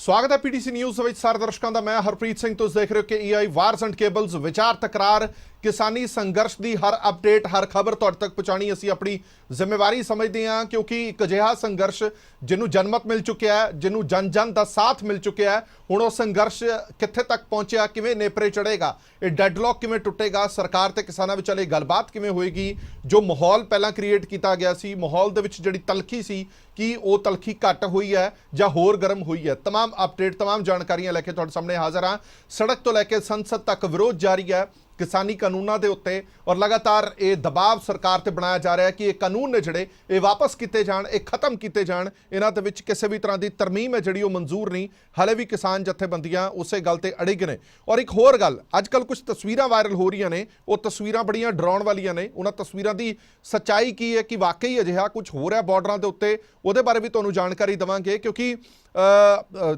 स्वागत है PTC news ਵਿੱਚ ਸਾਰੇ ਦਰਸ਼ਕਾਂ ਦਾ। ਮੈਂ ਹਰਪ੍ਰੀਤ ਸਿੰਘ। ਤੁਸੀਂ ਦੇਖ ਰਹੇ ਹੋ ਕਿ ਈਆਈ ਵਾਰਸ ਐਂਡ ਕੇਬਲਸ ਵਿਚਾਰ ਤਕਰਾਰ किसानी संघर्ष की हर अपडेट हर खबर तुहाडे तक पहुँचानी असी अपनी जिम्मेवारी समझते हैं, क्योंकि एक अजिहा संघर्ष जिन्हों जनमत मिल चुकिया है, जिन्हों जन जन का साथ मिल चुकिया है, हुण वो संघर्ष कित्थे तक पहुँचा, किवें नेपरे चढ़ेगा, ये डैडलॉक किवें टुटेगा, सरकार ते किसानां विचाले गलबात किवें होएगी, जो माहौल पहलां क्रिएट किया गया सी, माहौल दे विच जिहड़ी तलखी सी कि वो तलखी घट हुई है जां होर गर्म हुई है। तमाम अपडेट तमाम जानकारियां लैके तुहाडे सामने हाज़र हाँ। सड़क तो लैके संसद तक विरोध जारी है किसानी कानूनों के उत्ते, और लगातार ये दबाव सरकार ते बनाया जा रहा है कि ये कानून ने जिहड़े ये वापस किए जाण, ये खत्म किए जाण। इन्हां दे विच किसी भी तरह की तरमीम है जिहड़ी वो मंजूर नहीं। हाले भी किसान जथेबंदियां उस गल ते अड़िग ने। और एक होर गल, अजकल कुछ तस्वीरां वायरल हो रही ने, वो तस्वीरां बड़ियां डराउण वालियां ने। उन्हां तस्वीरां की सच्चाई की है कि वाकई अजिहा कुछ हो रहा बॉर्डरां दे उत्ते, उहदे बारे भी तुहानूं जानकारी देवांगे, क्योंकि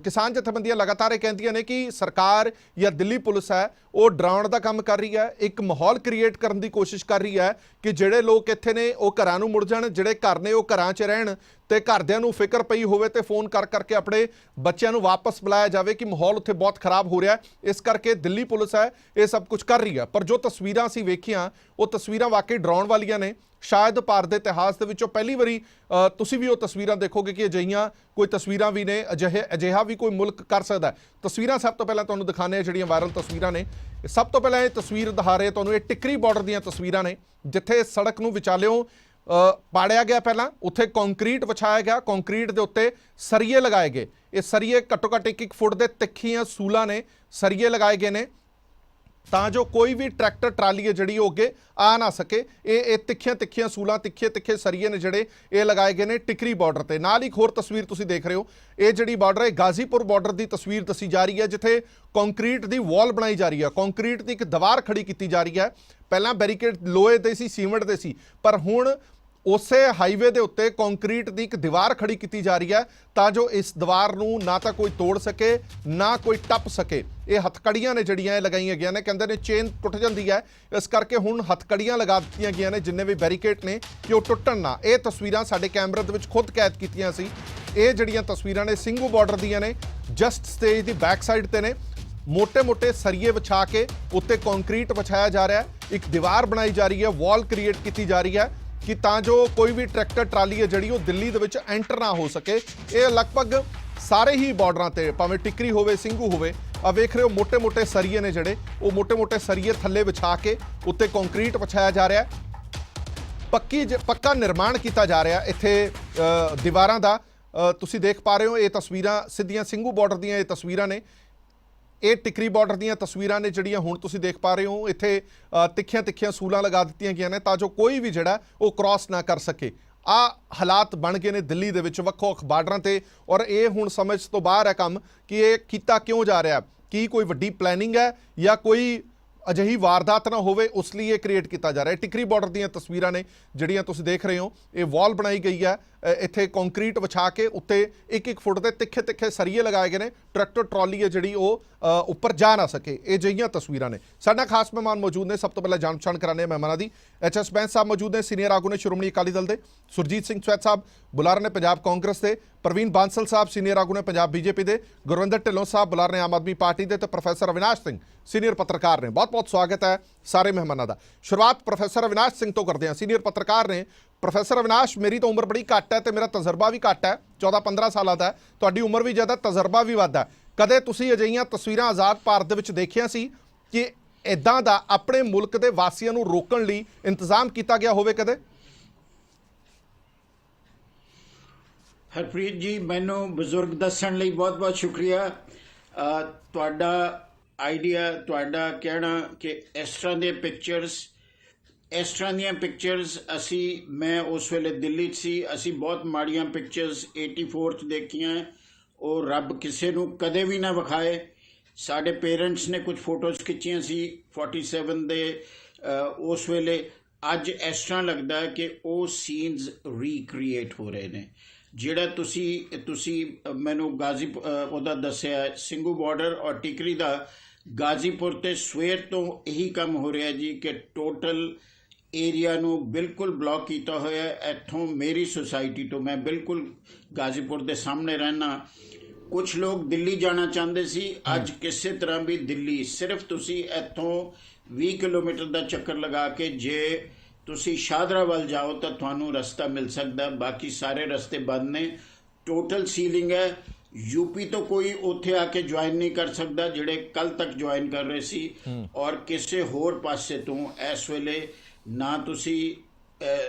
किसान जथेबंदियां लगातार कहदियां ने कि सरकार या दिल्ली पुलिस है वो डराउण का काम कर रही है, एक माहौल क्रिएट करने की कोशिश कर रही है कि जिहड़े लोग इत्थे ने वो घरां नूं मुड़ जाण, जिहड़े घर ने वो घरां 'च रहण, ते घरदियां नूं फिक्र पई होवे ते फोन कर करके अपने बच्चों नूं वापस बुलाया जाए कि माहौल उत्थे बहुत खराब हो रहा है। इस करके दिल्ली पुलिस है ये सब कुछ कर रही है। पर जो तस्वीरां असीं वेखियां वो तस्वीरां वाकई डराउण वालियां ने। शायद भारत के इतिहास के विचों पहली बारी तुसीं भी वो तस्वीरां देखोगे कि अजिहियां कोई तस्वीरां भी ने, अजिहा भी कोई मुल्क कर सकता है। तस्वीरां सब तो पहले तुहानूं दिखाने जिहड़ियां वायरल तस्वीरां ने, सब तो पहले ये तस्वीर दिखा रहे तुहानूं, ये टिकरी बॉर्डर दीयां तस्वीरां ने, जिथे सड़क नूं विचालियों पाड़िया गया, पहला उत्थे कॉन्क्रीट विछाया गया, कॉन्क्रीट के उत्ते सरिये लगाए गए। ये सरिये घट्टो घट्ट 1 फुट के तिखियां सूलां ने सरिये लगाए गए ने ਤਾਂ जो कोई भी ट्रैक्टर ट्राली है जिहड़ी अगे आ ना सके। ये तिखियां तिखियां सूलां, तिखे तिखे सरिये ने जिहड़े ये लगाए गए ने टिकरी बॉर्डर ते। नाल एक होर तस्वीर तुसीं देख रहे हो, ये जिहड़ी बॉर्डर है गाजीपुर बॉर्डर की तस्वीर दसी जा रही है, जिथे कॉन्क्रीट की वॉल बनाई जा रही है, कॉन्क्रीट की एक दीवार खड़ी की जा रही है। पहलां बैरीकेड लोहे दे सी, सीमेंट दे सी, पर हुण उसे हाईवे के उत्ते कॉन्क्रीट की एक दीवार खड़ी की जा रही है, तां जो इस दीवार नूं ना तो कोई तोड़ सके ना कोई टप सके। ये हथकड़ियां ने जिहड़ियां लगाईयां गईयां ने, कहंदे ने चेन टुट जाती है, इस करके हुण हथकड़ियां लगा दित्तियां गईयां ने जिन्ने भी बैरीकेड ने कि वो टुटण ना। ये तस्वीरां साडे कैमरे दे विच खुद कैद कीतियां सी। ये जिहड़ियां तस्वीरां ने ਸਿੰਘੂ बॉर्डर दीयां ने, जस्ट स्टेज की बैक साइड ते ने, मोटे मोटे सरिये विछा के उत्ते कॉन्क्रीट विछाया जा रहा है, एक दीवार बनाई जा रही है, वॉल क्रिएट की जा रही है कि तां जो कोई भी ट्रैक्टर ट्राली है जिहड़ी वो दिल्ली दे विच एंटर ना हो सके। ये लगभग सारे ही बॉर्डरां ते, भावें टिकरी होवे, ਸਿੰਘੂ होवे, आ वेख रहे हो मोटे मोटे सरिये ने जिहड़े वो मोटे मोटे सरिये थल्ले विछा के उत्ते कॉन्क्रीट विछाया जा रहा है, पक्का निर्माण किया जा रहा है इत्थे दीवारां दा। तुसीं देख पा रहे हो ये तस्वीरां सिद्धियां ਸਿੰਘੂ बॉर्डर दीयां ये तस्वीरां ने, ये टिकरी बॉर्डर दीयां तस्वीरां ने जिहड़ियां हुण तुसीं देख पा रहे हो। इत्थे तिखियां तिखियां सूलां लगा दित्तियां गईयां ने तां जो कोई भी जिहड़ा वो क्रॉस ना कर सके। आ हालात बन गए ने दिल्ली दे विच वक्-वक् बार्डरां ते, और ये हुण समझ तो बाहर है काम कि ये कीता क्यों जा रहा, कि कोई वड्डी प्लैनिंग है या कोई अजिही वारदात ना होवे उस लिए क्रिएट किया जा रहा है। टिकरी बॉर्डर दीयां तस्वीरां ने जिहड़ियां तुसीं देख रहे हो, ये वॉल बनाई गई है, इत्थे कॉन्क्रीट विछा के उत्ते 1-1 फुट के तिखे तिखे सरिये लगाए गए ने, ट्रैक्टर ट्रॉली है जिहड़ी वो उपर जा ना सके। ये जिहियां तस्वीरां ने। साडा खास मेहमान मौजूद ने, सब तो पहले जान पछाण कराने मेहमानां दी। एच.एस. बैंस साहब मौजूद ने, सीनियर आगू ने श्रोमणी अकाली दल के, सुरजीत सिंह स्वैत साहब बुलारे ने पंजाब कांग्रेस के, प्रवीण बांसल साहब सीनियर आगू ने पंजाब बीजेपी के, गुरविंदर ढिल्लों साहब बुलारे ने आम आदमी पार्टी के, तो प्रोफैसर अविनाश सिंह सीनियर पत्रकार ने। बहुत बहुत स्वागत है सारे मेहमानों का। शुरुआत प्रोफैसर अविनाश सिंह तो करते हैं, सीनियर पत्रकार ने। प्रोफैसर अविनाश, मेरी तो उम्र बड़ी घट है तो मेरा तजर्बा भी घट है, 14-15 साल का है, तुहाडी उम्र भी ज़्यादा, तजर्बा भी वध है। कदे तुसीं अजिहियां तस्वीरां आज़ाद भारत दे विच देखियां सी कि इदां दा अपने मुल्क के वासियों नूं रोकण लई इंतजाम किया गया होवे कदे? हरप्रीत जी, मैनू बजुर्ग दस्सण लई बहुत बहुत शुक्रिया। तुहाडा आइडिया, तुहाडा कहना कि इस तरह दे पिक्चर्स, इस तरह दीयां पिक्चर्स असी, मैं उस वेले दिल्ली च सी, असी बहुत माड़ियां पिक्चर्स 84 च देखियां, और रब किसी नूं कदे भी ना विखाए। साडे पेरेंट्स ने कुछ फोटोज़ खिच्चियां सी 47 दे उस वेले। अज इस तरह लगता है कि वो सीन्स रीक्रिएट हो रहे हैं। ਜਿਹੜਾ ਤੁਸੀਂ ਮੈਨੂੰ ਉਹਦਾ ਦੱਸਿਆ ਸਿੰਘੂ ਬਾਰਡਰ ਔਰ ਟਿਕਰੀ ਦਾ, ਗਾਜ਼ੀਪੁਰ ਤੇ ਸਵੇਰ ਤੋਂ ਇਹੀ ਕੰਮ ਹੋ ਰਿਹਾ ਜੀ ਕਿ ਟੋਟਲ ਏਰੀਆ ਨੂੰ ਬਿਲਕੁਲ ਬਲੌਕ ਕੀਤਾ ਹੋਇਆ। ਇੱਥੋਂ ਮੇਰੀ ਸੁਸਾਇਟੀ ਤੋਂ, ਮੈਂ ਬਿਲਕੁਲ ਗਾਜ਼ੀਪੁਰ ਦੇ ਸਾਹਮਣੇ ਰਹਿਣਾ, ਕੁਝ ਲੋਕ ਦਿੱਲੀ ਜਾਣਾ ਚਾਹੁੰਦੇ ਸੀ, ਅੱਜ ਕਿਸੇ ਤਰ੍ਹਾਂ ਵੀ ਦਿੱਲੀ, ਸਿਰਫ ਤੁਸੀਂ ਇੱਥੋਂ 20 ਕਿਲੋਮੀਟਰ ਦਾ ਚੱਕਰ ਲਗਾ ਕੇ ਜੇ ਤੁਸੀਂ ਸ਼ਾਹਦਰਾ ਵੱਲ ਜਾਓ ਤਾਂ ਤੁਹਾਨੂੰ ਰਸਤਾ ਮਿਲ ਸਕਦਾ, ਬਾਕੀ ਸਾਰੇ ਰਸਤੇ ਬੰਦ ਨੇ। ਟੋਟਲ ਸੀਲਿੰਗ ਹੈ। यूपी तो कोई उत्थे आके ज्वाइन नहीं कर सकता ਜਿਹੜੇ ਕੱਲ ਤੱਕ ज्वाइन कर रहे ਸੀ, ਔਰ ਕਿਸੇ ਹੋਰ ਪਾਸੇ ਤੋਂ ਇਸ ਵੇਲੇ ਨਾ ਤੁਸੀਂ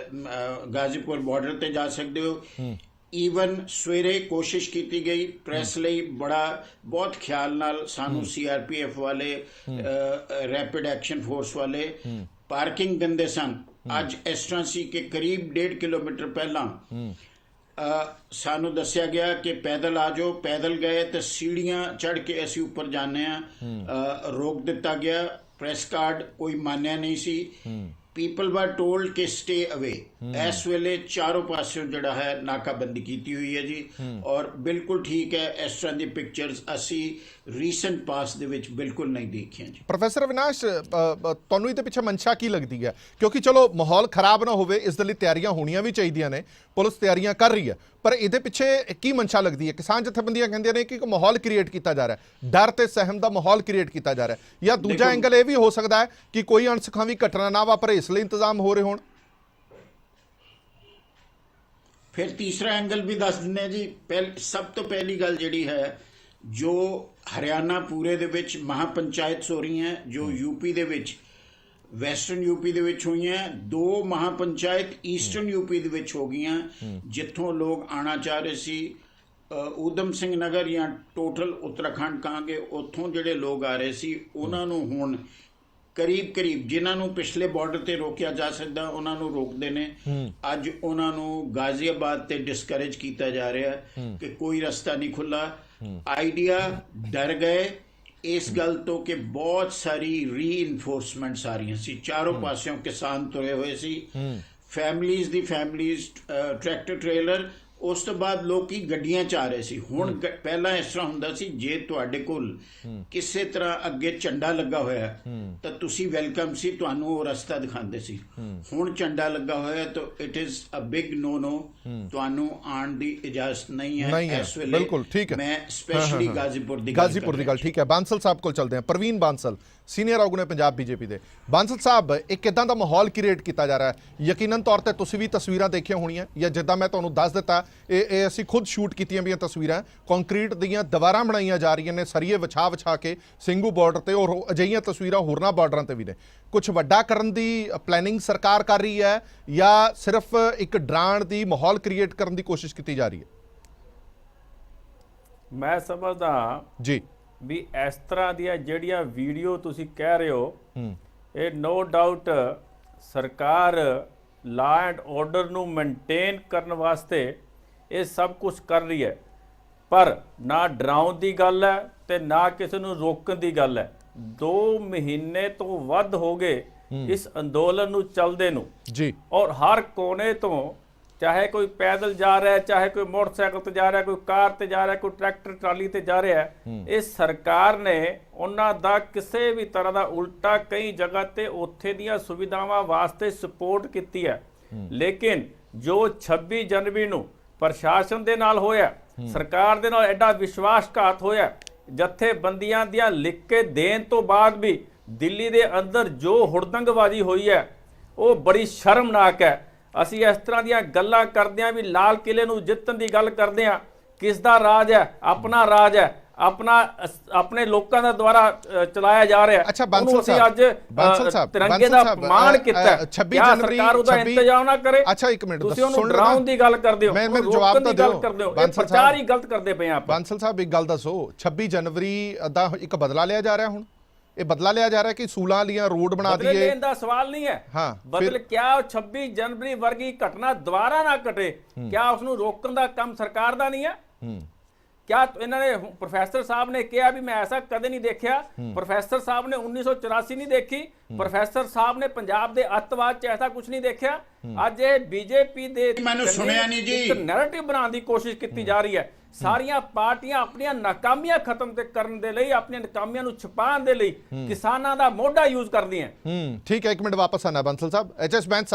ਗਾਜ਼ੀਪੁਰ ਬਾਰਡਰ ਤੇ ਜਾ ਸਕਦੇ ਹੋ। ਈਵਨ ਸਵੇਰੇ ਕੋਸ਼ਿਸ਼ ਕੀਤੀ ਗਈ ਪ੍ਰੈਸ ਲਈ ਬਹੁਤ ਖਿਆਲ ਨਾਲ ਸਾਨੂੰ ਸੀਆਰਪੀਐਫ ਵਾਲੇ ਰੈਪਿਡ ਐਕਸ਼ਨ ਫੋਰਸ ਵਾਲੇ ਪਾਰਕਿੰਗ ਦਿੰਦੇ ਸਨ। ਅੱਜ ਇਸ ਤਰ੍ਹਾਂ ਸੀ ਕਿ ਕਰੀਬ 1.5 ਕਿਲੋਮੀਟਰ ਪਹਿਲਾਂ ਸਾਨੂੰ ਦੱਸਿਆ ਗਿਆ ਕਿ ਪੈਦਲ ਆ ਜਾਓ। ਪੈਦਲ ਗਏ ਤੇ ਸੀੜੀਆਂ ਚੜ੍ਹ ਕੇ ਅਸੀਂ ਉੱਪਰ ਜਾਂਦੇ ਹਾਂ। ਰੋਕ ਦਿੱਤਾ ਗਿਆ। ਪ੍ਰੈਸ ਕਾਰਡ ਕੋਈ ਮਾਨਿਆ ਨਹੀਂ ਸੀ। ਪੀਪਲ ਵਰ ਟੋਲਡ ਕਿ ਸਟੇ ਅਵੇ। ਇਸ ਵੇਲੇ ਚਾਰੋਂ ਪਾਸਿਓਂ ਜਿਹੜਾ ਹੈ ਨਾਕਾਬੰਦੀ ਕੀਤੀ ਹੋਈ ਹੈ ਜੀ, ਔਰ ਬਿਲਕੁਲ ਠੀਕ ਹੈ। ਇਸ ਤਰ੍ਹਾਂ ਦੀ ਪਿਕਚਰਸ ਅਸੀਂ ਰੀਸੈਂਟ ਪਾਸ ਦੇ ਵਿੱਚ ਬਿਲਕੁਲ ਨਹੀਂ ਦੇਖੀਆਂ ਜੀ। ਪ੍ਰੋਫੈਸਰ ਅਵਿਨਾਸ਼, ਤੁਹਾਨੂੰ ਇਹਦੇ ਪਿੱਛੇ ਮਨਸ਼ਾ ਕੀ ਲੱਗਦੀ ਹੈ? ਕਿਉਂਕਿ ਚਲੋ ਮਾਹੌਲ ਖਰਾਬ ਨਾ ਹੋਵੇ, ਇਸ ਦੇ ਲਈ ਤਿਆਰੀਆਂ ਹੋਣੀਆਂ ਵੀ ਚਾਹੀਦੀਆਂ ਨੇ, ਪੁਲਿਸ ਤਿਆਰੀਆਂ ਕਰ ਰਹੀ ਹੈ, ਪਰ ਇਹਦੇ ਪਿੱਛੇ ਕੀ ਮਨਸ਼ਾ ਲੱਗਦੀ ਹੈ? ਕਿਸਾਨ ਜਥੇਬੰਦੀਆਂ ਕਹਿੰਦੀਆਂ ਨੇ ਕਿ ਇੱਕ ਮਾਹੌਲ ਕ੍ਰੀਏਟ ਕੀਤਾ ਜਾ ਰਿਹਾ, ਡਰ ਤੇ ਸਹਿਮ ਦਾ ਮਾਹੌਲ ਕ੍ਰੀਏਟ ਕੀਤਾ ਜਾ ਰਿਹਾ, ਜਾਂ ਦੂਜਾ ਐਂਗਲ ਇਹ ਵੀ ਹੋ ਸਕਦਾ ਹੈ ਕਿ ਕੋਈ ਅਣਸੁਖਾਵੀ ਘਟਨਾ ਨਾ ਵਾਪਰੇ, ਇਸ ਲਈ ਇੰਤਜ਼ਾਮ ਹੋ ਰਹੇ ਹੋਣ। ਫਿਰ ਤੀਸਰਾ ਐਂਗਲ ਵੀ ਦੱਸ ਦਿੰਦੇ ਜੀ। ਸਭ ਤੋਂ ਪਹਿਲੀ ਗੱਲ ਜਿਹੜੀ ਹੈ, ਜੋ ਹਰਿਆਣਾ ਪੂਰੇ ਦੇ ਵਿੱਚ ਮਹਾਪੰਚਾਇਤ ਹੋ ਰਹੀਆਂ, ਜੋ ਯੂਪੀ ਦੇ ਵਿੱਚ ਵੈਸਟਰਨ ਯੂਪੀ ਦੇ ਵਿੱਚ ਹੋਈਆਂ, 2 ਮਹਾਪੰਚਾਇਤ ਈਸਟਰਨ ਯੂਪੀ ਦੇ ਵਿੱਚ ਹੋ ਗਈਆਂ, ਜਿੱਥੋਂ ਲੋਕ ਆਉਣਾ ਚਾਹ ਰਹੇ ਸੀ। ਊਧਮ ਸਿੰਘ ਨਗਰ ਜਾਂ ਟੋਟਲ ਉੱਤਰਾਖੰਡ ਕਹਾਂਗੇ, ਉੱਥੋਂ ਜਿਹੜੇ ਲੋਕ ਆ ਰਹੇ ਸੀ ਉਹਨਾਂ ਨੂੰ ਹੁਣ ਕਰੀਬ ਜਿਨ੍ਹਾਂ ਨੂੰ ਪਿਛਲੇ ਬਾਰਡਰ ਤੇ ਰੋਕਿਆ ਜਾ ਸਕਦਾ ਉਹਨਾਂ ਨੂੰ ਰੋਕਦੇ ਨੇ। ਅੱਜ ਉਹਨਾਂ ਨੂੰ ਗਾਜ਼ੀਆਬਾਦ ਤੇ ਡਿਸਕਰੇਜ ਕੀਤਾ ਜਾ ਰਿਹਾ ਕਿ ਕੋਈ ਰਸਤਾ ਨਹੀਂ ਖੁੱਲਾ। ਆਈਡੀਆ ਡਰ ਗਏ ਇਸ ਗੱਲ ਤੋਂ ਕਿ ਬਹੁਤ ਸਾਰੀ ਰੀਇਨਫੋਰਸਮੈਂਟਸ ਆ ਰਹੀਆਂ ਸੀ, ਚਾਰੋਂ ਪਾਸਿਓਂ ਕਿਸਾਨ ਤੁਰੇ ਹੋਏ ਸੀ, ਫੈਮਲੀਜ਼ ਟਰੈਕਟਰ ਟ੍ਰੇਲਰ। ਉਸ ਤੋਂ ਬਾਅਦ ਲੋਕੀ ਗੱਡੀਆਂ 'ਚ ਆ ਰਹੇ ਸੀ। ਹੁਣ ਪਹਿਲਾਂ ਇਸ ਤਰ੍ਹਾਂ ਹੁੰਦਾ ਸੀ, ਜੇ ਤੁਹਾਡੇ ਕੋਲ ਕਿਸੇ ਤਰ੍ਹਾਂ ਅੱਗੇ ਝੰਡਾ ਲੱਗਾ ਹੋਇਆ ਤਾਂ ਤੁਸੀਂ ਵੈਲਕਮ ਸੀ, ਤੁਹਾਨੂੰ ਉਹ ਰਸਤਾ ਦਿਖਾਉਂਦੇ ਸੀ। ਹੁਣ ਝੰਡਾ ਲੱਗਾ ਹੋਇਆ ਤਾਂ ਇਟ ਇਜ਼ ਅ ਬਿਗ ਨੋ, ਤੁਹਾਨੂੰ ਆਉਣ ਦੀ ਇਜਾਜ਼ਤ ਨਹੀਂ ਹੈ ਇਸ ਵੇਲੇ। ਬਿਲਕੁਲ ਠੀਕ ਹੈ। ਮੈਂ ਸਪੈਸ਼ਲੀ ਗਾਜ਼ੀਪੁਰ ਦੀ ਗੱਲ ਠੀਕ ਹੈ। ਬਾਂਸਲ ਸਾਹਿਬ ਕੋਲ ਚੱਲਦੇ ਹਾਂ। ਪ੍ਰਵੀਨ ਬਾਂਸਲ ਸੀਨੀਅਰ ਆਗੂ ਨੇ ਪੰਜਾਬ ਬੀਜੇਪੀ ਦੇ। ਬਾਂਸਲ ਸਾਹਿਬ, ਇੱਕ ਕਿੱਦਾਂ ਦਾ ਮਾਹੌਲ ਕ੍ਰੀਏਟ ਕੀਤਾ ਜਾ ਰਿਹਾ ਹੈ? ਯਕੀਨਨ ਤੌਰ ਤੇ ਤੁਸੀਂ ਵੀ ਤਸਵੀਰਾਂ ਦੇਖੀਆਂ ਹੋਣੀਆਂ, ਜਾਂ ਜਿੱਦਾਂ ਮੈਂ ਤੁਹਾਨੂੰ ਦੱਸ ਦਿੱਤਾ, ਇਹ ਅਸੀਂ ਖੁਦ ਸ਼ੂਟ ਕੀਤੀਆਂ ਵੀਆਂ ਤਸਵੀਰਾਂ। ਕੰਕਰੀਟ ਦੀਆਂ ਦੀਵਾਰਾਂ ਬਣਾਈਆਂ ਜਾ ਰਹੀਆਂ ਨੇ, ਸਰੀਏ ਵਿਛਾ ਕੇ ਸਿੰਘੂ ਬਾਰਡਰ ਤੇ, ਔਰ ਅਜਿਹੀਆਂ ਤਸਵੀਰਾਂ ਹੋਰਨਾਂ ਬਾਰਡਰਾਂ ਤੇ ਵੀ ਨੇ। ਕੁਝ ਵੱਡਾ ਕਰਨ ਦੀ ਪਲੈਨਿੰਗ ਸਰਕਾਰ ਕਰ ਰਹੀ ਹੈ, ਜਾਂ ਸਿਰਫ ਇੱਕ ਡਰਾਉਣ ਦੀ ਮਾਹੌਲ ਕ੍ਰੀਏਟ ਕਰਨ ਦੀ ਕੋਸ਼ਿਸ਼ ਕੀਤੀ ਜਾ ਰਹੀ ਹੈ? ਮੈਂ ਸਮਝਦਾ ਜੀ ਵੀ ਇਸ ਤਰ੍ਹਾਂ ਦੀਆਂ ਜਿਹੜੀਆਂ ਵੀਡੀਓ ਤੁਸੀਂ ਕਹਿ ਰਹੇ ਹੋ, ਇਹ ਨੋ ਡਾਊਟ ਸਰਕਾਰ ਲਾ ਐਂਡ ਆਰਡਰ ਨੂੰ ਮੇਨਟੇਨ ਕਰਨ ਵਾਸਤੇ ਇਹ ਸਭ ਕੁਝ ਕਰ ਰਹੀ ਹੈ, ਪਰ ਨਾ ਡਰਾਉਣ ਦੀ ਗੱਲ ਹੈ ਤੇ ਨਾ ਕਿਸੇ ਨੂੰ ਰੋਕਣ ਦੀ ਗੱਲ ਹੈ। 2 ਮਹੀਨੇ ਤੋਂ ਵੱਧ ਹੋ ਗਏ ਇਸ ਅੰਦੋਲਨ ਨੂੰ ਚੱਲਦੇ ਨੂੰ ਜੀ, ਔਰ ਹਰ ਕੋਨੇ ਤੋਂ, ਚਾਹੇ ਕੋਈ ਪੈਦਲ ਜਾ ਰਿਹਾ ਹੈ, ਚਾਹੇ ਕੋਈ ਮੋਟਰਸਾਈਕਲ ਤੇ ਜਾ ਰਿਹਾ, ਕੋਈ ਕਾਰ ਤੇ ਜਾ ਰਿਹਾ, ਕੋਈ ਟਰੈਕਟਰ ਟਰਾਲੀ ਤੇ ਜਾ ਰਿਹਾ ਹੈ, ਇਹ ਸਰਕਾਰ ਨੇ ਉਹਨਾਂ ਦਾ ਕਿਸੇ ਵੀ ਤਰ੍ਹਾਂ ਦਾ ਉਲਟਾ ਕਈ ਜਗ੍ਹਾ ਤੇ ਉੱਥੇ ਦੀਆਂ ਸੁਵਿਧਾਵਾਂ ਵਾਸਤੇ ਸਪੋਰਟ ਕੀਤੀ ਹੈ। ਲੇਕਿਨ ਜੋ 26 ਜਨਵਰੀ ਨੂੰ ਪ੍ਰਸ਼ਾਸਨ ਦੇ ਨਾਲ ਹੋਇਆ, ਸਰਕਾਰ ਦੇ ਨਾਲ ਐਡਾ ਵਿਸ਼ਵਾਸਘਾਤ ਹੋਇਆ, ਜਥੇਬੰਦੀਆਂ ਦੀਆਂ ਲਿਖ ਕੇ ਦੇਣ ਤੋਂ ਬਾਅਦ ਵੀ ਦਿੱਲੀ ਦੇ ਅੰਦਰ ਜੋ ਹੁੜਦੰਗਬਾਜ਼ੀ ਹੋਈ ਹੈ, ਉਹ ਬੜੀ ਸ਼ਰਮਨਾਕ ਹੈ। ਅਸੀਂ ਇਸ ਤਰ੍ਹਾਂ ਦੀਆਂ ਗੱਲਾਂ ਕਰਦੇ ਹਾਂ ਵੀ ਲਾਲ ਕਿਲੇ ਨੂੰ ਜਿੱਤਣ ਦੀ ਗੱਲ ਕਰਦੇ ਹਾਂ। ਕਿਸ ਦਾ ਰਾਜ ਹੈ? ਆਪਣਾ ਰਾਜ ਹੈ, ਆਪਣੇ ਲੋਕਾਂ ਦਾ ਦੁਆਰਾ ਚਲਾਇਆ ਜਾ ਰਿਹਾ। ਅੱਛਾ ਬਾਂਸਲ ਸਾਹਿਬ, ਤਿਰੰਗੇ ਦਾ ਅਪਮਾਨ ਕੀਤਾ। 26 ਜਨਵਰੀ ਸਰਕਾਰ ਉਹਦਾ ਇੰਤਜ਼ਾਮ ਨਾ ਕਰੇ। ਅੱਛਾ ਇੱਕ ਮਿੰਟ, ਤੁਸੀਂ ਉਹਨੂੰ ਡਰਾਉਣ ਦੀ ਗੱਲ ਕਰਦੇ ਹੋ, ਮੈਂ ਜਵਾਬ ਤਾਂ ਦਿਓ। ਪ੍ਰਚਾਰ ਹੀ ਗਲਤ ਕਰਦੇ ਪਏ ਆਪਾਂ। ਬਾਂਸਲ ਸਾਹਿਬ ਇੱਕ ਗੱਲ ਦੱਸੋ, 26 ਜਨਵਰੀ ਦਾ ਇੱਕ ਬਦਲਾ ਲਿਆ ਜਾ ਰਿਹਾ? ਹੁਣ ਇਹ ਬਦਲਾ ਲਿਆ ਜਾ ਰਿਹਾ ਕਿ ਸੂਲਾਂ ਵਾਲੀਆਂ ਰੋਡ ਬਣਾ ਦਈਏ? ਬਦਲੇ ਲੈਣ ਦਾ ਸਵਾਲ ਨਹੀਂ ਹੈ। ਹਾਂ, ਬਦਲ ਕਿਆ 26 ਜਨਵਰੀ ਵਰਗੀ ਘਟਨਾ ਦੁਬਾਰਾ ਨਾ ਘਟੇ, ਕਿਆ ਉਸ ਨੂੰ ਰੋਕਣ ਦਾ ਕੰਮ ਸਰਕਾਰ ਦਾ ਨਹੀਂ ਹੈ? ਕਿਆ ਇਹਨਾਂ ਨੇ, ਪ੍ਰੋਫੈਸਰ ਸਾਹਿਬ ਨੇ ਕਿਹਾ ਵੀ ਮੈਂ ਐਸਾ ਕਦੇ ਨਹੀਂ ਦੇਖਿਆ। ਪ੍ਰੋਫੈਸਰ ਸਾਹਿਬ ਨੇ 1984 ਨਹੀਂ ਦੇਖੀ। ਪ੍ਰੋਫੈਸਰ ਸਾਹਿਬ ਨੇ ਪੰਜਾਬ ਦੇ ਅੱਤਵਾਦ 'ਚ ਐਸਾ ਕੁਝ ਨਹੀਂ ਦੇਖਿਆ। ਅੱਜ ਇਹ ਬੀਜੇਪੀ ਦੇ ਮੈਨੂੰ ਸੁਣਿਆ ਨਹੀਂ ਜੀ, ਇੱਕ ਨੈਰੇਟਿਵ ਬਣਾਉਣ ਦੀ ਕੋਸ਼ਿਸ਼ ਕੀਤੀ ਜਾ ਰਹੀ ਹੈ। ਸਾਰੀਆਂ ਪਾਰਟੀਆਂ ਆਪਣੀਆਂ ਨਾਕਾਮੀਆਂ ਖਤਮ ਤੇ ਕਰਨ ਦੇ ਲਈ, ਆਪਣੀਆਂ ਨਾਕਾਮੀਆਂ ਨੂੰ ਛੁਪਾਉਣ ਦੇ ਲਈ ਕਿਸਾਨਾਂ ਦਾ ਮੋਢਾ ਯੂਜ਼ ਕਰਦੀਆਂ। ਠੀਕ ਹੈ, ਇੱਕ ਮਿੰਟ ਵਾਪਸ ਆਣਾ ਬੰਸਲ ਸਾਹਿਬ। ਐਚਐਸ ਬੈਂਸ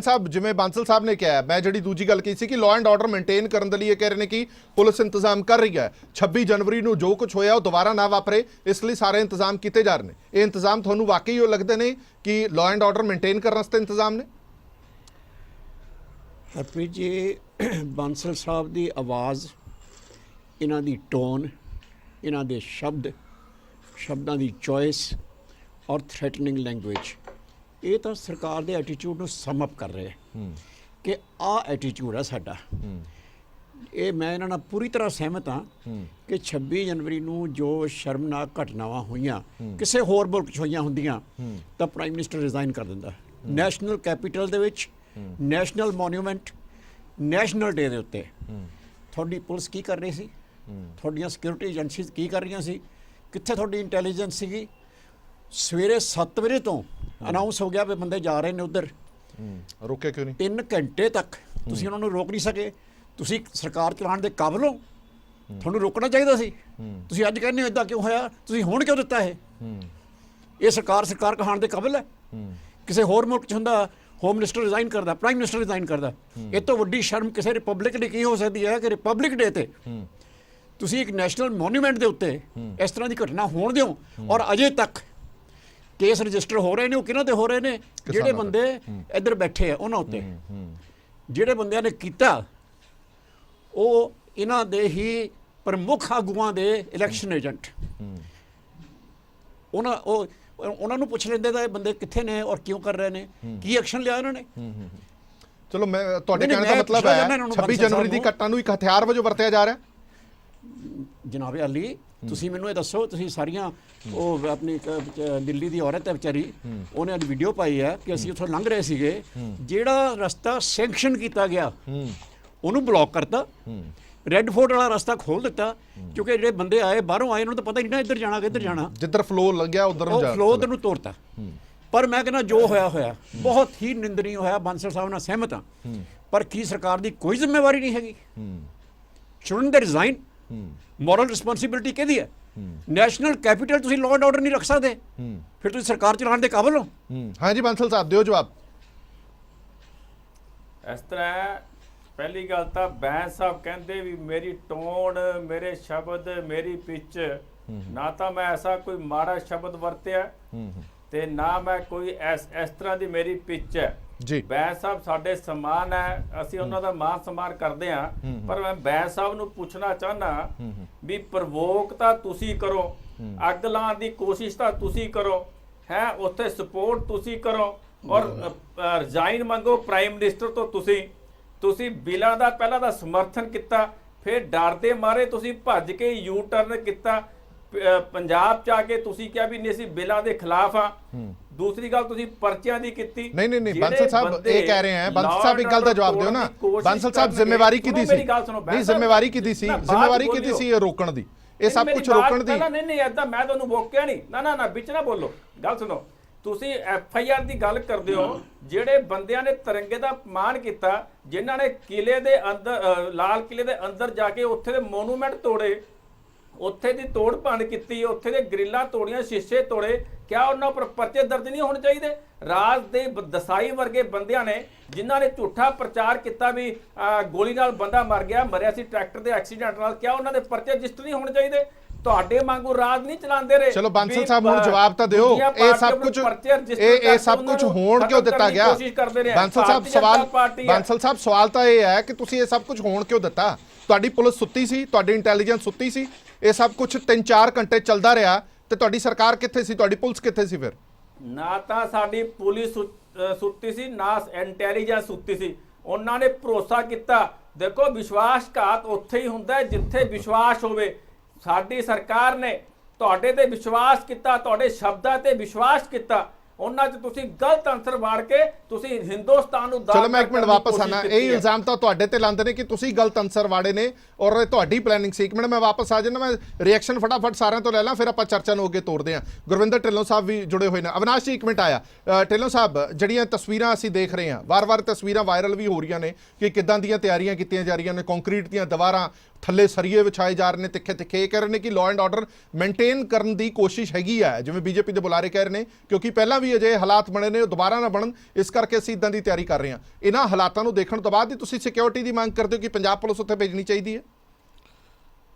ਸਾਹਿਬ ਜਿਵੇਂ ਬੰਸਲ ਸਾਹਿਬ ਨੇ ਕਿਹਾ, ਮੈਂ ਜਿਹੜੀ ਦੂਜੀ ਗੱਲ ਕੀਤੀ ਸੀ ਕਿ ਲਾਅ ਐਂਡ ਆਰਡਰ ਮੇਨਟੇਨ ਕਰਨ ਦੇ ਲਈ ਇਹ ਕਹਿ ਰਹੇ ਨੇ ਕਿ ਪੁਲਿਸ ਇੰਤਜ਼ਾਮ ਕਰ ਰਹੀ ਹੈ, 26 ਜਨਵਰੀ ਨੂੰ ਜੋ ਕੁਝ ਹੋਇਆ ਉਹ ਦੁਬਾਰਾ ਨਾ ਵਾਪਰੇ, ਇਸ ਲਈ ਸਾਰੇ ਇੰਤਜ਼ਾਮ ਕੀਤੇ ਜਾ ਰਹੇ ਨੇ। ਇਹ ਇੰਤਜ਼ਾਮ ਤੁਹਾਨੂੰ ਵਾਕਈ ਉਹ ਲੱਗਦੇ ਨੇ ਕਿ ਲਾਅ ਐਂਡ ਆਰਡਰ ਮੇਨਟੇਨ ਕਰਨ ਵਾਸਤੇ ਇੰਤਜ਼ਾਮ ਨੇ? ਹਰਪ੍ਰੀਤ ਜੀ, ਬਾਂਸਲ ਸਾਹਿਬ ਦੀ ਆਵਾਜ਼, ਇਹਨਾਂ ਦੀ ਟੋਨ, ਇਹਨਾਂ ਦੇ ਸ਼ਬਦਾਂ ਦੀ ਚੋਇਸ ਔਰ ਥ੍ਰੈਟਨਿੰਗ ਲੈਂਗੁਏਜ, ਇਹ ਤਾਂ ਸਰਕਾਰ ਦੇ ਐਟੀਟਿਊਡ ਨੂੰ ਸਮ ਅਪ ਕਰ ਰਹੇ ਕਿ ਆਹ ਐਟੀਟਿਊਡ ਹੈ ਸਾਡਾ। ਇਹ ਮੈਂ ਇਹਨਾਂ ਨਾਲ ਪੂਰੀ ਤਰ੍ਹਾਂ ਸਹਿਮਤ ਹਾਂ ਕਿ 26 ਜਨਵਰੀ ਨੂੰ ਜੋ ਸ਼ਰਮਨਾਕ ਘਟਨਾਵਾਂ ਹੋਈਆਂ, ਕਿਸੇ ਹੋਰ ਮੁਲਕ 'ਚ ਹੋਈਆਂ ਹੁੰਦੀਆਂ ਤਾਂ ਪ੍ਰਾਈਮ ਮਿਨਿਸਟਰ ਰਿਜ਼ਾਈਨ ਕਰ ਦਿੰਦਾ। ਨੈਸ਼ਨਲ ਕੈਪੀਟਲ ਦੇ ਵਿੱਚ, ਨੈਸ਼ਨਲ ਮੋਨੂਮੈਂਟ, ਨੈਸ਼ਨਲ ਡੇ ਦੇ ਉੱਤੇ ਤੁਹਾਡੀ ਪੁਲਿਸ ਕੀ ਕਰ ਰਹੀ ਸੀ? ਤੁਹਾਡੀਆਂ ਸਿਕਿਉਰਿਟੀ ਏਜੰਸੀਜ਼ ਕੀ ਕਰ ਰਹੀਆਂ ਸੀ? ਕਿੱਥੇ ਤੁਹਾਡੀ ਇੰਟੈਲੀਜੈਂਸ ਸੀਗੀ? ਸਵੇਰੇ 7 ਵਜੇ ਤੋਂ ਅਨਾਉਂਸ ਹੋ ਗਿਆ ਵੀ ਬੰਦੇ ਜਾ ਰਹੇ ਨੇ ਉੱਧਰ, ਰੋਕਿਆ ਕਿਉਂ ਨਹੀਂ? 3 ਘੰਟੇ ਤੱਕ ਤੁਸੀਂ ਉਹਨਾਂ ਨੂੰ ਰੋਕ ਨਹੀਂ ਸਕੇ। ਤੁਸੀਂ ਸਰਕਾਰ ਚਲਾਉਣ ਦੇ ਕਾਬਲ ਹੋ? ਤੁਹਾਨੂੰ ਰੋਕਣਾ ਚਾਹੀਦਾ ਸੀ। ਤੁਸੀਂ ਅੱਜ ਕਹਿੰਦੇ ਹੋ ਇਦਾਂ ਕਿਉਂ ਹੋਇਆ? ਤੁਸੀਂ ਹੁਣ ਕਿਉਂ ਦਿੱਤਾ ਇਹ ਸਰਕਾਰ ਕਹਾਉਣ ਦੇ ਕਾਬਲ ਹੈ? ਕਿਸੇ ਹੋਰ ਮੁਲਕ 'ਚ ਹੁੰਦਾ ਹੋਮ ਮਿਨਿਸਟਰ ਰਿਜ਼ਾਈਨ ਕਰਦਾ, ਪ੍ਰਾਈਮ ਮਿਨਿਸਟਰ ਰਿਜ਼ਾਈਨ ਕਰਦਾ। ਇਹ ਤੋਂ ਵੱਡੀ ਸ਼ਰਮ ਕਿਸੇ ਰਿਪਬਲਿਕ ਲਈ ਕੀ ਹੋ ਸਕਦੀ ਹੈ ਕਿ ਰਿਪਬਲਿਕ ਡੇ ਤੇ ਤੁਸੀਂ ਇੱਕ ਨੈਸ਼ਨਲ ਮੋਨੂਮੈਂਟ ਦੇ ਉੱਤੇ ਇਸ ਤਰ੍ਹਾਂ ਦੀ ਘਟਨਾ ਹੋਣ ਦਿਓ। ਔਰ ਅਜੇ ਤੱਕ ਕੇਸ ਰਜਿਸਟਰ ਹੋ ਰਹੇ ਨੇ। ਉਹ ਕਿਹਨਾਂ ਤੇ ਹੋ ਰਹੇ ਨੇ? ਜਿਹੜੇ ਬੰਦੇ ਇੱਧਰ ਬੈਠੇ ਆ ਉਹਨਾਂ ਉੱਤੇ। ਜਿਹੜੇ ਬੰਦਿਆਂ ਨੇ ਕੀਤਾ ਉਹ ਇਹਨਾਂ ਦੇ ਹੀ ਪ੍ਰਮੁੱਖ ਆਗੂਆਂ ਦੇ ਇਲੈਕਸ਼ਨ ਏਜੰਟ। ਉਹਨਾਂ ਨੂੰ ਪੁੱਛ ਲੈਂਦੇ ਤਾਂ ਇਹ ਬੰਦੇ ਕਿੱਥੇ ਨੇ ਔਰ ਕਿਉਂ ਕਰ ਰਹੇ ਨੇ, ਕੀ ਐਕਸ਼ਨ ਲਿਆ ਇਹਨਾਂ ਨੇ। ਚਲੋ, ਮੈਂ ਤੁਹਾਡੇ ਕਹਿਣ ਦਾ ਮਤਲਬ ਹੈ 26 ਜਨਵਰੀ ਦੀ ਘਟਨਾ ਨੂੰ ਇੱਕ ਹਥਿਆਰ ਵਜੋਂ ਵਰਤਿਆ ਜਾ ਰਿਹਾ। ਜਨਾਬੇ ਅਲੀ, ਤੁਸੀਂ ਮੈਨੂੰ ਇਹ ਦੱਸੋ, ਤੁਸੀਂ ਸਾਰੀਆਂ ਉਹ ਆਪਣੀ ਦਿੱਲੀ ਦੀ ਔਰਤ ਹੈ ਵਿਚਾਰੀ, ਉਹਨੇ ਅੱਜ ਵੀਡੀਓ ਪਾਈ ਹੈ ਕਿ ਅਸੀਂ ਉੱਥੋਂ ਲੰਘ ਰਹੇ ਸੀਗੇ, ਜਿਹੜਾ ਰਸਤਾ ਸੈਂਕਸ਼ਨ ਕੀਤਾ ਗਿਆ ਉਹਨੂੰ ਬਲੌਕ ਕਰਤਾ, ਰੈੱਡ ਫੋਰਟ ਵਾਲਾ ਰਸਤਾ ਖੋਲ ਦਿੱਤਾ, ਕਿਉਂਕਿ ਜਿਹੜੇ ਬੰਦੇ ਆਏ ਬਾਹਰੋਂ ਆਏ ਉਹਨਾਂ ਨੂੰ ਤਾਂ ਪਤਾ ਹੀ ਨਹੀਂ ਨਾ ਇੱਧਰ ਜਾਣਾ ਕਿੱਧਰ ਜਾਣਾ। ਜਿੱਧਰ ਫਲੋ ਲੱਗਿਆ ਉਧਰ ਨੂੰ ਜਾ, ਫਲੋ ਉਧਰ ਨੂੰ ਤੋੜਤਾ। ਪਰ ਮੈਂ ਕਹਿੰਦਾ ਜੋ ਹੋਇਆ ਬਹੁਤ ਹੀ ਨਿੰਦਨੀय ਹੋਇਆ। ਬਾਂਸਲ ਸਾਹਿਬ ਨਾਲ ਸਹਿਮਤ ਹਾਂ, ਪਰ ਕੀ ਸਰਕਾਰ ਦੀ ਕੋਈ ਜ਼ਿੰਮੇਵਾਰੀ ਨਹੀਂ ਹੈਗੀ? ਸ਼ੁਡਨਟ ਦੇ ਰਿਜ਼ਾਈਨ? ਮੋਰਲ ਰਿਸਪੌਂਸਿਬਿਲਿਟੀ ਕਿਹਦੀ ਹੈ? ਨੈਸ਼ਨਲ ਕੈਪੀਟਲ ਤੁਸੀਂ ਲਾਅ ਐਂਡ ਆਰਡਰ ਨਹੀਂ ਰੱਖ ਸਕਦੇ, ਫਿਰ ਤੁਸੀਂ ਸਰਕਾਰ ਚਲਾਉਣ ਦੇ ਕਾਬਲ ਹੋ? ਹਾਂਜੀ ਬਾਂਸਲ ਸਾਹਿਬ, ਦਿਓ ਜਵਾਬ। ਇਸ ਤਰ੍ਹਾਂ ਪਹਿਲੀ ਗੱਲ ਤਾਂ ਬੈਂਸ ਸਾਹਿਬ ਕਹਿੰਦੇ ਵੀ ਮੇਰੀ ਟੋਨ, ਮੇਰੇ ਸ਼ਬਦ, ਮੇਰੀ ਪਿੱਚ, ਨਾ ਤਾਂ ਮੈਂ ਐਸਾ ਕੋਈ ਮਾੜਾ ਸ਼ਬਦ ਵਰਤਿਆ ਤੇ ਨਾ ਮੈਂ ਕੋਈ ਇਸ ਤਰ੍ਹਾਂ ਦੀ ਮੇਰੀ ਪਿੱਚ ਹੈ ਜੀ। ਬੈਂਸ ਸਾਹਿਬ ਸਾਡੇ ਸਨਮਾਨ ਹੈ, ਅਸੀਂ ਉਹਨਾਂ ਦਾ ਮਾਨ ਸਨਮਾਨ ਕਰਦੇ ਹਾਂ, ਪਰ ਮੈਂ ਬੈਂਸ ਸਾਹਿਬ ਨੂੰ ਪੁੱਛਣਾ ਚਾਹਨਾ ਵੀ ਪ੍ਰਵੋਕ ਤਾਂ ਤੁਸੀਂ ਕਰੋ, ਅੱਗ ਲਾਉਣ ਦੀ ਕੋਸ਼ਿਸ਼ ਤਾਂ ਤੁਸੀਂ ਕਰੋ, ਹੈ ਉੱਥੇ ਸਪੋਰਟ ਤੁਸੀਂ ਕਰੋ, ਔਰ ਰਿਜ਼ਾਈਨ ਮੰਗੋ ਪ੍ਰਾਈਮ ਮਿਨਿਸਟਰ ਤੋਂ। ਤੁਸੀਂ ਬਿੱਲਾਂ ਦਾ ਪਹਿਲਾਂ ਤਾਂ ਸਮਰਥਨ ਕੀਤਾ, ਫਿਰ ਡਰ ਦੇ ਮਾਰੇ ਤੁਸੀਂ ਭੱਜ ਕੇ ਯੂ ਟਰਨ ਕੀਤਾ, ਪੰਜਾਬ ਚ ਆ ਕੇ ਤੁਸੀਂ ਕਿਹਾ ਵੀ ਨਹੀਂ ਅਸੀਂ ਬਿੱਲਾਂ ਦੇ ਖਿਲਾਫ ਆ। ਦੂਸਰੀ ਗੱਲ ਤੁਸੀਂ ਪਰਚਿਆਂ ਦੀ ਕੀਤੀ। ਨਹੀਂ ਬਾਂਸਲ ਸਾਹਿਬ ਇਹ ਕਹਿ ਰਹੇ हैं, ਬਾਂਸਲ ਸਾਹਿਬ ਇੱਕ ਗੱਲ ਦਾ ਜਵਾਬ ਦਿਓ ਨਾ। ਬਾਂਸਲ ਸਾਹਿਬ ਜ਼ਿੰਮੇਵਾਰੀ ਕਿਹਦੀ ਸੀ? ਨਹੀਂ, ਜ਼ਿੰਮੇਵਾਰੀ ਕਿਹਦੀ ਸੀ? ਜ਼ਿੰਮੇਵਾਰੀ ਕਿਹਦੀ ਸੀ ਇਹ ਰੋਕਣ ਦੀ, ਇਹ ਸਭ ਕੁਝ ਰੋਕਣ ਦੀ? ਨਹੀਂ ਏਦਾਂ ਮੈਂ ਤੁਹਾਨੂੰ ਰੋਕਿਆ ਨਹੀਂ, ਨਾ ਵਿੱਚ ਨਾ ਬੋਲੋ, ਗੱਲ ਸੁਣੋ। ਤੁਸੀਂ FIR ਦੀ ਗੱਲ ਕਰਦੇ ਹੋ, ਜਿਹੜੇ ਬੰਦਿਆਂ ਨੇ ਤਿਰੰਗੇ ਦਾ ਅਪਮਾਨ ਕੀਤਾ, ਜਿਨ੍ਹਾਂ ਨੇ ਕਿਲੇ ਦੇ ਅੰਦਰ, ਲਾਲ ਕਿਲੇ ਦੇ ਅੰਦਰ ਜਾ ਕੇ ਉੱਥੇ ਦੇ ਮੋਨੂਮੈਂਟ ਤੋੜੇ, ਉੱਥੇ ਦੀ ਤੋੜ ਭੰਨ ਕੀਤੀ, ਉੱਥੇ ਦੇ ਗ੍ਰਿਲਾਂ ਤੋੜੀਆਂ, ਸ਼ੀਸ਼ੇ ਤੋੜੇ, ਕਿਆ ਉਹਨਾਂ ਉੱਪਰ ਪਰਚੇ ਦਰਜ ਨਹੀਂ ਹੋਣੇ ਚਾਹੀਦੇ? ਰਾਜ ਦੇ ਦਸਾਈ ਵਰਗੇ ਬੰਦਿਆਂ ਨੇ ਜਿਨ੍ਹਾਂ ਨੇ ਝੂਠਾ ਪ੍ਰਚਾਰ ਕੀਤਾ ਵੀ ਗੋਲੀ ਨਾਲ ਬੰਦਾ ਮਰਿਆ ਸੀ ਟਰੈਕਟਰ ਦੇ ਐਕਸੀਡੈਂਟ ਨਾਲ, ਕਿਆ ਉਹਨਾਂ ਦੇ ਪਰਚੇ ਰਜਿਸਟਰ ਨਹੀਂ ਹੋਣੇ ਚਾਹੀਦੇ? ਤੁਹਾਡੇ ਵਾਂਗੂ ਰਾਜ ਨਹੀਂ ਚਲਾਉਂਦੇ ਰਹੇ। ਚਲੋ ਬਾਂਸਲ ਸਾਹਿਬ ਹੁਣ ਜਵਾਬ ਤਾਂ ਦਿਓ। ਇਹ ਸਭ ਕੁਝ ਹੋਣ ਕਿਉਂ ਦਿੱਤਾ ਗਿਆ? ਬਾਂਸਲ ਸਾਹਿਬ ਸਵਾਲ ਤਾਂ ਇਹ ਹੈ ਕਿ ਤੁਸੀਂ ਇਹ ਸਭ ਕੁਝ ਹੋਣ ਕਿਉਂ ਦਿੱਤਾ? ਤੁਹਾਡੀ ਪੁਲਿਸ ਸੁੱਤੀ ਸੀ, ਤੁਹਾਡੀ ਇੰਟੈਲੀਜੈਂਸ ਸੁੱਤੀ ਸੀ, ਇਹ ਸਭ ਕੁਝ 3-4 ਘੰਟੇ ਚੱਲਦਾ ਰਿਹਾ ਤੇ ਤੁਹਾਡੀ ਸਰਕਾਰ ਕਿੱਥੇ ਸੀ? ਤੁਹਾਡੀ ਪੁਲਿਸ ਕਿੱਥੇ ਸੀ? ਫਿਰ ਨਾ ਤਾਂ ਸਾਡੀ ਪੁਲਿਸ ਸੁੱਤੀ ਸੀ, ਨਾ ਇੰਟੈਲੀਜੈਂਸ ਸੁੱਤੀ ਸੀ। ਉਹਨਾਂ ਨੇ ਭਰੋਸਾ ਕੀਤਾ। ਦੇਖੋ, ਵਿਸ਼ਵਾਸਘਾਤ ਉੱਥੇ ਹੀ ਹੁੰਦਾ ਹੈ ਜਿੱਥੇ ਵਿਸ਼ਵਾਸ ਹੋਵੇ। ਸਾਡੀ ਸਰਕਾਰ ਨੇ ਤੁਹਾਡੇ ਤੇ ਵਿਸ਼ਵਾਸ ਕੀਤਾ, ਤੁਹਾਡੇ ਸ਼ਬਦਾਂ ਤੇ ਵਿਸ਼ਵਾਸ ਕੀਤਾ, ਉਹਨਾਂ 'ਚ ਤੁਸੀਂ ਗਲਤ ਅੰਸਰ ਵਾੜ ਕੇ ਤੁਸੀਂ ਹਿੰਦੁਸਤਾਨ ਨੂੰ ਚਲੋ ਮੈਂ ਇੱਕ ਮਿੰਟ ਵਾਪਸ ਆਣਾ। ਇਹ ਇਲਜ਼ਾਮ ਤਾਂ ਤੁਹਾਡੇ ਤੇ ਲਾਉਂਦੇ ਨੇ ਕਿ ਤੁਸੀਂ ਗਲਤ ਅੰਸਰ ਵਾੜੇ ਨੇ ਔਰ ਤੁਹਾਡੀ ਪਲੈਨਿੰਗ ਸੀ। ਇੱਕ ਮਿੰਟ ਮੈਂ ਵਾਪਸ ਆ ਜਾਣਾ, ਮੈਂ ਰਿਐਕਸ਼ਨ ਫਟਾਫਟ ਸਾਰਿਆਂ ਤੋਂ ਲੈ ਲਾਂ, ਫਿਰ ਆਪਾਂ ਚਰਚਾ ਨੂੰ ਅੱਗੇ ਤੋਰਦੇ ਹਾਂ। ਗੁਰਵਿੰਦਰ ਢਿੱਲੋਂ ਸਾਹਿਬ ਵੀ ਜੁੜੇ ਹੋਏ ਨੇ। ਅਵਿਨਾਸ਼ ਜੀ ਇੱਕ ਮਿੰਟ ਆਇਆ। ਢਿੱਲੋਂ ਸਾਹਿਬ, ਜਿਹੜੀਆਂ ਤਸਵੀਰਾਂ ਅਸੀਂ ਦੇਖ ਰਹੇ ਹਾਂ, ਵਾਰ-ਵਾਰ ਤਸਵੀਰਾਂ ਵਾਇਰਲ ਵੀ ਹੋ ਰਹੀਆਂ ਨੇ ਕਿ ਕਿੱਦਾਂ ਦੀਆਂ ਤਿਆਰੀਆਂ ਕੀਤੀਆਂ ਜਾ ਰਹੀਆਂ ਨੇ, ਕੰਕਰੀਟ ਦੀਆਂ ਦੀਵਾਰਾਂ, ਥੱਲੇ ਸਰੀਏ ਵਿਛਾਏ ਜਾ ਰਹੇ ਨੇ ਤਿੱਖੇ ਤਿੱਖੇ। ਇਹ ਕਹਿ ਰਹੇ ਨੇ ਕਿ ਲਾਅ ਐਂਡ ਆਰਡਰ ਮੇਨਟੇਨ ਕਰਨ ਦੀ ਕੋਸ਼ਿਸ਼ ਹੈਗੀ ਹੈ, ਜਿਵੇਂ ਬੀਜੇਪੀ ਦੇ ਬੁਲਾਰੇ ਕਹਿ ਰਹੇ ਨੇ, ਕਿਉਂਕਿ ਪਹਿਲਾਂ ਵੀ ਅਜੇ ਹਾਲਾਤ ਬਣੇ ਨੇ, ਉਹ ਦੁਬਾਰਾ ਨਾ ਬਣਨ, ਇਸ ਕਰਕੇ ਅਸੀਂ ਇਦਾਂ ਦੀ ਤਿਆਰੀ ਕਰ ਰਹੇ ਹਾਂ। ਇਹਨਾਂ ਹਾਲਾਤਾਂ ਨੂੰ ਦੇਖਣ ਤੋਂ ਬਾਅਦ ਹੀ ਤੁਸੀਂ ਸਿਕਿਉਰਿਟੀ ਦੀ ਮੰਗ ਕਰਦੇ ਹੋ ਕਿ ਪੰਜਾਬ ਪੁਲਿਸ ਉੱਥੇ ਭੇਜਣੀ ਚਾਹੀਦੀ ਹੈ?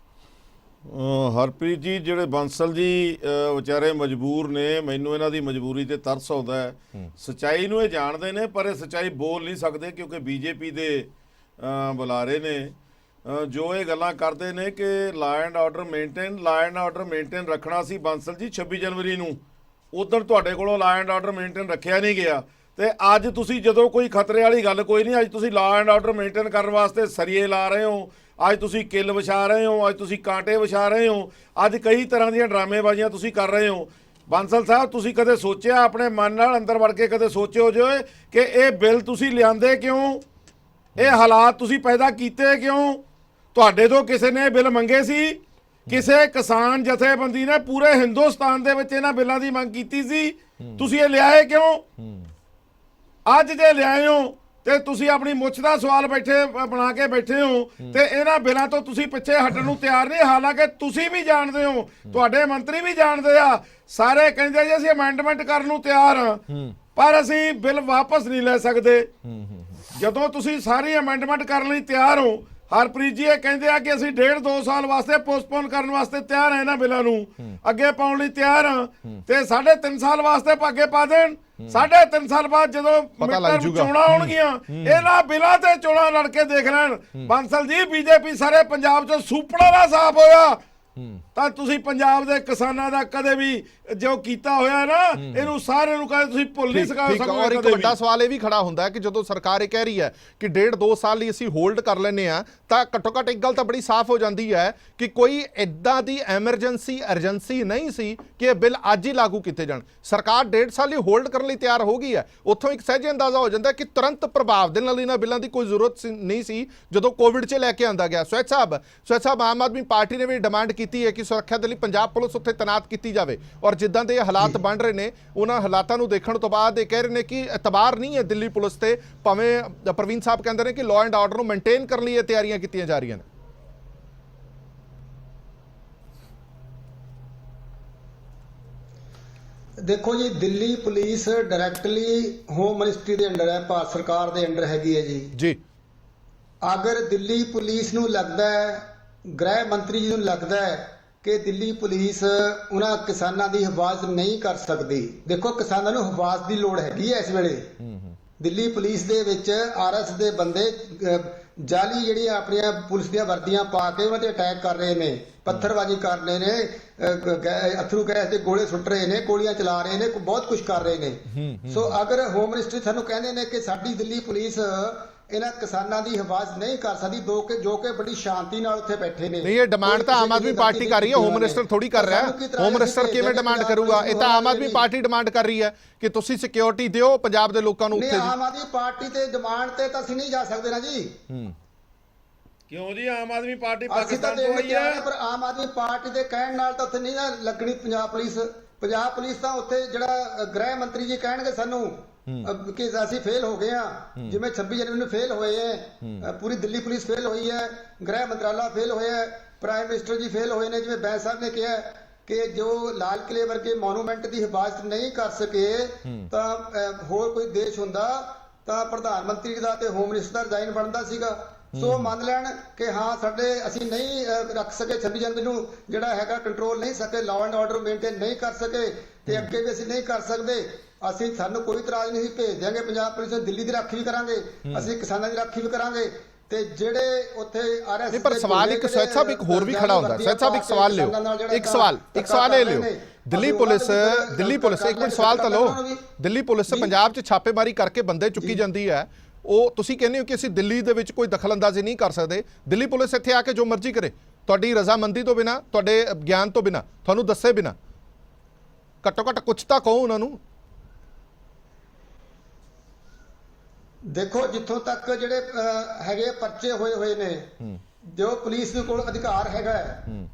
ਹਰਪ੍ਰੀਤ ਜੀ, ਜਿਹੜੇ ਬਾਂਸਲ ਜੀ ਵਿਚਾਰੇ ਮਜਬੂਰ ਨੇ, ਮੈਨੂੰ ਇਹਨਾਂ ਦੀ ਮਜਬੂਰੀ ਤੇ ਤਰਸ ਆਉਂਦਾ ਹੈ। ਸੱਚਾਈ ਨੂੰ ਇਹ ਜਾਣਦੇ ਨੇ ਪਰ ਇਹ ਸੱਚਾਈ ਬੋਲ ਨਹੀਂ ਸਕਦੇ, ਕਿਉਂਕਿ ਬੀਜੇਪੀ ਦੇ ਬੁਲਾਰੇ ਨੇ ਜੋ ਇਹ ਗੱਲਾਂ ਕਰਦੇ ਨੇ ਕਿ ਲਾਅ ਐਂਡ ਆਰਡਰ ਮੇਨਟੇਨ ਰੱਖਣਾ ਸੀ ਬਾਂਸਲ ਜੀ 26 ਜਨਵਰੀ ਨੂੰ। ਉਦੋਂ ਤੁਹਾਡੇ ਕੋਲੋਂ ਲਾਅ ਐਂਡ ਆਰਡਰ ਮੇਨਟੇਨ ਰੱਖਿਆ ਨਹੀਂ ਗਿਆ, ਤੇ ਅੱਜ ਤੁਸੀਂ ਜਦੋਂ ਕੋਈ ਖਤਰੇ ਵਾਲੀ ਗੱਲ ਕੋਈ ਨਹੀਂ, ਅੱਜ ਤੁਸੀਂ ਲਾਅ ਐਂਡ ਆਰਡਰ ਮੇਨਟੇਨ ਕਰਨ ਵਾਸਤੇ ਸਰੀਏ ਲਾ ਰਹੇ ਹੋ, ਅੱਜ ਤੁਸੀਂ ਕਿੱਲ ਵਿਛਾ ਰਹੇ ਹੋ, ਅੱਜ ਤੁਸੀਂ ਕਾਂਟੇ ਵਿਛਾ ਰਹੇ ਹੋ, ਅੱਜ ਕਈ ਤਰ੍ਹਾਂ ਦੀਆਂ ਡਰਾਮੇਬਾਜ਼ੀਆਂ ਤੁਸੀਂ ਕਰ ਰਹੇ ਹੋ। ਬਾਂਸਲ ਸਾਹਿਬ, ਤੁਸੀਂ ਕਦੇ ਸੋਚਿਆ ਆਪਣੇ ਮਨ ਨਾਲ ਅੰਦਰ ਵੜ ਕੇ ਕਦੇ ਸੋਚਿਓ ਜੋ ਕਿ ਇਹ ਬਿੱਲ ਤੁਸੀਂ ਲਿਆਂਦੇ ਕਿਉਂ, ਇਹ ਹਾਲਾਤ ਤੁਸੀਂ ਪੈਦਾ ਕੀਤੇ ਕਿਉਂ? ਤੁਹਾਡੇ ਤੋਂ ਕਿਸੇ ਨੇ ਬਿੱਲ ਮੰਗੇ ਸੀ? ਕਿਸੇ ਕਿਸਾਨ ਜਥੇਬੰਦੀ ਨੇ ਪੂਰੇ ਹਿੰਦੁਸਤਾਨ ਦੇ ਵਿੱਚ ਇਹਨਾਂ ਬਿੱਲਾਂ ਦੀ ਮੰਗ ਕੀਤੀ ਸੀ? ਤੁਸੀਂ ਇਹ ਲਿਆਏ ਕਿਉਂ? ਅੱਜ ਜੇ ਲਿਆਏ ਹੋ ਤੇ ਤੁਸੀਂ ਆਪਣੀ ਮੁੱਛ ਦਾ ਸਵਾਲ ਬਣਾ ਕੇ ਬੈਠੇ ਹੋ, ਤੇ ਇਹਨਾਂ ਬਿੱਲਾਂ ਤੋਂ ਤੁਸੀਂ ਪਿੱਛੇ ਹਟਣ ਨੂੰ ਤਿਆਰ ਨਹੀਂ। ਹਾਲਾਂਕਿ ਤੁਸੀਂ ਵੀ ਜਾਣਦੇ ਹੋ, ਤੁਹਾਡੇ ਮੰਤਰੀ ਵੀ ਜਾਣਦੇ ਆ, ਸਾਰੇ ਕਹਿੰਦੇ ਜੀ ਅਸੀਂ ਅਮੈਂਡਮੈਂਟ ਕਰਨ ਨੂੰ ਤਿਆਰ ਹਾਂ, ਪਰ ਅਸੀਂ ਬਿੱਲ ਵਾਪਸ ਨਹੀਂ ਲੈ ਸਕਦੇ। ਜਦੋਂ ਤੁਸੀਂ ਸਾਰੀ ਅਮੈਂਡਮੈਂਟ ਕਰਨ ਲਈ ਤਿਆਰ ਹੋ, ਹਰਪ੍ਰੀਤ ਜੀ ਇਹ ਕਹਿੰਦੇ ਆ ਕਿ ਅਸੀਂ 1.5-2 ਸਾਲ ਵਾਸਤੇ ਪੋਸਟਪੋਨ ਕਰਨ ਵਾਸਤੇ ਤਿਆਰ ਹਾਂ, ਇਹਨਾਂ ਬਿੱਲਾਂ ਨੂੰ ਅੱਗੇ ਪਾਉਣ ਲਈ ਤਿਆਰ ਹਾਂ, ਤੇ 3.5 ਸਾਲ ਵਾਸਤੇ ਅੱਗੇ ਪਾ ਦੇਣ। 3.5 ਸਾਲ ਬਾਅਦ ਜਦੋਂ ਚੋਣਾਂ ਆਉਣਗੀਆਂ, ਇਹਨਾਂ ਬਿੱਲਾਂ ਤੇ ਚੋਣਾਂ ਲੜ ਕੇ ਦੇਖ ਲੈਣ। ਬਾਂਸਲ ਜੀ, ਬੀਜੇਪੀ ਸਾਰੇ ਪੰਜਾਬ ਚੋਂ ਸੁਪਨਾ ਨਾ ਸਾਫ਼ ਹੋਇਆ ਤਾਂ ਤੁਸੀਂ ਪੰਜਾਬ ਦੇ ਕਿਸਾਨਾਂ ਦਾ ਕਦੇ ਵੀ ਜੋ ਕੀਤਾ ਹੋਇਆ ਨਾ, ਇਹਨੂੰ ਸਾਰਿਆਂ ਨੂੰ ਕਦੇ ਤੁਸੀਂ ਭੁੱਲ ਨਹੀਂ ਸਕਦੇ। ਔਰ ਇੱਕ ਵੱਡਾ ਸਵਾਲ ਇਹ ਵੀ ਖੜਾ ਹੁੰਦਾ ਹੈ ਕਿ ਜਦੋਂ ਸਰਕਾਰ ਇਹ ਕਹਿ ਰਹੀ ਹੈ ਕਿ 1.5-2 ਸਾਲ ਲਈ ਅਸੀਂ ਹੋਲਡ ਕਰ ਲੈਂਦੇ ਆ, ਤਾਂ ਘੱਟੋ ਘੱਟ ਇੱਕ ਗੱਲ ਤਾਂ ਬੜੀ ਸਾਫ਼ ਹੋ ਜਾਂਦੀ ਹੈ ਕਿ ਕੋਈ ਇਦਾਂ ਦੀ ਐਮਰਜੈਂਸੀ ਨਹੀਂ ਸੀ ਕਿ ਇਹ ਬਿੱਲ ਅੱਜ ਹੀ ਲਾਗੂ ਕੀਤੇ ਜਾਣ। ਸਰਕਾਰ 1.5 ਸਾਲ ਲਈ ਹੋਲਡ ਕਰਨ ਲਈ ਤਿਆਰ ਹੋ ਗਈ ਹੈ। ਉੱਥੋਂ ਇੱਕ ਸਹਿਜ ਅੰਦਾਜ਼ਾ ਹੋ ਜਾਂਦਾ ਕਿ ਤੁਰੰਤ ਪ੍ਰਭਾਵ ਦੇ ਨਾਲ ਇਹਨਾਂ ਬਿੱਲਾਂ ਦੀ ਕੋਈ ਜ਼ਰੂਰਤ ਨਹੀਂ ਸੀ ਜਦੋਂ ਕੋਵਿਡ 'ਚ ਲੈ ਕੇ ਆਂਦਾ ਗਿਆ। ਸਵੈਚ ਸਾਹਿਬ, ਆਮ ਆਦਮੀ ਪਾਰਟੀ ਨੇ ਵੀ ਡਿਮਾਂਡ ਕੀਤੀ ਹੈ ਕਿ ਸੁਰੱਖਿਆ ਦੇ ਲਈ ਪੰਜਾਬ ਪੁਲਿਸ ਉੱਥੇ ਤੈਨਾਤ ਕੀਤੀ ਜਾਵੇ, ਔਰ ਜਿੱਦਾਂ ਦੇ ਹਾਲਾਤ ਬਣ ਰਹੇ ਨੇ ਉਹਨਾਂ ਹਾਲਾਤਾਂ ਨੂੰ ਦੇਖਣ ਤੋਂ ਬਾਅਦ ਇਹ ਕਹਿ ਰਹੇ ਨੇ ਕਿ ਇਤਬਾਰ ਨਹੀਂ ਹੈ ਦਿੱਲੀ ਪੁਲਿਸ ਤੇ। ਭਾਵੇਂ ਪ੍ਰਵੀਨ ਸਾਹਿਬ ਕਹਿੰਦੇ ਨੇ ਕਿ ਲਾਅ ਐਂਡ ਆਰਡਰ ਨੂੰ ਮੇਨਟੇਨ ਕਰਨ ਲਈ ਇਹ ਤਿਆਰੀਆਂ ਕੀਤੀਆਂ ਜਾ ਰਹੀਆਂ ਨੇ। ਦੇਖੋ ਜੀ, Delhi police directly home ministry ਦੇ ਅੰਡਰ ਹੈ, ਭਾਰਤ ਸਰਕਾਰ ਦੇ ਅੰਡਰ ਹੈਗੀ ਹੈ ਜੀ। ਅਗਰ ਦਿੱਲੀ ਪੁਲਿਸ ਨੂੰ ਲੱਗਦਾ ਹੈ, ਗ੍ਰਹਿ ਮੰਤਰੀ ਜੀ ਨੂੰ ਲੱਗਦਾ ਹੈ ਕਿ ਦਿੱਲੀ ਪੁਲਿਸ ਉਹਨਾਂ ਕਿਸਾਨਾਂ ਦੀ ਹਿਫਾਜ਼ਤ ਨਹੀਂ ਕਰ ਸਕਦੀ, ਦੇਖੋ ਕਿਸਾਨਾਂ ਨੂੰ ਹਿਫਾਜ਼ਤ ਦੀ ਲੋੜ ਹੈਗੀ ਹੈ ਇਸ ਵੇਲੇ। ਦਿੱਲੀ ਪੁਲਿਸ ਦੇ ਵਿੱਚ ਆਰਐਸ ਦੇ ਬੰਦੇ ਜਾਲੀ ਜਿਹੜੀਆਂ ਆਪਣੀਆਂ ਪੁਲਿਸ ਦੀਆਂ ਵਰਦੀਆਂ ਪਾ ਕੇ ਉਹਨਾਂ ਤੇ ਅਟੈਕ ਕਰ ਰਹੇ ਨੇ, ਪੱਥਰਬਾਜ਼ੀ ਕਰ ਰਹੇ ਨੇ, ਅਥਰੂ ਗੈਸ ਦੇ ਗੋਲੇ ਸੁੱਟ ਰਹੇ ਨੇ, ਗੋਲੀਆਂ ਚਲਾ ਰਹੇ ਨੇ, ਬਹੁਤ ਕੁਝ ਕਰ ਰਹੇ ਨੇ। ਸੋ ਅਗਰ ਹੋਮ ਮਿਨਿਸਟਰੀ ਸਾਨੂੰ ਕਹਿੰਦੇ ਨੇ ਕਿ ਸਾਡੀ ਦਿੱਲੀ ਪੁਲਿਸ ਇਹਨਾਂ ਕਿਸਾਨਾਂ ਦੀ ਹਿਫਾਜ਼ਤ ਨਹੀਂ ਕਰ ਸਕਦੀ, ਜੋ ਕਿ ਬੜੀ ਸ਼ਾਂਤੀ ਨਾਲ ਉੱਥੇ ਬੈਠੇ ਨੇ। ਨਹੀਂ, ਇਹ ਡਿਮਾਂਡ ਤਾਂ ਆਮ ਆਦਮੀ ਪਾਰਟੀ ਕਰ ਰਹੀ ਹੈ, ਹੋਮ ਮਿਨਿਸਟਰ ਥੋੜੀ ਕਰ ਰਿਹਾ ਹੈ। ਹੋਮ ਮਿਨਿਸਟਰ ਕਿਵੇਂ ਡਿਮਾਂਡ ਕਰੂਗਾ? ਇਹ ਤਾਂ ਆਮ ਆਦਮੀ ਪਾਰਟੀ ਡਿਮਾਂਡ ਕਰ ਰਹੀ ਹੈ ਕਿ ਤੁਸੀਂ ਸਿਕਿਉਰਿਟੀ ਦਿਓ ਪੰਜਾਬ ਦੇ ਲੋਕਾਂ ਨੂੰ ਉੱਥੇ। ਆਮ ਆਦਮੀ ਪਾਰਟੀ ਤੇ ਡਿਮਾਂਡ ਤੇ ਤਾਂ ਅਸੀਂ ਨਹੀਂ ਜਾ ਸਕਦੇ ਨਾ ਜੀ। ਕਿਉਂ ਜੀ? ਆਮ ਆਦਮੀ ਪਾਰਟੀ ਪਾਕਿਸਤਾਨ ਤੋਂ ਆਈ ਹੈ, ਪਰ ਆਮ ਆਦਮੀ ਪਾਰਟੀ ਦੇ ਕਹਿਣ ਨਾਲ ਤਾਂ ਉੱਥੇ ਨਹੀਂ ਨਾ ਲੱਗਣੀ ਪੰਜਾਬ ਪੁਲਿਸ ਤਾਂ ਉੱਥੇ ਜਿਹੜਾ ਗ੍ਰਹਿ ਮੰਤਰੀ ਜੀ ਕਹਿਣਗੇ ਸਾਨੂੰ ਕਿ ਅਸੀਂ ਫੇਲ ਹੋ ਗਏ ਹਾਂ, ਜਿਵੇਂ 26 ਜਨਵਰੀ ਨੂੰ ਫੇਲ ਹੋਏ ਹੈ, ਪੂਰੀ ਦਿੱਲੀ ਪੁਲਿਸ ਫੇਲ ਹੋਈ ਹੈ, ਗ੍ਰਹਿ ਮੰਤਰਾਲਾ ਫੇਲ ਹੋਇਆ ਹੈ, ਪ੍ਰਾਈਮ ਮਿਨਿਸਟਰ ਜੀ ਫੇਲ ਹੋਏ ਨੇ। ਜਿਵੇਂ ਬੈਂਸ ਸਾਹਿਬ ਨੇ ਕਿਹਾ ਕਿ ਜੋ ਲਾਲ ਕਿਲੇ ਵਰਗੇ ਮੋਨੂਮੈਂਟ ਦੀ ਹਿਫਾਜ਼ਤ ਨਹੀਂ ਕਰ ਸਕੇ, ਤਾਂ ਹੋਰ ਕੋਈ ਦੇਸ਼ ਹੁੰਦਾ ਤਾਂ ਪ੍ਰਧਾਨ ਮੰਤਰੀ ਦਾ ਤੇ ਹੋਮ ਮਿਨਿਸਟਰ ਦਾ ਰਿਜ਼ਾਈਨ ਬਣਦਾ ਸੀਗਾ। ਸੋ ਮੰਨ ਲੈਣ ਕਿ ਹਾਂ ਅਸੀਂ ਨਹੀਂ ਰੱਖ ਸਕੇ 26 ਜਨਵਰੀ ਨੂੰ ਜਿਹੜਾ ਹੈਗਾ ਕੰਟਰੋਲ ਨਹੀਂ ਸਕੇ, ਲਾਅ ਐਂਡ ਆਰਡਰ ਮੇਨਟੇਨ ਨਹੀਂ ਕਰ ਸਕੇ, ਤੇ ਅੱਗੇ ਵੀ ਅਸੀਂ ਨਹੀਂ ਕਰ ਸਕਦੇ। ਸਾਨੂੰ ਕੋਈ ਇਤਰਾਜ਼ ਨਹੀਂ, ਭੇਜ ਦਿਆਂਗੇ ਪੰਜਾਬ ਪੁਲਿਸ ਨੂੰ, ਦਿੱਲੀ ਦੀ ਰਾਖੀ ਵੀ ਕਰਾਂਗੇ, ਅਸੀਂ ਕਿਸਾਨਾਂ ਦੀ ਰਾਖੀ ਵੀ ਕਰਾਂਗੇ। ਤੇ ਜਿਹੜੇ ਉੱਥੇ ਆਰਐਸ ਪਰ ਸਵਾਲ ਇੱਕ ਸਵੈਚ ਸਾਹਿਬ ਇੱਕ ਹੋਰ ਵੀ ਖੜਾ ਹੁੰਦਾ। ਸਵੈਚ ਸਾਹਿਬ ਇੱਕ ਸਵਾਲ ਲਿਓ, ਇੱਕ ਸਵਾਲ ਇਹ ਲਿਓ। ਦਿੱਲੀ ਪੁਲਿਸ ਇੱਕ ਮਿੰਟ ਸਵਾਲ ਤਾਂ ਲਓ। ਦਿੱਲੀ ਪੁਲਿਸ ਪੰਜਾਬ 'ਚ ਛਾਪੇਮਾਰੀ ਕਰਕੇ ਬੰਦੇ ਚੁੱਕੀ ਜਾਂਦੀ ਹੈ, ਉਹ ਤੁਸੀਂ ਕਹਿੰਦੇ ਹੋ ਕਿ ਅਸੀਂ ਦਿੱਲੀ ਦੇ ਵਿੱਚ ਕੋਈ ਦਖਲਅੰਦਾਜ਼ੀ ਨਹੀਂ ਕਰ ਸਕਦੇ। ਦਿੱਲੀ ਪੁਲਿਸ ਇੱਥੇ ਆ ਕੇ ਜੋ ਮਰਜ਼ੀ ਕਰੇ, ਤੁਹਾਡੀ ਰਜ਼ਾਮੰਦੀ ਤੋਂ ਬਿਨਾਂ, ਤੁਹਾਡੇ ਗਿਆਨ ਤੋਂ ਬਿਨਾਂ, ਤੁਹਾਨੂੰ ਦੱਸੇ ਬਿਨਾਂ, ਘੱਟੋ ਘੱਟ ਕੁਛ ਤਾਂ ਕਹੋ ਉਹਨਾਂ ਨੂੰ। ਦੇਖੋ, ਜਿੱਥੋਂ ਤੱਕ ਜਿਹੜੇ ਹੈਗੇ ਪਰਚੇ ਹੋਏ ਨੇ, ਜੋ ਪੁਲਿਸ ਦੇ ਕੋਲ ਅਧਿਕਾਰ ਹੈਗਾ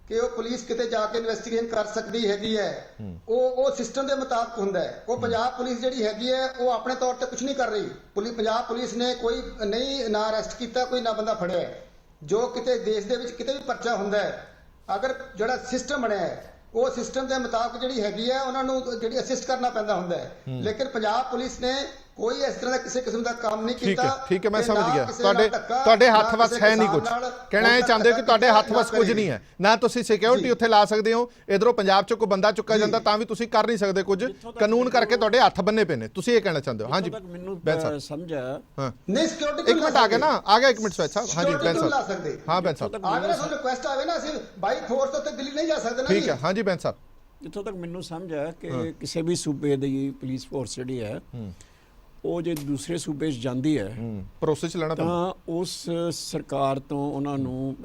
ਕਿ ਉਹ ਪੁਲਿਸ ਕਿਤੇ ਜਾ ਕੇ ਇਨਵੈਸਟੀਗੇਸ਼ਨ ਕਰ ਸਕਦੀ ਹੈਗੀ ਹੈ, ਉਹ ਸਿਸਟਮ ਦੇ ਮੁਤਾਬਕ ਹੁੰਦਾ ਹੈ। ਉਹ ਪੰਜਾਬ ਪੁਲਿਸ ਜਿਹੜੀ ਹੈਗੀ ਹੈ ਉਹ ਆਪਣੇ ਤੌਰ ਤੇ ਕੁਝ ਨਹੀਂ ਕਰ ਰਹੀ। ਪੰਜਾਬ ਪੁਲਿਸ ਨੇ ਕੋਈ ਨਹੀਂ ਨਾ ਅਰੈਸਟ ਕੀਤਾ, ਕੋਈ ਨਾ ਬੰਦਾ ਫੜਿਆ। ਜੋ ਕਿਤੇ ਦੇਸ਼ ਦੇ ਵਿੱਚ ਕਿਤੇ ਵੀ ਪਰਚਾ ਹੁੰਦਾ ਹੈ, ਅਗਰ ਜਿਹੜਾ ਸਿਸਟਮ ਬਣਿਆ ਹੈ ਉਹ ਸਿਸਟਮ ਦੇ ਮੁਤਾਬਕ ਜਿਹੜੀ ਹੈਗੀ ਹੈ ਉਹਨਾਂ ਨੂੰ ਜਿਹੜੀ ਅਸਿਸਟ ਕਰਨਾ ਪੈਂਦਾ ਹੁੰਦਾ ਹੈ। ਲੇਕਿਨ ਪੰਜਾਬ ਪੁਲਿਸ ਨੇ ਕੋਈ ਇਸ ਤਰ੍ਹਾਂ ਦਾ ਕਿਸੇ ਕਿਸਮ ਦਾ ਕੰਮ ਨਹੀਂ ਕੀਤਾ। ਠੀਕ ਹੈ, ਮੈਂ ਤੇ ਸਮਝ ਨਾ ਗਿਆ। ਕਿਸੇ ਨਾਲ ਧੱਕਾ, ਤੁਹਾਡੇ ਨਾ ਹੱਥ ਵਸ ਕਿਸੇ ਹੈ ਨਹੀਂ ਕੁਝ, ਕਿਸਾਨ ਨਾਲ ਕਹਿਣਾ ਇਹ ਚਾਹੁੰਦੇ ਹੋ ਕਿ ਤੁਹਾਡੇ ਹੱਥ ਵਸ ਕੁਝ ਨਹੀਂ ਹੈ, ਨਾ ਤੁਸੀਂ ਸਿਕਿਉਰਿਟੀ ਉੱਥੇ ਲਾ ਸਕਦੇ ਹੋ, ਇਧਰੋਂ ਪੰਜਾਬ ਚੋਂ ਕੋਈ ਬੰਦਾ ਚੁੱਕਾ ਜਾਂਦਾ ਤਾਂ ਵੀ ਤੁਸੀਂ ਕਰ ਨਹੀਂ ਸਕਦੇ ਕੁਝ, ਕਾਨੂੰਨ ਕਰਕੇ ਤੁਹਾਡੇ ਹੱਥ ਬੰਨੇ ਪਏ ਨੇ, ਤੁਸੀਂ ਇਹ ਕਹਿਣਾ ਚਾਹੁੰਦੇ ਹੋ? ਹਾਂਜੀ ਮੈਨੂੰ ਬੈਂਸ ਸਾਹਿਬ। ਸਮਝਿਆ ਹਾਂ ਨਹੀਂ ਸਿਕਿਉਰਿਟੀ ਇੱਕ ਮਿੰਟ ਆ ਗਿਆ ਨਾ, ਆ ਗਿਆ 1 ਮਿੰਟ ਸਵੈਚ ਸਾਹਿਬ। ਹਾਂਜੀ ਬੈਂਸ ਲਾ ਸਾਹਿਬ। ਸਕਦੇ। ਹਾਂ ਬੈਂਸ ਸਾਹਿਬ ਅਗਰ ਸਾਨੂੰ ਰਿਕੁਐਸਟ ਆਵੇ ਨਾ ਅਸੀਂ ਬਾਈ ਫੋਰਸ ਉੱਤੇ ਦਿੱਲੀ ਨਹੀਂ ਜਾ ਸਕਦੇ ਨਾ ਠੀਕ ਹੈ। ਹਾਂਜੀ ਬੈਂਸ ਸਾਹਿਬ। ਜਿੱਥੋਂ ਤੱਕ ਮੈਨੂੰ ਸਮਝ ਆ ਕਿ ਕਿਸੇ ਵੀ ਸੂਬੇ ਦੀ ਪੁਲਿਸ ਫੋਰਸ ਜਿਹੜੀ ਹੈ ਉਹ ਜੇ ਦੂਸਰੇ ਸੂਬੇ 'ਚ ਜਾਂਦੀ ਹੈ ਪ੍ਰੋਸੈਸ ਲੈਣਾ ਪੈਂਦਾ। ਤਾਂ ਉਸ ਸਰਕਾਰ ਤੋਂ ਉਹਨਾਂ ਨੂੰ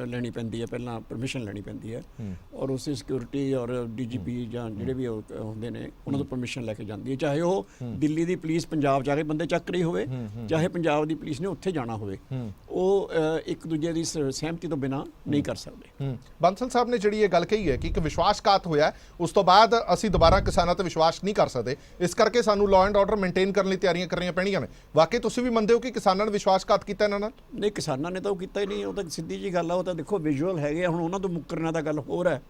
ਲੈਣੀ ਪੈਂਦੀ ਹੈ, ਪਹਿਲਾਂ ਪਰਮਿਸ਼ਨ ਲੈਣੀ ਪੈਂਦੀ ਹੈ, ਔਰ ਉਸੇ ਸਿਕਿਉਰਿਟੀ ਔਰ ਡੀਜੀਪੀ ਜਾਂ ਜਿਹੜੇ ਵੀ ਹੁੰਦੇ ਨੇ ਉਹਨਾਂ ਤੋਂ ਪਰਮਿਸ਼ਨ ਲੈ ਕੇ ਜਾਂਦੀ ਹੈ, ਚਾਹੇ ਉਹ ਦਿੱਲੀ ਦੀ ਪੁਲਿਸ ਪੰਜਾਬ ਜਾ ਕੇ ਬੰਦੇ ਚੱਕ ਰਹੀ ਹੋਵੇ, ਚਾਹੇ ਪੰਜਾਬ ਦੀ ਪੁਲਿਸ ਨੇ ਉੱਥੇ ਜਾਣਾ ਹੋਵੇ, ਉਹ ਇੱਕ ਦੂਜੇ ਦੀ ਸਹਿਮਤੀ ਤੋਂ ਬਿਨਾਂ ਨਹੀਂ ਕਰ ਸਕਦੇ। ਬਾਂਸਲ ਸਾਹਿਬ ਨੇ ਜਿਹੜੀ ਇਹ ਗੱਲ ਕਹੀ ਹੈ ਕਿ ਇੱਕ ਵਿਸ਼ਵਾਸਘਾਤ ਹੋਇਆ, ਉਸ ਤੋਂ ਬਾਅਦ ਅਸੀਂ ਦੁਬਾਰਾ ਕਿਸਾਨਾਂ ਤੇ ਵਿਸ਼ਵਾਸ ਨਹੀਂ ਕਰ ਸਕਦੇ, ਇਸ ਕਰਕੇ ਸਾਨੂੰ ਲਾਅ ਐਂਡ ਆਰਡਰ ਮੇਨਟੇਨ ਕਰਨ ਲਈ ਤਿਆਰੀਆਂ ਕਰਨੀਆਂ ਪੈਣੀਆਂ ਨੇ। ਵਾਕਈ ਤੁਸੀਂ ਵੀ ਮੰਨਦੇ ਹੋ ਕਿ ਕਿਸਾਨਾਂ ਨੇ ਵਿਸ਼ਵਾਸਘਾਤ ਕੀਤਾ ਇਹਨਾਂ ਨਾਲ? ਨਹੀਂ, ਕਿਸਾਨਾਂ ਨੇ ਤਾਂ ਉਹ ਕੀਤਾ ਹੀ ਨਹੀਂ, ਉਹ ਤਾਂ ਸਿੱਧੀ ਜੀ ਗੱਲ ਆ, ਉਹ ਤਾਂ ਦੇਖੋ ਵਿਜ਼ੂਅਲ ਹੈਗੇ ਆ, ਹੁਣ ਉਹਨਾਂ ਤੋਂ ਮੁੱਕਰਨਾ ਦਾ ਗੱਲ ਹੋਰ ਹੈ,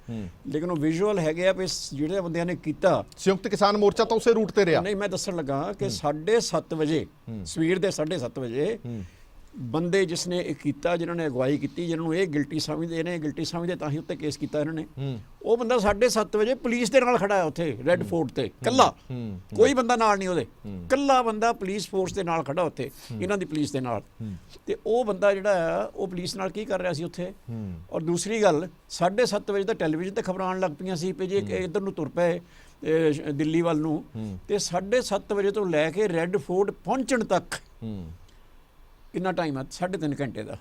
ਲੇਕਿਨ ਉਹ ਵਿਜ਼ੂਅਲ ਹੈਗੇ ਆ ਵੀ ਜਿਹੜੇ ਬੰਦਿਆਂ ਨੇ ਕੀਤਾ। ਸੰਯੁਕਤ ਕਿਸਾਨ ਮੋਰਚਾ ਤਾਂ ਉਸੇ ਰੂਟ ਤੇ ਰਿਹਾ। ਨਹੀਂ, ਮੈਂ ਦੱਸਣ ਲੱਗਾ ਕਿ 7:30 ਵਜੇ ਸਵੇਰ ਦੇ 7:30 ਵਜੇ ਬੰਦੇ ਜਿਸ ਨੇ ਇਹ ਕੀਤਾ, ਜਿਨ੍ਹਾਂ ਨੇ ਅਗਵਾਈ ਕੀਤੀ, ਜਿਹਨਾਂ ਨੂੰ ਇਹ ਗਿਲਟੀ ਸਮਝਦੇ ਤਾਂ ਹੀ ਉੱਤੇ ਕੇਸ ਕੀਤਾ ਇਹਨਾਂ ਨੇ, ਉਹ ਬੰਦਾ 7:30 ਵਜੇ ਪੁਲਿਸ ਦੇ ਨਾਲ ਖੜਾ ਹੈ ਉੱਥੇ ਰੈੱਡ ਫੋਰਟ ਤੇ, ਕੱਲਾ, ਕੋਈ ਬੰਦਾ ਨਾਲ ਨਹੀਂ ਉਹਦੇ, ਕੱਲਾ ਬੰਦਾ ਪੁਲਿਸ ਫੋਰਸ ਦੇ ਨਾਲ ਖੜਾ ਉੱਥੇ, ਇਹਨਾਂ ਦੀ ਪੁਲਿਸ ਦੇ ਨਾਲ। ਤੇ ਉਹ ਬੰਦਾ ਜਿਹੜਾ ਆ ਉਹ ਪੁਲਿਸ ਨਾਲ ਕੀ ਕਰ ਰਿਹਾ ਸੀ ਉੱਥੇ? ਔਰ ਦੂਸਰੀ ਗੱਲ, 7:30 ਵਜੇ ਤਾਂ ਟੈਲੀਵਿਜ਼ਨ ਤੇ ਖਬਰਾਂ ਆਉਣ ਲੱਗ ਪਈਆਂ ਸੀ ਵੀ ਜੇ ਇੱਧਰ ਨੂੰ ਤੁਰ ਪਏ ਦਿੱਲੀ ਵੱਲ ਨੂੰ, ਤੇ 7:30 ਵਜੇ ਤੋਂ ਲੈ ਕੇ ਰੈੱਡ ਫੋਰਟ ਪਹੁੰਚਣ ਤੱਕ ਕਿੰਨਾ ਟਾਈਮ ਆ? 3.5 ਘੰਟੇ ਦਾ।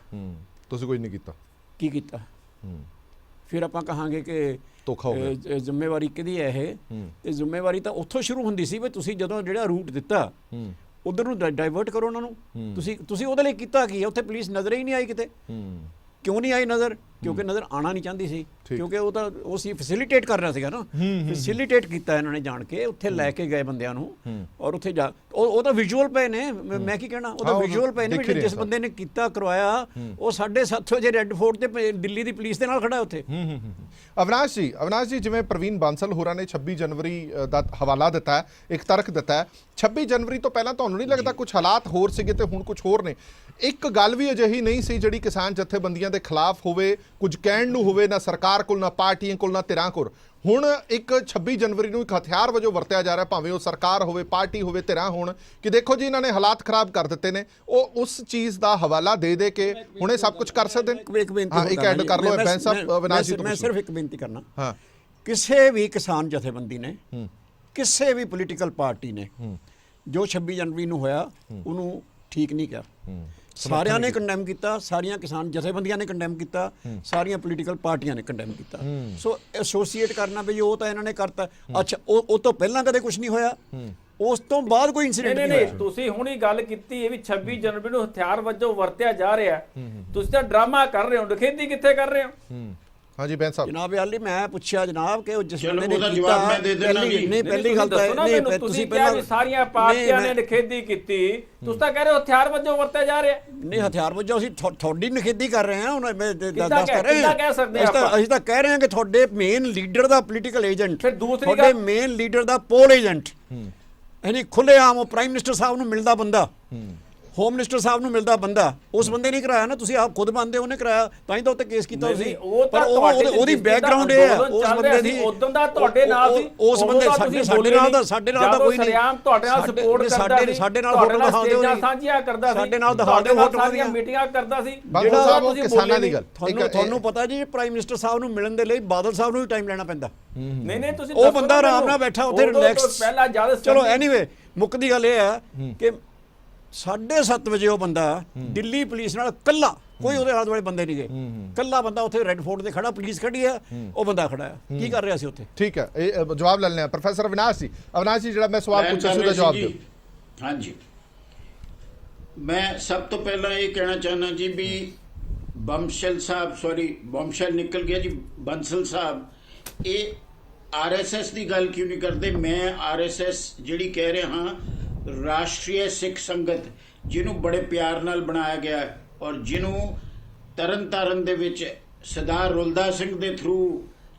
ਤੁਸੀਂ ਕੁਝ ਨਹੀਂ ਕੀਤਾ। ਕੀ ਕੀਤਾ? ਫਿਰ ਆਪਾਂ ਕਹਾਂਗੇ ਕਿ ਧੋਖਾ ਹੋ ਗਿਆ। ਜ਼ਿੰਮੇਵਾਰੀ ਕਿਹਦੀ ਹੈ ਇਹ? ਤੇ ਜ਼ਿੰਮੇਵਾਰੀ ਤਾਂ ਉੱਥੋਂ ਸ਼ੁਰੂ ਹੁੰਦੀ ਸੀ ਵੀ ਤੁਸੀਂ ਜਦੋਂ ਜਿਹੜਾ ਰੂਟ ਦਿੱਤਾ ਉਧਰ ਨੂੰ ਡਾਇਵਰਟ ਕਰੋ ਉਹਨਾਂ ਨੂੰ। ਤੁਸੀਂ ਉਹਦੇ ਲਈ ਕੀਤਾ ਕੀ ਹੈ? ਉੱਥੇ ਪੁਲਿਸ ਨਜ਼ਰ ਹੀ ਨਹੀਂ ਆਈ ਕਿਤੇ। ਕਿਉਂ ਨਹੀਂ ਆਈ ਨਜ਼ਰ? ਕਿਉਂਕਿ ਨਜ਼ਰ ਆਣਾ ਨਹੀਂ ਚਾਹੁੰਦੀ ਸੀ, ਕਿਉਂਕਿ ਉਹ ਤਾਂ ਉਹ ਸੀ ਫੈਸਿਲਿਟੇਟ ਕਰ ਰਿਹਾ ਸੀਗਾ ਨਾ, ਫੈਸਿਲਿਟੇਟ ਕੀਤਾ ਇਹਨਾਂ ਨੇ ਜਾਣ ਕੇ, ਉੱਥੇ ਲੈ ਕੇ ਗਏ ਬੰਦਿਆਂ ਨੂੰ, ਔਰ ਉੱਥੇ ਜਾ ਉਹ ਤਾਂ ਵਿਜ਼ੂਅਲ ਪਏ ਨੇ, ਮੈਂ ਕੀ ਕਹਿਣਾ, ਉਹ ਤਾਂ ਵਿਜ਼ੂਅਲ ਪਏ ਨੇ, ਜਿਸ ਬੰਦੇ ਨੇ ਕੀਤਾ ਕਰਵਾਇਆ ਉਹ 7:30 ਵਜੇ ਰੈੱਡ ਫੋਰਟ ਤੇ ਦਿੱਲੀ ਦੀ ਪੁਲਿਸ ਦੇ ਨਾਲ ਖੜਾ ਉੱਥੇ। ਅਵਨਾਸ਼ ਜੀ, ਜਿਵੇਂ ਪ੍ਰਵੀਨ ਬਾਂਸਲ ਹੋਰਾਂ ਨੇ 26 ਜਨਵਰੀ ਦਾ ਹਵਾਲਾ ਦਿੱਤਾ ਹੈ, ਇੱਕ ਤਰਕ ਦਿੱਤਾ ਹੈ, 26 ਜਨਵਰੀ ਤੋਂ ਪਹਿਲਾਂ ਤੁਹਾਨੂੰ ਨਹੀਂ ਲੱਗਦਾ ਕੁਝ ਹਾਲਾਤ ਹੋਰ ਸੀਗੇ ਤੇ ਹੁਣ ਕੁਝ ਹੋਰ ਨੇ? ਇੱਕ ਗੱਲ ਵੀ ਅਜਿਹੀ ਨਹੀਂ ਸੀ ਜਿਹੜੀ ਕਿਸਾਨ ਜਥੇਬੰਦੀਆਂ ਦੇ ਖਿਲਾਫ ਹੋਵੇ, ਕੁਝ ਕਹਿਣ ਨੂੰ ਹੋਵੇ, ਨਾ ਸਰਕਾਰ ਕੋਲ, ਨਾ ਪਾਰਟੀਆਂ ਕੋਲ, ਨਾ ਧਿਰਾਂ ਕੋਲ। ਹੁਣ ਇੱਕ 26 ਜਨਵਰੀ ਨੂੰ ਇੱਕ ਹਥਿਆਰ ਵਜੋਂ ਵਰਤਿਆ ਜਾ ਰਿਹਾ, ਭਾਵੇਂ ਉਹ ਸਰਕਾਰ ਹੋਵੇ, ਪਾਰਟੀ ਹੋਵੇ, ਧਿਰਾਂ ਹੋਣ, ਕਿ ਦੇਖੋ ਜੀ ਇਹਨਾਂ ਨੇ ਹਾਲਾਤ ਖਰਾਬ ਕਰ ਦਿੱਤੇ ਨੇ, ਉਹ ਉਸ ਚੀਜ਼ ਦਾ ਹਵਾਲਾ ਦੇ ਕੇ ਹੁਣੇ ਸਭ ਕੁਝ ਕਰ ਸਕਦੇ ਨੇ। ਇੱਕ ਐਡ ਕਰ ਲਓ ਬੈਂਸ ਸਾਹਿਬ, ਅਵਨਾਸ਼ ਜੀ ਤੋਂ ਮੈਂ ਸਿਰਫ ਇੱਕ ਬੇਨਤੀ ਕਰਨਾ, ਹਾਂ, ਕਿਸੇ ਵੀ ਕਿਸਾਨ ਜਥੇਬੰਦੀ ਨੇ, ਕਿਸੇ ਵੀ ਪੋਲੀਟੀਕਲ ਪਾਰਟੀ ਨੇ ਜੋ 26 ਜਨਵਰੀ ਨੂੰ ਹੋਇਆ ਉਹਨੂੰ ਠੀਕ ਨਹੀਂ ਕਿਹਾ। ਸਾਰਿਆਂ ਨੇ ਕੰਡੈਮ ਕੀਤਾ, ਸਾਰੀਆਂ ਕਿਸਾਨ ਜਥੇਬੰਦੀਆਂ ਨੇ ਕੰਡੈਮ ਕੀਤਾ, ਸਾਰੀਆਂ ਪੋਲੀਟੀਕਲ ਪਾਰਟੀਆਂ ਨੇ ਕੰਡੈਮ ਕੀਤਾ। ਸੋ ਐਸੋਸੀਏਟ ਕਰਨਾ ਵੀ ਉਹ ਤਾਂ ਇਹਨਾਂ ਨੇ ਕਰਤਾ, ਅੱਛਾ ਉਹ ਤੋਂ ਪਹਿਲਾਂ ਕਦੇ ਕੁਝ ਨਹੀਂ ਹੋਇਆ, ਉਸ ਤੋਂ ਬਾਅਦ ਕੋਈ ਇਨਸੀਡੈਂਟ ਨਹੀਂ ਹੋਇਆ। ਤੁਸੀਂ ਹੁਣੀ ਗੱਲ ਕੀਤੀ ਇਹ ਵੀ 26 ਜਨਵਰੀ ਨੂੰ ਹਥਿਆਰ ਵਜੋਂ ਵਰਤਿਆ ਜਾ ਰਿਹਾ, ਤੁਸੀਂ ਤਾਂ ਡਰਾਮਾ ਕਰ ਰਹੇ ਹੋ, ਨਖੇਦੀ ਕਿੱਥੇ ਕਰ ਰਹੇ ਹੋ? ਹਾਂਜੀ ਬੈਂਸ ਸਾਹਿਬ। ਜਨਾਬ ਆਲੀ ਮੈਂ ਪੁੱਛਿਆ ਜਨਾਬ ਕਿ ਉਹ ਜਿਸ ਬੰਦੇ ਨੇ ਕੀਤਾ, ਨਹੀਂ ਪਹਿਲੀ ਗੱਲ ਤਾਂ ਨਹੀਂ, ਤੁਸੀਂ ਪਹਿਲਾਂ ਸਾਰੀਆਂ ਪਾਰਟੀਆਂ ਨੇ ਨਖੇਦੀ ਕੀਤੀ, ਤੁਸੀਂ ਤਾਂ ਕਹਿ ਰਹੇ ਹੋ ਹਥਿਆਰ ਵਜੋਂ ਵਰਤਿਆ ਜਾ ਰਿਹਾ। ਨਹੀਂ, ਹਥਿਆਰ ਵਜੋਂ ਅਸੀਂ ਤੁਹਾਡੀ ਨਖੇਦੀ ਕਰ ਰਹੇ ਹਾਂ, ਹੁਣ ਮੈਂ ਦੱਸ ਕਰ ਰਹੇ ਹਾਂ, ਅਸੀਂ ਤਾਂ ਕਹਿ ਰਹੇ ਹਾਂ ਕਿ ਤੁਹਾਡੇ ਮੇਨ ਲੀਡਰ ਦਾ ਪੋਲੀਟੀਕਲ ਏਜੰਟ, ਤੁਹਾਡੇ ਮੇਨ ਲੀਡਰ ਦਾ ਪੋਲ ਏਜੰਟ, ਯਾਨੀ ਖੁੱਲ੍ਹੇਆਮ ਉਹ ਪ੍ਰਾਈਮ ਮਿਨਿਸਟਰ ਸਾਹਿਬ ਨੂੰ ਮਿਲਦਾ ਬੰਦਾ, ਹੋਮ ਮਿਨਿਸਟਰ ਸਾਹਿਬ ਨੂੰ ਮਿਲਦਾ ਬੰਦਾ, ਉਸ ਬੰਦੇ ਨੇ ਕਰਾਇਆ ਨਾ, ਤੁਸੀਂ ਆਪ ਖੁਦ ਮੰਨਦੇ ਉਹਨੇ ਕਰਾਇਆ, ਤਾਂ ਹੀ ਤਾਂ ਉੱਤੇ ਕੇਸ ਕੀਤਾ ਤੁਸੀਂ। ਪਰ ਉਹਦੀ ਬੈਕਗ੍ਰਾਉਂਡ ਇਹ ਹੈ, ਉਸ ਬੰਦੇ ਦੀ ਉਦੋਂ ਦਾ ਤੁਹਾਡੇ ਨਾਲ ਸੀ, ਉਸ ਬੰਦੇ ਸਾਡੇ ਨਾਲ ਦਾ ਕੋਈ ਨਹੀਂ, ਤੁਹਾਡੇ ਨਾਲ ਸਪੋਰਟ ਕਰਦਾ ਸੀ, ਸਾਡੇ ਨਾਲ ਫੋਟੋ ਦਿਖਾਉਂਦੇ ਹੋ, ਸਾਂਝੀਆਂ ਕਰਦਾ ਸੀ, ਸਾਡੇ ਨਾਲ ਦਿਖਾਉਂਦੇ ਫੋਟੋ, ਸਾਰੀਆਂ ਮੀਟਿੰਗਾਂ ਕਰਦਾ ਸੀ। ਜਿਹੜਾ ਤੁਸੀਂ ਕਿਸਾਨਾਂ ਦੀ ਗੱਲ, ਤੁਹਾਨੂੰ ਪਤਾ ਜੀ ਪ੍ਰਾਈਮ ਮਿਨਿਸਟਰ ਸਾਹਿਬ ਨੂੰ ਮਿਲਣ ਦੇ ਲਈ ਬਾਦਲ ਸਾਹਿਬ ਨੂੰ ਵੀ ਟਾਈਮ ਲੈਣਾ ਪੈਂਦਾ। ਨਹੀਂ ਤੁਸੀਂ ਉਹ ਬੰਦਾ ਆਰਾਮ ਨਾਲ ਬੈਠਾ ਉੱਥੇ ਰਿਲੈਕਸ। ਪਹਿਲਾਂ ਜਿਆਦਾ ਚਲੋ ਐਨੀਵੇ, ਮੁੱਖ ਦੀ ਗੱਲ ਇਹ ਹੈ ਕਿ 7:30 ਵਜੇ ਉਹ ਬੰਦਾ ਦਿੱਲੀ ਪੁਲਿਸ ਨਾਲ ਕੱਲਾ, ਕੋਈ ਉਹਦੇ ਆਲੇ ਦੁਆਲੇ ਬੰਦੇ ਨਹੀਂ ਗਏ, ਕੱਲਾ ਬੰਦਾ ਉੱਥੇ ਰੈੱਡ ਫੋਰਟ ਤੇ ਖੜਾ, ਪੁਲਿਸ ਖੜੀ ਹੈ, ਉਹ ਬੰਦਾ ਖੜਾ ਹੈ, ਕੀ ਕਰ ਰਿਹਾ ਸੀ ਉੱਥੇ? ਠੀਕ ਹੈ, ਇਹ ਜਵਾਬ ਲੈ ਲੈਣਾ ਪ੍ਰੋਫੈਸਰ ਅਵਿਨਾਸ਼ ਜੀ। ਅਵਿਨਾਸ਼ ਜੀ, ਜਿਹੜਾ ਮੈਂ ਸਵਾਲ ਪੁੱਛਿਆ ਸੀ ਉਹਦਾ ਜਵਾਬ ਦਿਓ। ਹਾਂਜੀ, ਮੈਂ ਸਭ ਤੋਂ ਪਹਿਲਾਂ ਇਹ ਕਹਿਣਾ ਚਾਹੁੰਦਾ ਜੀ ਵੀ ਬੰਸ਼ਲ ਨਿਕਲ ਗਿਆ ਜੀ, ਬੰਸਲ ਸਾਹਿਬ ਇਹ ਆਰਐਸਐਸ ਦੀ ਗੱਲ ਕਿਉਂ ਨਹੀਂ ਕਰਦੇ? ਮੈਂ ਆਰਐਸਐਸ ਜਿਹੜੀ ਕਹਿ ਰਿਹਾ ਹਾਂ, ਰਾਸ਼ਟਰੀ ਸਿੱਖ ਸੰਗਤ, ਜਿਹਨੂੰ ਬੜੇ ਪਿਆਰ ਨਾਲ ਬਣਾਇਆ ਗਿਆ ਔਰ ਜਿਹਨੂੰ ਤਰਨਤਾਰਨ ਦੇ ਵਿੱਚ ਸਰਦਾਰ ਰੁਲਦਾ ਸਿੰਘ ਦੇ ਥਰੂ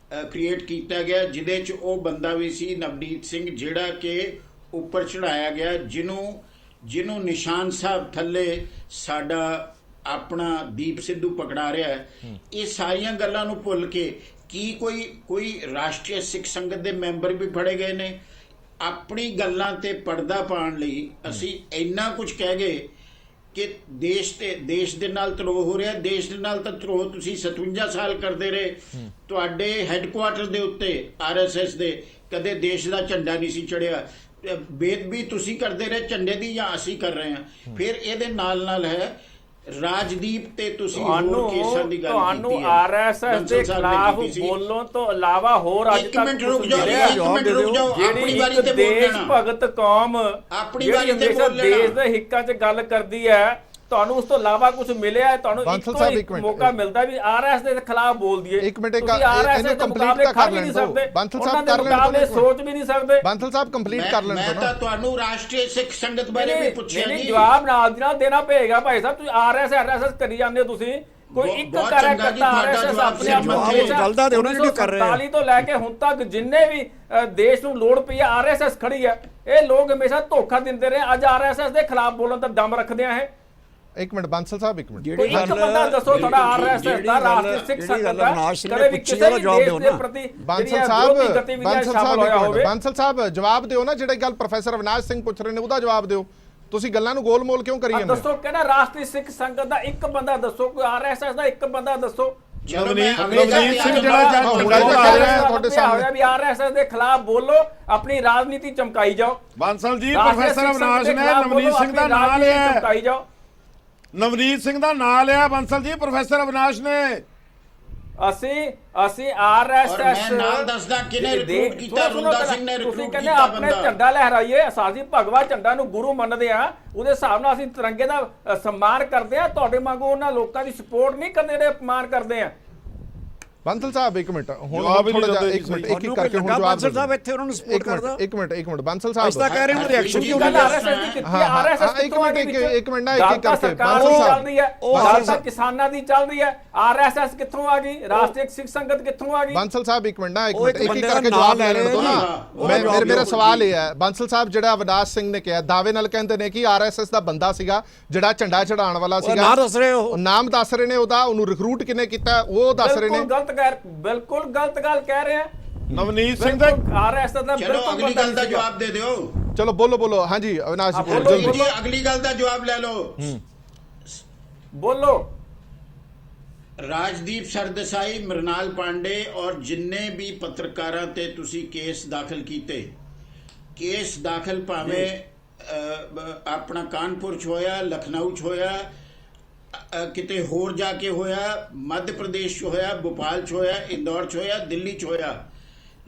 ਕ੍ਰੀਏਟ ਕੀਤਾ ਗਿਆ, ਜਿਹਦੇ 'ਚ ਉਹ ਬੰਦਾ ਵੀ ਸੀ ਨਵਨੀਤ ਸਿੰਘ, ਜਿਹੜਾ ਕਿ ਉੱਪਰ ਚੜਾਇਆ ਗਿਆ, ਜਿਹਨੂੰ ਨਿਸ਼ਾਨ ਸਾਹਿਬ ਥੱਲੇ ਸਾਡਾ ਆਪਣਾ ਦੀਪ ਸਿੱਧੂ ਪਕੜਾ ਰਿਹਾ ਹੈ। ਇਹ ਸਾਰੀਆਂ ਗੱਲਾਂ ਨੂੰ ਭੁੱਲ ਕੇ ਕੀ ਕੋਈ ਰਾਸ਼ਟਰੀ ਸਿੱਖ ਸੰਗਤ ਦੇ ਮੈਂਬਰ ਵੀ ਫੜੇ ਗਏ ਨੇ? ਆਪਣੀ ਗੱਲਾਂ ਤੇ ਪਰਦਾ ਪਾਉਣ ਲਈ ਅਸੀਂ ਇੰਨਾ ਕੁਝ ਕਹਿ ਗਏ ਕਿ ਦੇਸ਼ ਦੇ ਨਾਲ ਧਰੋਹ ਹੋ ਰਿਹਾ। ਦੇਸ਼ ਦੇ ਨਾਲ ਤਾਂ ਧਰੋਹ ਤੁਸੀਂ 57 ਸਾਲ ਕਰਦੇ ਰਹੇ। ਤੁਹਾਡੇ ਹੈੱਡਕੁਆਟਰ ਦੇ ਉੱਤੇ RSS ਦੇ ਕਦੇ ਦੇਸ਼ ਦਾ ਝੰਡਾ ਨਹੀਂ ਸੀ ਚੜਿਆ। ਬੇਦਬੀ ਤੁਸੀਂ ਕਰਦੇ ਰਹੇ ਝੰਡੇ ਦੀ, ਜਾਂ ਅਸੀਂ ਕਰ ਰਹੇ ਹਾਂ? ਫਿਰ ਇਹਦੇ ਨਾਲ ਹੈ ਰਾਜਦੀਪ ਤੇ ਤੁਸੀਂ ਹੋਰ ਕੇਸਾਂ ਦੀ ਗੱਲ ਤੁਹਾਨੂੰ ਕੀਤੀ ਹੈ। RSS ਦੇ ਖਿਲਾਫ ਬੋਲਣ ਤੋਂ ਇਲਾਵਾ ਹੋਰ ਅੱਜ ਇੱਕ ਤੱਕ ਮਿੰਟ ਰੁਕ ਜਾਓ, ਆਪਣੀ ਵਾਰੀ ਤੇ ਬੋਲ ਦੇਸ਼ ਲੈਣਾ। ਭਗਤ ਕੌਮ ਆਪਣੀ ਵਾਰੀ ਤੇ ਹਮੇਸ਼ਾ ਬੋਲ ਲੈਣਾ। ਦੇਸ਼ ਦੇ ਹਿੱਕਾਂ 'ਚ ਗੱਲ ਕਰਦੀ ਹੈ, ਤੁਹਾਨੂੰ ਉਸ ਤੋਂ ਇਲਾਵਾ ਕੁਝ ਮਿਲਿਆ ਹੈ? ਤੁਹਾਨੂੰ ਬਾਂਸਲ ਸਾਹਿਬ, ਇੱਕ ਇੱਕ ਮਿੰਟ। ਮੌਕਾ ਮਿਲਦਾ ਵੀ RSS ਦੇ ਖਿਲਾਫ ਬੋਲ ਦਈਏ। ਇੱਕ ਮਿੰਟ, ਤੁਸੀਂ RSS ਇਹਨੂੰ ਦੇ ਕੰਪਲੀਟ ਮੁਕਾਬਲੇ ਤਾਂ ਕਰ ਖੜ ਵੀ ਲੈਣ ਨਹੀਂ ਦਿਓ। ਸਕਦੇ, ਬਾਂਸਲ ਉਹਨਾਂ ਸਾਹਿਬ ਦੇ ਕਰ ਲੈਣ ਮੁਕਾਬਲੇ ਦਿਓ। ਸੋਚ ਵੀ ਨਹੀਂ ਸਕਦੇ। ਬਾਂਸਲ ਸਾਹਿਬ ਕੰਪਲੀਟ ਕਰ ਲੈਣ ਮੈਂ ਦਿਓ ਤਾਂ ਨਾ। ਤੁਹਾਨੂੰ ਰਾਸ਼ਟਰੀ ਸਿੱਖ ਸੰਗਤ ਬਾਰੇ ਵੀ ਪੁੱਛਿਆ ਨਹੀਂ, ਜੀ। ਜਵਾਬ ਨਾਲ ਦੀ ਨਾਲ ਦੇਣਾ ਪਏਗਾ ਭਾਈ ਸਾਹਿਬ। ਤੁਸੀਂ RSS ਕਰੀ ਜਾਂਦੇ ਹੋ। ਤੁਸੀਂ ਕੋਈ ਇੱਕ ਬਹੁਤ ਚੰਗਾ ਜੀ, ਕਰੈਕਟਰ ਤੁਹਾਡਾ RSS ਜਵਾਬ ਆਪਣੇ ਆਪ ਨੂੰ ਸਿਰਫ ਹਮੇਸ਼ਾ ਗੱਲ ਦਾ ਦਿਓ ਨਾ ਜਿਹੜੀ ਕਰ ਰਹੇ ਆ। 1947 ਤੋਂ ਲੈ ਕੇ ਹੁਣ ਤੱਕ ਜਿੰਨੇ ਵੀ ਦੇਸ਼ ਨੂੰ ਲੋੜ ਪਈ ਹੈ RSS ਖੜੀ ਹੈ। ਇਹ ਲੋਕ ਹਮੇਸ਼ਾ ਧੋਖਾ ਦਿੰਦੇ ਰਹੇ। ਅੱਜ RSS ਦੇ ਖਿਲਾਫ ਬੋਲਣ ਦਾ ਦਮ ਰੱਖਦੇ ਆ ਇਹ। ਇੱਕ ਮਿੰਟ ਬਾਂਸਲ ਸਾਹਿਬ, ਇੱਕ ਮਿੰਟ। ਕੋਈ ਇੱਕ ਬੰਦਾ ਦੱਸੋ ਤੁਹਾਡਾ RSS ਦਾ ਰਾਸ਼ਟਰੀ ਸਿੱਖ ਸੰਗਤ ਦਾ ਕਦੇ ਵੀ ਕਿਸੇ ਵੀ ਦੇਸ਼ ਦੇ ਪ੍ਰਤੀ ਬਾਂਸਲ ਸਾਹਿਬ ਜਵਾਬ ਦਿਓ ਨਾ। ਜਿਹੜੀ ਗੱਲ ਪ੍ਰੋਫੈਸਰ ਅਵਿਨਾਸ਼ ਸਿੰਘ ਪੁੱਛ ਰਹੇ ਨੇ ਉਹਦਾ ਜਵਾਬ ਦਿਓ। ਤੁਸੀਂ ਗੱਲਾਂ ਨੂੰ ਗੋਲ-ਮੋਲ ਕਿਉਂ ਕਰੀ ਜਾਂਦੇ ਹੋ? ਦੱਸੋ ਕਿਹੜਾ ਰਾਸ਼ਟਰੀ ਸਿੱਖ ਸੰਗਤ ਦਾ ਇੱਕ ਬੰਦਾ ਦੱਸੋ, ਕੋਈ RSS ਦਾ ਇੱਕ ਬੰਦਾ ਦੱਸੋ। ਨਵਨੀਤ ਸਿੰਘ ਜਿਹੜਾ ਤੁਹਾਡੇ ਸਾਹਮਣੇ ਵੀ RSS ਦੇ ਖਿਲਾਫ ਬੋਲੋ, ਆਪਣੀ ਰਾਜਨੀਤੀ ਚਮਕਾਈ ਜਾਓ। ਬਾਂਸਲ ਜੀ, ਪ੍ਰੋਫੈਸਰ ਅਵਿਨਾਸ਼ ਨੇ ਨਵਨੀਤ ਸਿੰਘ ਦਾ ਨਾਮ ਲਿਆ। ਚਮਕਾਈ ਜਾਓ। ਨਵਨੀਤ ਸਿੰਘ ਦਾ ਨਾਮ ਲਿਆ ਬਾਂਸਲ ਜੀ, ਪ੍ਰੋਫੈਸਰ ਅਵਿਨਾਸ਼ ਨੇ। ਅਸੀਂ ਔਰ RSS ਮੈਂ ਨਾਲ ਦੱਸਦਾ ਕਿਹਨੇ ਰਿਕਰੂਟ ਕੀਤਾ, ਰੁਲਦਾ ਸਿੰਘ ਨੇ ਤੁਸੀਂ ਰਿਕਰੂਟ ਕਹਿੰਦੇ ਕੀਤਾ ਆਪਣੇ ਬੰਦਾ। ਝੰਡਾ ਲਹਿਰਾਈਏ, ਅਸੀਂ ਭਗਵਾ ਝੰਡਾ ਨੂੰ ਗੁਰੂ ਮੰਨਦੇ ਆ, ਉਹਦੇ ਹਿਸਾਬ ਨਾਲ ਅਸੀਂ ਤਿਰੰਗੇ ਦਾ ਸਨਮਾਨ ਕਰਦੇ ਆ। ਤੁਹਾਡੇ ਵਾਂਗੂ ਉਹਨਾਂ ਲੋਕਾਂ ਦੀ ਸਪੋਰਟ ਨਹੀਂ ਕਰਦੇ ਜਿਹੜੇ ਅਪਮਾਨ ਕਰਦੇ ਆ। ਬਾਂਸਲ ਸਾਹਿਬ ਇੱਕ ਮਿੰਟ, ਹੁਣ ਜਵਾਬ ਹੀ ਥੋੜਾ ਨਹੀਂ ਜਿਹਾ ਦਿੰਦੇ ਇੱਕ ਮਿੰਟ, ਜੀ। ਇੱਕ ਕਰਕੇ ਹੁਣ ਜਵਾਬ ਬਾਂਸਲ ਸਾਹਿਬ ਇੱਥੇ ਉਹਨਾਂ ਨੂੰ ਸਪੋਰਟ ਕਰਦਾ। ਇੱਕ ਮਿੰਟ ਬਾਂਸਲ ਸਾਹਿਬ ਅਸੀਂ ਤਾਂ ਕਹਿ ਰਹੇ ਹਾਂ ਰਿਐਕਸ਼ਨ ਕਿਉਂ ਨਹੀਂ RSS ਦੀ ਕੀਤੀ ਹੈ? RSS ਇੱਕ ਮਿੰਟ ਇੱਕ ਮਿੰਟ ਨਾ, ਇੱਕ ਇੱਕ ਕਰਕੇ ਸਰਕਾਰ ਦੀ ਚੱਲ ਰਹੀ ਹੈ, ਗੱਲ ਤਾਂ ਕਿਸਾਨਾਂ ਦੀ ਚੱਲ ਰਹੀ ਹੈ। RSS ਕਿੱਥੋਂ ਆ ਗਈ? ਰਾਸ਼ਟਰੀ ਸਿੱਖ ਸੰਗਤ ਕਿੱਥੋਂ ਆ ਗਈ? ਬਾਂਸਲ ਸਾਹਿਬ ਇੱਕ ਮਿੰਟ ਨਾ, ਇੱਕ ਉਹ ਮਿੰਟ ਇੱਕ ਇੱਕ ਬੰਦੇ ਕਰਕੇ ਦਾ ਜਵਾਬ ਨਾਂ ਲੈ ਲੈ ਲੈਣ ਦਿਓ ਨਾ। ਰਹੇ ਮੇਰਾ ਸਵਾਲ ਇਹ ਹੈ, ਬਾਂਸਲ ਸਾਹਿਬ ਜਿਹੜਾ ਅਵਿਨਾਸ਼ ਸਿੰਘ ਨੇ ਕਿਹਾ ਦਾਅਵੇ ਨਾਲ ਕਹਿੰਦੇ ਨੇ ਕਿ RSS ਦਾ ਬੰਦਾ ਸੀਗਾ ਜਿਹੜਾ ਝੰਡਾ ਚੜਾਉਣ ਵਾਲਾ ਸੀਗਾ। ਨਾਮ ਦੱਸ ਰਹੇ ਹੋ। ਨਾਮ ਦੱਸ ਰਹੇ ਨੇ ਉਹਦਾ, ਉਹਨੂੰ ਰਿਕਰੂਟ ਕਿਨੇ ਕੀਤਾ ਉਹ ਦੱਸ ਰਹੇ ਨੇ। ਬਿਲਕੁਲ ਗਲਤ ਗੱਲ ਕਹਿ ਰਹੇ ਆ। ਨਵਨੀਤ ਸਿੰਘ ਦਾ RSS ਦਾ ਚਲੋ ਬਿਲਕੁਲ ਅਗਲੀ ਗੱਲ ਦਾ ਜਵਾਬ ਦੇ ਦਿਓ। ਚਲੋ ਬੋਲੋ ਹਾਂਜੀ ਅਵਿਨਾਸ਼ ਜੀ ਬੋਲੋ। ਜਲਦੀ। ਜੀ ਅਗਲੀ ਗੱਲ ਦਾ ਜਵਾਬ ਲੈ ਲਓ। ਬੋਲੋ। ਰਾਜਦੀਪ ਸਰਦੇਸਾਈ, ਮਰਨਾਲ ਪਾਂਡੇ ਔਰ ਜਿੰਨੇ ਵੀ ਪੱਤਰਕਾਰਾਂ ਤੇ ਤੁਸੀਂ ਕੇਸ ਦਾਖਲ ਕੀਤੇ, ਕੇਸ ਦਾਖਲ ਭਾਵੇਂ ਆਪਣਾ ਕਾਨਪੁਰ 'ਚ ਹੋਇਆ, ਲਖਨਊ 'ਚ ਹੋਇਆ, ਕਿਤੇ ਹੋਰ ਜਾ ਕੇ ਹੋਇਆ, ਮੱਧ ਪ੍ਰਦੇਸ਼ 'ਚ ਹੋਇਆ, ਭੋਪਾਲ 'ਚ ਹੋਇਆ, ਇੰਦੌਰ 'ਚ ਹੋਇਆ, ਦਿੱਲੀ 'ਚ ਹੋਇਆ,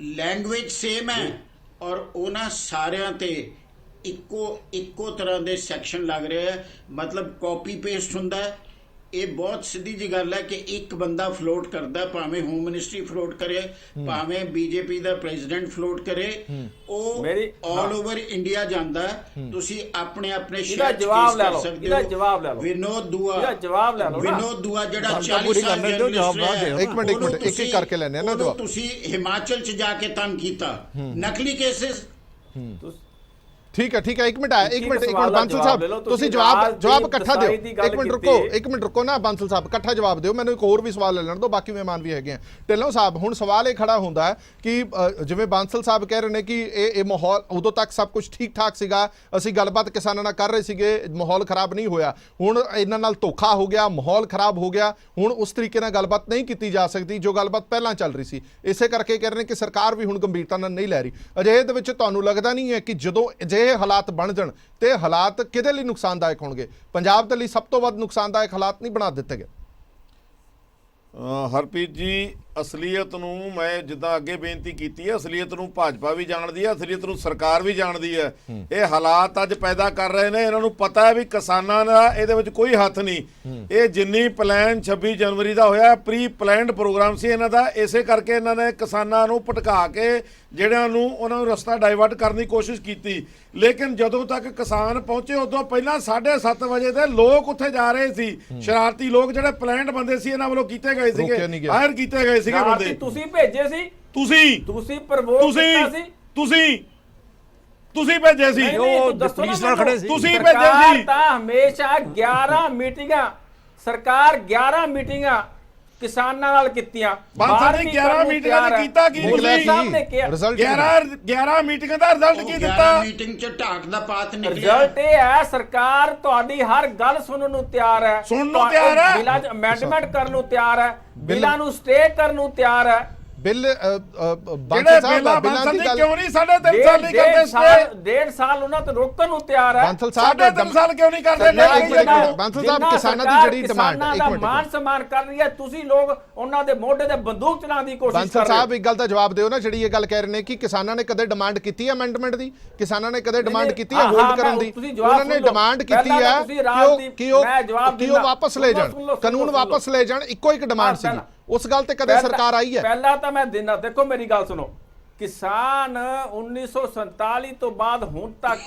ਲੈਂਗੁਏਜ ਸੇਮ ਹੈ ਔਰ ਉਹਨਾਂ ਸਾਰਿਆਂ ਤੇ ਇੱਕੋ ਤਰ੍ਹਾਂ ਦੇ ਸੈਕਸ਼ਨ ਲੱਗ ਰਹੇ ਹੈ। ਮਤਲਬ ਕਾਪੀ ਪੇਸਟ ਹੁੰਦਾ ਹੈ। ਇਹ ਬਹੁਤ ਸਿੱਧੀ ਜੀ ਗੱਲ ਹੈ ਕਿ ਇੱਕ ਬੰਦਾ ਫਲੋਟ ਕਰਦਾ, ਭਾਵੇਂ ਹੋਮ ਮਿਨਿਸਟਰੀ ਫਲੋਟ ਕਰੇ, ਭਾਵੇਂ BJP ਦਾ ਪ੍ਰੈਜ਼ੀਡੈਂਟ ਫਲੋਟ ਕਰੇ, ਉਹ ਆਲ ਓਵਰ ਇੰਡੀਆ ਜਾਂਦਾ। ਤੁਸੀਂ ਆਪਣੇ ਸ਼ਹਿਰ 'ਚ ਕੇਸ ਕਰ ਸਕਦੇ ਹੋ। ਵਿਨੋਦ ਦੁਆ ਜਿਹੜਾ 40 ਸਾਲ ਜਰਨਲਿਸਟ ਰਿਹਾ, ਇੱਕ ਮਿੰਟ ਇੱਕ ਕਰਕੇ ਲੈਣੇ ਨਾ ਜਵਾਬ। ਤੁਸੀਂ ਹਿਮਾਚਲ 'ਚ ਜਾ ਕੇ ਤੰਗ ਕੀਤਾ, ਨਕਲੀ ਕੇਸਿਸ। ਠੀਕ ਹੈ ਇੱਕ ਮਿੰਟ ਬਾਂਸਲ ਸਾਹਿਬ ਤੁਸੀਂ ਜਵਾਬ ਇਕੱਠਾ ਦਿਓ। ਇੱਕ ਮਿੰਟ ਰੁਕੋ ਨਾ ਬਾਂਸਲ ਸਾਹਿਬ, ਇਕੱਠਾ ਜਵਾਬ ਦਿਓ। ਮੈਨੂੰ ਇੱਕ ਹੋਰ ਵੀ ਸਵਾਲ ਲੈ ਲੈਣ ਦਿਓ, ਬਾਕੀ ਮਹਿਮਾਨ ਵੀ ਹੈਗੇ ਆ। ਢਿੱਲੋਂ ਸਾਹਿਬ, ਹੁਣ ਸਵਾਲ ਇਹ ਖੜਾ ਹੁੰਦਾ ਹੈ ਕਿ ਜਿਵੇਂ ਬਾਂਸਲ ਸਾਹਿਬ ਕਹਿ ਰਹੇ ਨੇ ਕਿ ਇਹ ਮਾਹੌਲ ਉਦੋਂ ਤੱਕ ਸਭ ਕੁਝ ਠੀਕ ਠਾਕ ਸੀਗਾ, ਅਸੀਂ ਗੱਲਬਾਤ ਕਿਸਾਨਾਂ ਨਾਲ ਕਰ ਰਹੇ ਸੀਗੇ, ਮਾਹੌਲ ਖਰਾਬ ਨਹੀਂ ਹੋਇਆ। ਹੁਣ ਇਹਨਾਂ ਨਾਲ ਧੋਖਾ ਹੋ ਗਿਆ, ਮਾਹੌਲ ਖਰਾਬ ਹੋ ਗਿਆ, ਹੁਣ ਉਸ ਤਰੀਕੇ ਨਾਲ ਗੱਲਬਾਤ ਨਹੀਂ ਕੀਤੀ ਜਾ ਸਕਦੀ ਜੋ ਗੱਲਬਾਤ ਪਹਿਲਾਂ ਚੱਲ ਰਹੀ ਸੀ। ਇਸੇ ਕਰਕੇ ਕਹਿ ਰਹੇ ਨੇ ਕਿ ਸਰਕਾਰ ਵੀ ਹੁਣ ਗੰਭੀਰਤਾ ਨਾਲ ਨਹੀਂ ਲੈ ਰਹੀ। ਅਜਿਹੇ ਦੇ ਵਿੱਚ ਤੁਹਾਨੂੰ ਲੱਗਦਾ ਨਹੀਂ ਹੈ ਕਿ ਜਦੋਂ ਹਾਲਾਤ ਬਣ ਜਾਣ ਤੇ ਹਾਲਾਤ ਕਿਹਦੇ ਲਈ ਨੁਕਸਾਨਦਾਇਕ ਹੋਣਗੇ? ਪੰਜਾਬ ਦੇ ਲਈ ਸਭ ਤੋਂ ਵੱਧ ਨੁਕਸਾਨਦਾਇਕ ਹਾਲਾਤ ਨਹੀਂ ਬਣਾ ਦਿੱਤੇ ਗਏ? ਹਰਪ੍ਰੀਤ ਜੀ, ਅਸਲੀਅਤ ਨੂੰ ਮੈਂ ਜਿੱਦਾਂ ਅੱਗੇ ਬੇਨਤੀ ਕੀਤੀ ਹੈ, ਅਸਲੀਅਤ ਨੂੰ ਭਾਜਪਾ ਵੀ ਜਾਣਦੀ ਹੈ, ਅਸਲੀਅਤ ਨੂੰ ਸਰਕਾਰ ਵੀ ਜਾਣਦੀ ਹੈ। ਇਹ ਹਾਲਾਤ ਅੱਜ ਪੈਦਾ ਕਰ ਰਹੇ ਨੇ, ਇਹਨਾਂ ਨੂੰ ਪਤਾ ਹੈ ਵੀ ਕਿਸਾਨਾਂ ਦਾ ਇਹਦੇ ਵਿੱਚ ਕੋਈ ਹੱਥ ਨਹੀਂ। ਇਹ ਜਿੰਨੀ ਪਲਾਨ 26 ਜਨਵਰੀ ਦਾ ਹੋਇਆ ਪ੍ਰੀ ਪਲਾਨਡ ਪ੍ਰੋਗਰਾਮ ਸੀ ਇਹਨਾਂ ਦਾ, ਇਸੇ ਕਰਕੇ ਇਹਨਾਂ ਨੇ ਕਿਸਾਨਾਂ ਨੂੰ ਭਟਕਾ ਕੇ ਜਿਹੜਿਆਂ ਨੂੰ ਉਹਨਾਂ ਨੂੰ ਰਸਤਾ ਡਾਈਵਰਟ ਕਰਨ ਦੀ ਕੋਸ਼ਿਸ਼ ਕੀਤੀ। ਲੇਕਿਨ ਜਦੋਂ ਤੱਕ ਕਿਸਾਨ ਪਹੁੰਚੇ ਉਦੋਂ ਪਹਿਲਾਂ 7:30 ਵਜੇ ਦੇ ਲੋਕ ਉੱਥੇ ਜਾ ਰਹੇ ਸੀ, ਸ਼ਰਾਰਤੀ ਲੋਕ ਜਿਹੜੇ ਪਲਾਨਡ ਬੰਦੇ ਸੀ ਇਹਨਾਂ ਵੱਲੋਂ ਕੀਤੇ ਗਏ ਸੀਗੇ, ਹਾਇਰ ਕੀਤੇ ਗਏ ਸੀਗੇ ਬੰਦੇ। ਤੁਸੀਂ ਭੇਜੇ ਸੀ, ਤੁਸੀਂ ਪ੍ਰਵੋਕ ਕੀਤਾ ਸੀ, ਤੁਸੀਂ ਭੇਜੇ ਸੀ, ਪੁਲਿਸ ਨਾਲ ਖੜੇ ਸੀ, ਤੁਸੀਂ ਭੇਜੇ ਸੀ। ਤਾਂ ਹਮੇਸ਼ਾ 11 ਮੀਟਿੰਗਾਂ ਸਰਕਾਰ 11 ਮੀਟਿੰਗਾਂ ਕਿਸਾਨਾਂ ਨਾਲ ਕੀਤੀਆਂ। ਬਾਂਸਲ ਨੇ 11 ਮੀਟਿੰਗਾਂ ਦਾ ਕੀਤਾ ਕੀ? ਰਿਜ਼ਲਟ 11 ਮੀਟਿੰਗਾਂ ਦਾ ਰਿਜ਼ਲਟ ਕੀ ਦਿੱਤਾ? ਮੀਟਿੰਗ ਚ ਢਾਕ ਦਾ ਪਾਤ ਨਿਕਲਿਆ। ਰਿਜ਼ਲਟ ਇਹ ਹੈ ਸਰਕਾਰ ਤੁਹਾਡੀ ਹਰ ਗੱਲ ਸੁਣਨ ਨੂੰ ਤਿਆਰ ਹੈ, ਸੁਣਨ ਨੂੰ ਤਿਆਰ ਹੈ, ਬਿੱਲਾਂ 'ਚ ਅਮੈਂਡਮੈਂਟ ਕਰਨ ਨੂੰ ਤਿਆਰ ਹੈ, ਬਿੱਲਾਂ ਨੂੰ ਸਟੇ ਕਰਨ ਨੂੰ ਤਿਆਰ ਹੈ। ਬਿੱਲ ਜਿਹੜੇ ਬਿੱਲਾਂ ਬਾਂਸਲ ਜੀ ਕਿਉਂ ਨਹੀਂ 3.5 ਸਾਲ ਨਹੀਂ ਕਰਦੇ? 1.5 ਸਾਲ ਉਹਨਾਂ ਤੋਂ ਰੋਕਣ ਨੂੰ ਤਿਆਰ ਹੈ। ਬਾਂਸਲ ਸਾਹਿਬ 3.5 ਸਾਲ ਕਿਉਂ ਨਹੀਂ ਕਰਦੇ? ਬਾਂਸਲ ਸਾਹਿਬ ਕਿਸਾਨਾਂ ਦੀ ਜਿਹੜੀ ਡਿਮਾਂਡ, ਕਿਸਾਨਾਂ ਦਾ ਮਾਨ ਸਨਮਾਨ ਕਰ ਰਹੀ ਹੈ, ਤੁਸੀਂ ਲੋਕ ਉਹਨਾਂ ਦੇ ਮੋਢੇ ਤੇ ਬੰਦੂਕ ਚਲਾਉਣ ਦੀ ਕੋਸ਼ਿਸ਼ ਕਰ ਰਹੇ ਹੋ। ਬਾਂਸਲ ਸਾਹਿਬ ਇੱਕ ਗੱਲ ਦਾ ਜਵਾਬ ਦਿਓ ਨਾ, ਜਿਹੜੀ ਇਹ ਗੱਲ ਕਹਿ ਰਹੇ ਨੇ ਕਿ ਕਿਸਾਨਾਂ ਨੇ ਕਦੇ ਡਿਮਾਂਡ ਕੀਤੀ ਹੈ ਅਮੈਂਡਮੈਂਟ ਦੀ? ਕਿਸਾਨਾਂ ਨੇ ਕਦੇ ਡਿਮਾਂਡ ਕੀਤੀ ਹੈ ਹੋਲਡ ਕਰਨ ਦੀ? ਉਹਨਾਂ ਨੇ ਡਿਮਾਂਡ ਕੀਤੀ ਹੈ ਕਿ ਉਹ ਵਾਪਸ ਲੈ ਜਾਣ, ਕਾਨੂੰਨ ਵਾਪਸ ਲੈ ਜਾਣ, ਇੱਕੋ ਇੱਕ ਡਿਮਾਂਡ ਸੀ। ਉਸ ਗੱਲ ਤੇ ਕਦੇ ਸਰਕਾਰ ਆਈ ਹੈ? ਪਹਿਲਾਂ ਤਾਂ ਮੈਂ ਦਿਨਾ ਦੇਖੋ, ਮੇਰੀ ਗੱਲ ਸੁਣੋ, ਕਿਸਾਨ 1947 ਤੋਂ ਬਾਅਦ ਹੁਣ ਤੱਕ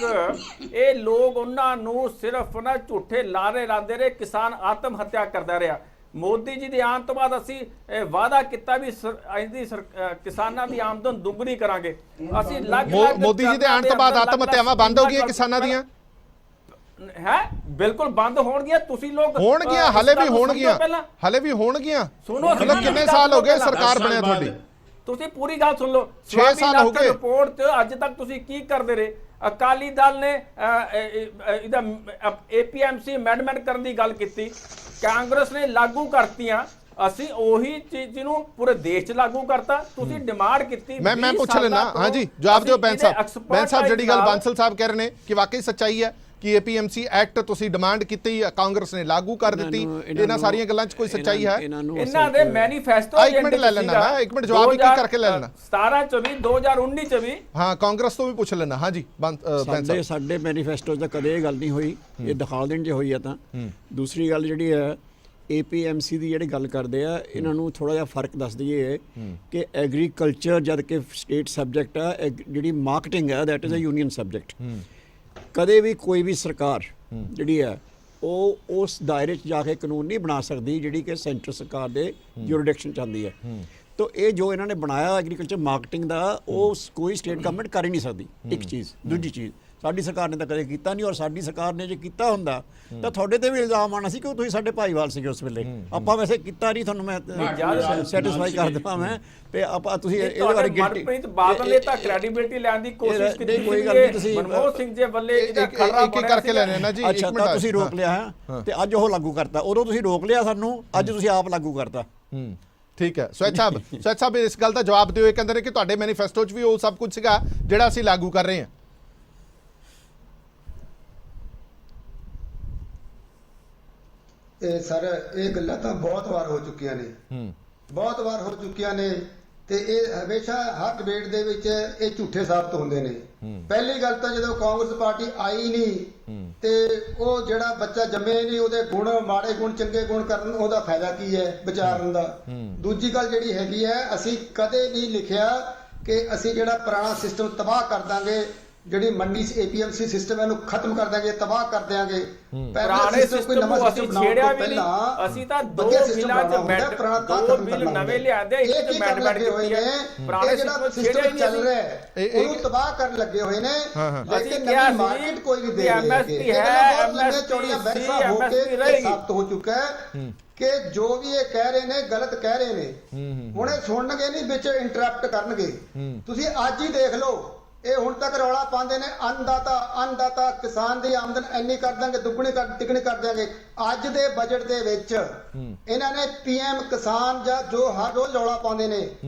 ਇਹ ਲੋਕ ਉਹਨਾਂ ਨੂੰ ਸਿਰਫ ਨਾ ਝੂਠੇ ਲਾਰੇ ਲਾਉਂਦੇ ਰਹੇ, ਕਿਸਾਨ ਆਤਮ ਹੱਤਿਆ ਕਰਦਾ ਰਿਹਾ। ਮੋਦੀ ਜੀ ਦੇ ਆਉਣ ਤੋਂ ਬਾਅਦ ਅਸੀਂ ਵਾਅਦਾ ਕੀਤਾ ਵੀ ਕਿਸਾਨਾਂ ਦੀ ਆਮਦਨ ਦੁੱਗਣੀ ਕਰਾਂਗੇ। ਅਸੀਂ ਮੋਦੀ ਜੀ ਦੇ ਆਉਣ ਤੋਂ ਬਾਅਦ ਆਤਮ ਹੱਤਿਆਵਾਂ ਬੰਦ ਹੋ ਗਈਆਂ ਕਿਸਾਨਾਂ ਦੀਆਂ? ਹੈ ਬਿਲਕੁਲ ਬੰਦ ਹੋਣਗੀਆਂ। ਤੁਸੀਂ ਲੋਕ ਹੋਣਗੀਆਂ, ਹਲੇ ਵੀ ਹੋਣਗੀਆਂ, ਹਲੇ ਵੀ ਹੋਣਗੀਆਂ। ਸੁਣੋ, ਮਤਲਬ ਕਿੰਨੇ ਸਾਲ ਹੋ ਗਏ ਸਰਕਾਰ ਬਣਿਆ ਤੁਹਾਡੀ? ਤੁਸੀਂ ਪੂਰੀ ਗੱਲ ਸੁਣ ਲਓ। 6 ਸਾਲ ਹੋ ਗਏ ਰਿਪੋਰਟ 'ਚ ਅੱਜ ਤੱਕ ਤੁਸੀਂ ਕੀ ਕਰਦੇ ਰਹੇ? ਅਕਾਲੀ ਦਲ ਨੇ ਇਹਦਾ APMC ਅਮੈਂਡਮੈਂਟ ਕਰਨ ਦੀ ਗੱਲ ਕੀਤੀ, ਕਾਂਗਰਸ ਨੇ ਲਾਗੂ ਕਰਤੀਆਂ, ਅਸੀਂ ਉਹੀ ਚੀਜ਼ ਨੂੰ ਪੂਰੇ ਦੇਸ਼ 'ਚ ਲਾਗੂ ਕਰਤਾ। ਤੁਸੀਂ ਡਿਮਾਂਡ ਕੀਤੀ। ਮੈਂ ਪੁੱਛ ਲੈਣਾ, ਹਾਂਜੀ ਜਵਾਬ ਦਿਓ ਬੈਂਸ ਸਾਹਿਬ। ਬੈਂਸ ਸਾਹਿਬ ਜਿਹੜੀ ਗੱਲ ਬਾਂਸਲ ਸਾਹਿਬ ਕਹਿ ਰਹੇ ਨੇ ਕਿ ਵਾਕਈ ਸੱਚਾਈ ਹੈ ਕਿ APMC ਐਕਟ ਤੁਸੀਂ ਡਿਮਾਂਡ ਕੀਤੀ, ਕਾਂਗਰਸ ਨੇ ਲਾਗੂ ਕਰ ਦਿੱਤੀ, ਇਹਨਾਂ ਸਾਰੀਆਂ ਗੱਲਾਂ 'ਚ ਕੋਈ ਸੱਚਾਈ ਹੈ? ਇਹਨਾਂ ਦੇ ਮੈਨੀਫੈਸਟੋ ਇੱਕ ਮਿੰਟ ਲੈ ਲੈਣਾ, ਮੈਂ ਇੱਕ ਮਿੰਟ ਜਵਾਬ ਇੱਕ ਕਰਕੇ ਲੈ ਲੈਣਾ। 17 ਚ ਵੀ 2019 ਚ ਵੀ ਹਾਂ, ਕਾਂਗਰਸ ਤੋਂ ਵੀ ਪੁੱਛ ਲੈਣਾ। ਹਾਂਜੀ ਸਾਡੇ ਮੈਨੀਫੈਸਟੋ 'ਚ ਕਦੇ ਇਹ ਗੱਲ ਨਹੀਂ ਹੋਈ, ਇਹ ਦਿਖਾ ਦੇਣ ਜੇ ਹੋਈ ਆ ਤਾਂ। ਦੂਸਰੀ ਗੱਲ ਜਿਹੜੀ ਹੈ APMC ਦੀ ਜਿਹੜੀ ਗੱਲ ਕਰਦੇ ਆ, ਇਹਨਾਂ ਨੂੰ ਥੋੜਾ ਜਿਹਾ ਫਰਕ ਦੱਸ ਦਈਏ ਕਿ ਐਗਰੀਕਲਚਰ ਜਦ ਕਿ ਸਟੇਟ ਸਬਜੈਕਟ ਆ, ਜਿਹੜੀ ਮਾਰਕੀਟਿੰਗ ਹੈ that is a union subject. ਕਦੇ ਵੀ ਕੋਈ ਵੀ ਸਰਕਾਰ ਜਿਹੜੀ ਹੈ ਉਹ ਉਸ ਦਾਇਰੇ 'ਚ ਜਾ ਕੇ ਕਾਨੂੰਨ ਨਹੀਂ ਬਣਾ ਸਕਦੀ ਜਿਹੜੀ ਕਿ ਸੈਂਟਰ ਸਰਕਾਰ ਦੇ ਜੁਰਿਡਿਕਸ਼ਨ 'ਚ ਆਉਂਦੀ ਹੈ। ਤਾਂ ਇਹ ਜੋ ਇਹਨਾਂ ਨੇ ਬਣਾਇਆ ਐਗਰੀਕਲਚਰ ਮਾਰਕੀਟਿੰਗ ਦਾ, ਉਹ ਕੋਈ ਸਟੇਟ ਗਵਰਨਮੈਂਟ ਕਰ ਹੀ ਨਹੀਂ ਸਕਦੀ। ਇੱਕ ਚੀਜ਼। ਦੂਜੀ ਚੀਜ਼, ਸਾਡੀ ਸਰਕਾਰ ਨੇ ਤਾਂ ਕਦੇ ਕੀਤਾ ਨਹੀਂ, ਔਰ ਸਾਡੀ ਸਰਕਾਰ ਨੇ ਜੇ ਕੀਤਾ ਹੁੰਦਾ ਤਾਂ ਤੁਹਾਡੇ ਤੇ ਵੀ ਇਲਜ਼ਾਮ ਆਉਣਾ ਸੀ ਕਿ ਤੁਸੀਂ ਸਾਡੇ ਭਾਈਵਾਲ ਸੀਗੇ ਉਸ ਵੇਲੇ। ਆਪਾਂ ਵੈਸੇ ਕੀਤਾ ਨਹੀਂ, ਤੁਹਾਨੂੰ ਮੈਂ ਸੈਟੀਸਫਾਈ ਕਰ ਦਵਾਂ ਮੈਂ ਤੇ ਆਪਾਂ ਤੁਸੀਂ ਇਹਦੇ ਬਾਰੇ ਮਨਪ੍ਰੀਤ ਬਾਦਲ ਨੇ ਤਾਂ ਕ੍ਰੈਡੀਬਿਲਿਟੀ ਲੈਣ ਦੀ ਕੋਸ਼ਿਸ਼ ਕੀਤੀ। ਕੋਈ ਗੱਲ ਨਹੀਂ, ਤੁਸੀਂ ਮਨਮੋਹਨ ਸਿੰਘ ਜੇ ਵੱਲੇ ਇਹਦਾ ਖੜਾ ਇੱਕ ਕਰਕੇ ਲੈਣੇ ਨਾ ਜੀ। ਅੱਛਾ, ਤਾਂ ਤੁਸੀਂ ਰੋਕ ਲਿਆ ਹੈ ਤੇ ਅੱਜ ਉਹ ਲਾਗੂ ਕਰਤਾ। ਉਦੋਂ ਤੁਸੀਂ ਰੋਕ ਲਿਆ ਸਾਨੂੰ, ਅੱਜ ਤੁਸੀਂ ਆਪ ਲਾਗੂ ਕਰਤਾ। ਠੀਕ ਹੈ। ਸਵੈਚ ਸਾਹਿਬ ਇਸ ਗੱਲ ਦਾ ਜਵਾਬ ਦਿਓ। ਇਹ ਕਹਿੰਦੇ ਨੇ ਕਿ ਤੁਹਾਡੇ ਮੈਨੀਫੈਸਟੋ 'ਚ ਵੀ ਉਹ ਸਭ ਕੁਝ ਸੀਗਾ ਜਿਹੜਾ ਅਸੀਂ ਲਾਗੂ ਕਰ ਰਹੇ ਹਾਂ। ਇਹ ਸਰ, ਇਹ ਗੱਲਾਂ ਤਾਂ ਬਹੁਤ ਵਾਰ ਹੋ ਚੁੱਕੀਆਂ ਨੇ, ਬਹੁਤ ਵਾਰ ਹੋ ਚੁੱਕੀਆਂ ਨੇ ਤੇ ਇਹ ਹਮੇਸ਼ਾ ਹਰ ਡਿਬੇਟ ਦੇ ਵਿੱਚ ਇਹ ਝੂਠੇ ਸਾਬਤ ਹੁੰਦੇ ਨੇ। ਪਹਿਲੀ ਗੱਲ ਤਾਂ ਜਦੋਂ ਕਾਂਗਰਸ ਪਾਰਟੀ ਆਈ ਨਹੀਂ ਤੇ ਉਹ ਜਿਹੜਾ ਬੱਚਾ ਜੰਮੇ ਨਹੀਂ, ਉਹਦੇ ਗੁਣ ਮਾੜੇ ਗੁਣ ਚੰਗੇ ਗੁਣ ਕਰਨ ਉਹਦਾ ਫਾਇਦਾ ਕੀ ਹੈ ਵਿਚਾਰਨ ਦਾ। ਦੂਜੀ ਗੱਲ ਜਿਹੜੀ ਹੈਗੀ ਹੈ, ਅਸੀਂ ਕਦੇ ਨਹੀਂ ਲਿਖਿਆ ਕਿ ਅਸੀਂ ਜਿਹੜਾ ਪੁਰਾਣਾ ਸਿਸਟਮ ਤਬਾਹ ਕਰ ਦਾਂਗੇ, ਜਿਹੜੀ ਮੰਡੀ APMC ਸਿਸਟਮ ਇਹਨੂੰ ਖਤਮ ਕਰ ਦਾਂਗੇ, ਤਬਾਹ ਕਰ ਦਿਆਂਗੇ। ਪੁਰਾਣੇ ਸਿਸਟਮ ਨੂੰ ਅਸੀਂ ਛੇੜਿਆ ਵੀ ਨਹੀਂ, ਅਸੀਂ ਤਾਂ ਦੋ ਬਿੱਲਾਂ 'ਚ ਦੋ ਬਿੱਲ ਨਵੇਂ ਲਿਆਂਦੇ, ਇੱਕ 'ਚ ਅਮੈਂਡਮੈਂਟ ਕੀਤੀ ਹੈ। ਪੁਰਾਣੇ ਸਿਸਟਮ ਚੱਲ ਰਿਹਾ ਹੈ ਉਹਨੂੰ ਤਬਾਹ ਕਰਨ ਲੱਗੇ ਹੋਏ ਨੇ। ਲੇਕਿਨ ਨਵੀਂ ਮਾਰਕੀਟ ਕੋਈ ਨਹੀਂ ਦੇ ਰਹੀ ਹੈ। MSP ਚੌੜੀਆਂ ਬੈਠਾ ਹੋ ਕੇ ਸਾਬਤ ਹੋ ਚੁੱਕਾ ਹੈ ਕਿ ਜੋ ਵੀ ਇਹ ਕਹਿ ਰਹੇ ਨੇ ਗਲਤ ਕਹਿ ਰਹੇ ਨੇ। ਹੁਣ ਇਹ ਸੁਣਨਗੇ ਨਹੀਂ, ਵਿੱਚ ਇੰਟਰਪਟ ਕਰਨਗੇ। ਤੁਸੀਂ ਅੱਜ ਹੀ ਦੇਖ ਲਓ, ਇਹ ਹੁਣ ਤੱਕ ਰੌਲਾ ਪਾਉਂਦੇ ਨੇ ਅੰਨਦਾਤਾ ਕਿਸਾਨ ਦੀ ਆਮਦਨ ਇੰਨੀ ਕਰ ਦਾਂਗੇ, ਦੁੱਗਣੀ ਤਿੱਗਣੀ ਕਰ ਦਿਆਂਗੇ। ਅੱਜ ਦੇ ਬਜਟ ਦੇ ਵਿੱਚ ਇਹਨਾਂ ਨੇ PM ਕਿਸਾਨ ਜਾਂ ਜੋ ਹਰ ਰੋਜ਼ ਰੌਲਾ ਪਾਉਂਦੇ ਨੇ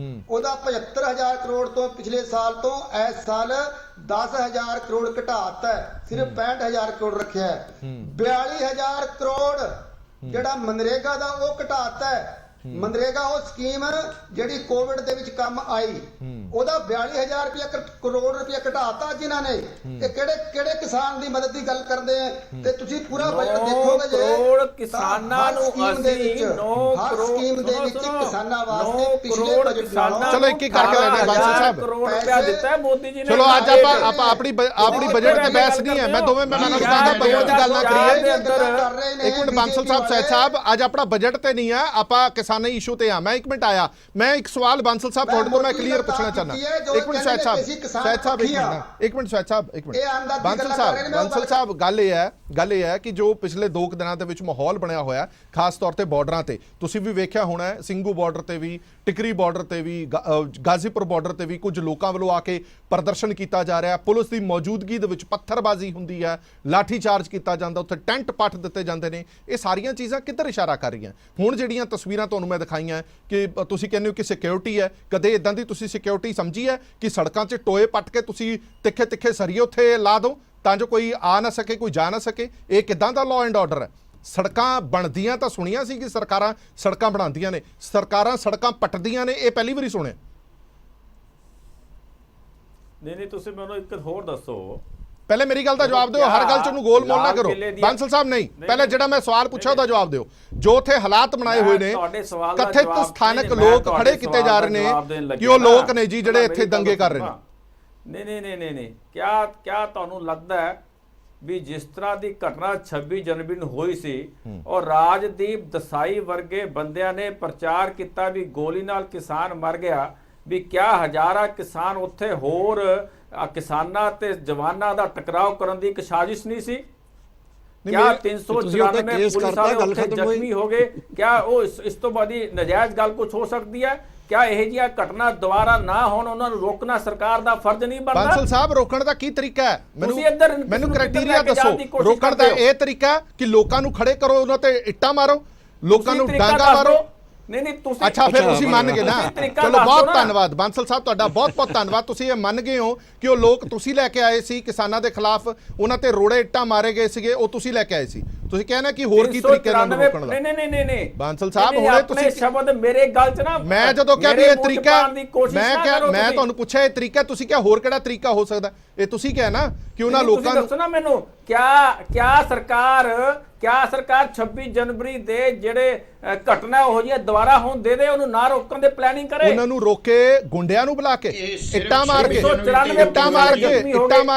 ਉਹਦਾ 75,000 ਕਰੋੜ ਤੋਂ ਪਿਛਲੇ ਸਾਲ ਤੋਂ ਇਸ ਸਾਲ 10,000 ਕਰੋੜ ਘਟਾਤਾ, ਸਿਰਫ 65,000 ਕਰੋੜ ਰੱਖਿਆ। 42,000 ਕਰੋੜ ਜਿਹੜਾ ਮਨਰੇਗਾ ਦਾ ਉਹ ਘਟਾਤਾ। ਮਨਰੇਗਾ ਉਹ ਸਕੀਮ ਜਿਹੜੀ ਕੋਵਿਡ ਦੇ ਵਿੱਚ ਕੰਮ ਆਈ, ਉਹਦਾ 42000 ਰੁਪਇਆ ਕਰੋੜ ਰੁਪਇਆ ਘਟਾਤਾ ਜਿਨ੍ਹਾਂ ਨੇ। ਇਹ ਕਿਹੜੇ ਕਿਹੜੇ ਕਿਸਾਨ ਦੀ ਮਦਦ ਦੀ ਗੱਲ ਕਰਦੇ ਆ? ਤੇ ਤੁਸੀਂ ਪੂਰਾ ਬਜਟ ਦੇਖੋਗੇ ਜੇ ਕਰੋੜ ਕਿਸਾਨਾਂ ਨੂੰ ਅਸੀਂ 9 ਹਰ ਕਰੋੜ ਸਕੀਮ ਦੇ ਵਿੱਚ ਕਿਸਾਨਾਂ ਵਾਸਤੇ 9 ਪਿਛਲੇ ਕਰੋੜ ਬਜਟ ਕਿਸਾਨਾਂ ਨਾਲੋਂ ਚਲੋ ਇੱਕ ਇੱਕ ਕਰਕੇ ਲੈਂਦੇ ਹਾਂ ਬਾਂਸਲ ਸਾਹਿਬ। ਕਰੋੜ ਰੁਪਇਆ ਦਿੱਤਾ ਹੈ ਮੋਦੀ ਜੀ ਨੇ। ਚਲੋ ਅੱਜ ਆਪਾਂ ਆਪਣੀ ਬਜਟ ਤੇ ਬਹਿਸ ਨਹੀਂ ਹੈ, ਮੈਂ ਦੋਵੇਂ ਮਹਿਮਾਨਾਂ ਨੂੰ ਕਹਿੰਦਾ ਬਜਟ ਦੀ ਗੱਲ ਨਾ ਕਰੀਏ। ਇੱਕ ਮਿੰਟ ਬਾਂਸਲ ਸਾਹਿਬ, ਸਹਿਜ ਸਾਹਿਬ, ਅੱਜ ਆਪਣਾ ਬਜਟ ਤੇ ਨਹੀਂ ਆ, ਆਪਾਂ ਕਿਸਾਨੀ ਇਸ਼ੂ ਤੇ ਆ। ਮੈਂ ਇੱਕ ਮਿੰਟ ਆਇਆ, ਮੈਂ ਇੱਕ ਸਵਾਲ ਬਾਂਸਲ ਸਾਹਿਬ ਤੁਹਾਡੇ ਤੋਂ ਮੈਂ ਕਲੀਅਰ ਪੁੱਛਣਾ ਚਾਹੁੰਦਾ। ਇੱਕ ਮਿੰਟ ਸਹਿਜ ਸਾਹਿਬ, ਇੱਕ ਮਿੰਟ ਸਹਿਜ ਸਾਹਿਬ, ਇੱਕ ਮਿੰਟ ਬਾਂਸਲ ਸਾਹਿਬ, ਗੱਲ ਇਹ ਹੈ ਕਿ ਜੋ ਪਿਛਲੇ 2 ਦਿਨਾਂ ਦੇ ਵਿੱਚ ਮਾਹੌਲ ਬਣਿਆ ਹੋਇਆ ਖਾਸ ਤੌਰ ਤੇ ਬਾਰਡਰਾਂ ਤੇ, ਤੁਸੀਂ ਵੀ ਵੇਖਿਆ ਹੋਣਾ ਹੈ, ਸਿੰਘੂ ਬਾਰਡਰ ਤੇ ਵੀ, ਟਿਕਰੀ ਬਾਰਡਰ ਤੇ ਵੀ, ਗਾਜ਼ੀਪੁਰ ਬਾਰਡਰ ਤੇ ਵੀ ਕੁਝ ਲੋਕਾਂ ਵੱਲੋਂ ਆ ਕੇ ਪ੍ਰਦਰਸ਼ਨ ਕੀਤਾ ਜਾ ਰਿਹਾ, ਪੁਲਿਸ ਦੀ ਮੌਜੂਦਗੀ ਦੇ ਵਿੱਚ ਪੱਥਰਬਾਜ਼ੀ ਹੁੰਦੀ ਹੈ, ਲਾਠੀ ਚਾਰਜ ਕੀਤਾ ਜਾਂਦਾ, ਉੱਥੇ ਟੈਂਟ ਪੱਟ ਦਿੱਤੇ ਜਾਂਦੇ ਨੇ। ਇਹ ਸਾਰੀਆਂ ਚੀਜ਼ਾਂ ਕਿੱਧਰ ਇਸ਼ਾਰਾ ਕਰ ਰਹੀਆਂ? ਹੁਣ ਜਿਹੜੀਆਂ ਤਸਵੀਰਾਂ ਤੁਹਾਨੂੰ ਮੈਂ ਦਿਖਾਈਆਂ ਕਿ ਤੁਸੀਂ ਕਹਿੰਦੇ ਹੋ ਕਿ ਸਿਕਿਉਰਿਟੀ ਹੈ, ਕਦੇ ਇਦਾਂ ਦੀ ਤੁਸੀਂ ਸਿਕਿਉਰਿਟੀ ਸਮਝੀ ਹੈ ਕਿ ਸੜਕਾਂ 'ਚ ਟੋਏ ਪੱਟ ਕੇ ਤੁਸੀਂ ਤਿੱਖੇ ਤਿੱਖੇ ਸਰੀਏ ਉੱਥੇ ਲਾ ਦਿਓ ਤਾਂ ਜੋ ਕੋਈ ਆ ਨਾ ਸਕੇ, ਕੋਈ ਜਾ ਨਾ ਸਕੇ? ਇਹ ਕਿੱਦਾਂ ਦਾ ਲਾਅ ਐਂਡ ਆਰਡਰ ਹੈ? ਸੜਕਾਂ ਬਣਦੀਆਂ ਤਾਂ ਸੁਣੀਆਂ ਸੀ ਕਿ ਸਰਕਾਰਾਂ ਸੜਕਾਂ ਬਣਾਉਂਦੀਆਂ ਨੇ, ਸਰਕਾਰਾਂ ਸੜਕਾਂ ਪੱਟਦੀਆਂ ਨੇ, ਇਹ ਪਹਿਲੀ ਵਾਰੀ ਸੁਣਿਆ। ਨਹੀਂ ਤੁਸੀਂ ਮੈਨੂੰ ਇੱਕ ਹੋਰ ਦੱਸੋ, ਪਹਿਲੇ ਮੇਰੀ ਗੱਲ ਦਾ ਜਵਾਬ ਦਿਓ, ਹਰ ਗੱਲ 'ਚ ਉਹਨੂੰ ਗੋਲ ਮੋਲ ਨਾ ਕਰੋ। ਬਾਂਸਲ ਸਾਹਿਬ ਨਹੀਂ, ਪਹਿਲੇ ਜਿਹੜਾ ਮੈਂ ਸਵਾਲ ਪੁੱਛਿਆ ਉਹਦਾ ਜਵਾਬ ਦਿਓ। ਜੋ ਉੱਥੇ ਹਾਲਾਤ ਬਣਾਏ ਹੋਏ ਨੇ, ਕਥਿਤ ਸਥਾਨਕ ਲੋਕ ਖੜੇ ਕੀਤੇ ਜਾ ਰਹੇ ਨੇ ਕਿ ਉਹ ਲੋਕ ਨੇ ਜੀ ਜਿਹੜੇ ਇੱਥੇ ਦੰਗੇ ਕਰ ਰਹੇ ਨੇ। ਨਹੀਂ ਕਿਆ ਤੁਹਾਨੂੰ ਲੱਗਦਾ ਹੈ ਵੀ ਜਿਸ ਤਰ੍ਹਾਂ ਦੀ ਘਟਨਾ 26 ਜਨਵਰੀ ਨੂੰ ਹੋਈ ਸੀ ਔਰ ਰਾਜਦੀਪ ਦਸਾਈ ਵਰਗੇ ਬੰਦਿਆਂ ਨੇ ਪ੍ਰਚਾਰ ਕੀਤਾ ਵੀ ਗੋਲੀ ਨਾਲ ਕਿਸਾਨ ਮਰ ਗਿਆ, ਵੀ ਕਿਆ ਹਜ਼ਾਰਾਂ ਕਿਸਾਨ ਉੱਥੇ ਹੋਰ ਕਿਸਾਨਾਂ ਤੇ ਜਵਾਨਾਂ ਦਾ ਟਕਰਾਓ ਕਰਨ ਦੀ ਇੱਕ ਸਾਜ਼ਿਸ਼ ਨਹੀਂ ਸੀ? क्या 394 पुलिस वाले जख्मी हो गए? क्या वो इस तो बड़ी नजायज गल कुछ हो सकती है? क्या ਇਹ ਜਿਹੀਆਂ ਘਟਨਾ ਦੁਬਾਰਾ ਨਾ ਹੋਣ ਉਹਨਾਂ ਨੂੰ ਰੋਕਣਾ ਸਰਕਾਰ ਦਾ ਫਰਜ਼ ਨਹੀਂ ਬਣਦਾ? ਬਾਂਸਲ ਸਾਹਿਬ, ਰੋਕਣ ਦਾ ਕੀ ਤਰੀਕਾ ਹੈ? ਮੈਨੂੰ ਕ੍ਰਾਈਟੇਰੀਆ ਦੱਸੋ। ਰੋਕਣ ਦਾ ਇਹ ਤਰੀਕਾ ਕਿ ਲੋਕਾਂ ਨੂੰ ਖੜੇ ਕਰੋ, ਉਹਨਾਂ ਤੇ ਇੱਟਾਂ ਮਾਰੋ, ਲੋਕਾਂ ਨੂੰ ਡਾਂਗਾ ਮਾਰੋ? ਨਹੀਂ ਤੁਸੀਂ ਅੱਛਾ, ਫਿਰ ਤੁਸੀਂ ਮੰਨ ਗਏ ਨਾ। ਚਲੋ ਬਹੁਤ ਧੰਨਵਾਦ ਬਾਂਸਲ ਸਾਹਿਬ, ਤੁਹਾਡਾ ਬਹੁਤ ਬਹੁਤ ਧੰਨਵਾਦ। ਤੁਸੀਂ ਇਹ ਮੰਨ ਗਏ ਹੋ ਕਿ ਉਹ ਲੋਕ ਤੁਸੀਂ ਲੈ ਕੇ ਆਏ ਸੀ ਕਿਸਾਨਾਂ ਦੇ ਖਿਲਾਫ, ਉਹਨਾਂ ਤੇ ਰੋੜੇ ਇੱਟਾਂ ਮਾਰੇ ਗਏ ਸੀਗੇ, ਉਹ ਤੁਸੀਂ ਲੈ ਕੇ ਆਏ ਸੀ। ਤੁਸੀਂ ਕਹਿਣਾ ਕਿ ਹੋਰ ਕੀ ਤਰੀਕੇ ਨਾਲ ਰੋਕਣ ਦਾ? ਨਹੀਂ ਬਾਂਸਲ ਸਾਹਿਬ, ਹੁਣੇ ਤੁਸੀਂ ਸ਼ਬਦ ਮੇਰੇ ਗੱਲ 'ਚ ਨਾ, ਮੈਂ ਜਦੋਂ ਕਿਹਾ ਵੀ ਇਹ ਤਰੀਕਾ, ਮੈਂ ਤੁਹਾਨੂੰ ਪੁੱਛਿਆ ਇਹ ਤਰੀਕਾ, ਤੁਸੀਂ ਕਿਹਾ ਹੋਰ ਕਿਹੜਾ ਤਰੀਕਾ ਹੋ ਸਕਦਾ? ਇਹ ਤੁਸੀਂ ਕਿਹਾ ਨਾ ਕਿ ਉਹਨਾਂ ਲੋਕਾਂ ਨੂੰ। ਦੱਸੋ ਨਾ ਮੈਨੂੰ, ਕਿਆ ਸਰਕਾਰ 26 ਜਨਵਰੀ ਦੇ ਜਿਹੜੇ ਘਟਨਾ ਹੋ ਜੀ ਦੁਬਾਰਾ ਹੋਣ ਦੇ ਉਹਨੂੰ ਨਾ ਰੋਕਣ ਦੇ ਪਲੈਨਿੰਗ ਕਰੇ? ਉਹਨਾਂ ਨੂੰ ਰੋਕੇ, ਗੁੰਡਿਆਂ ਨੂੰ ਬੁਲਾ ਕੇ ਇੱਟਾਂ ਮਾਰ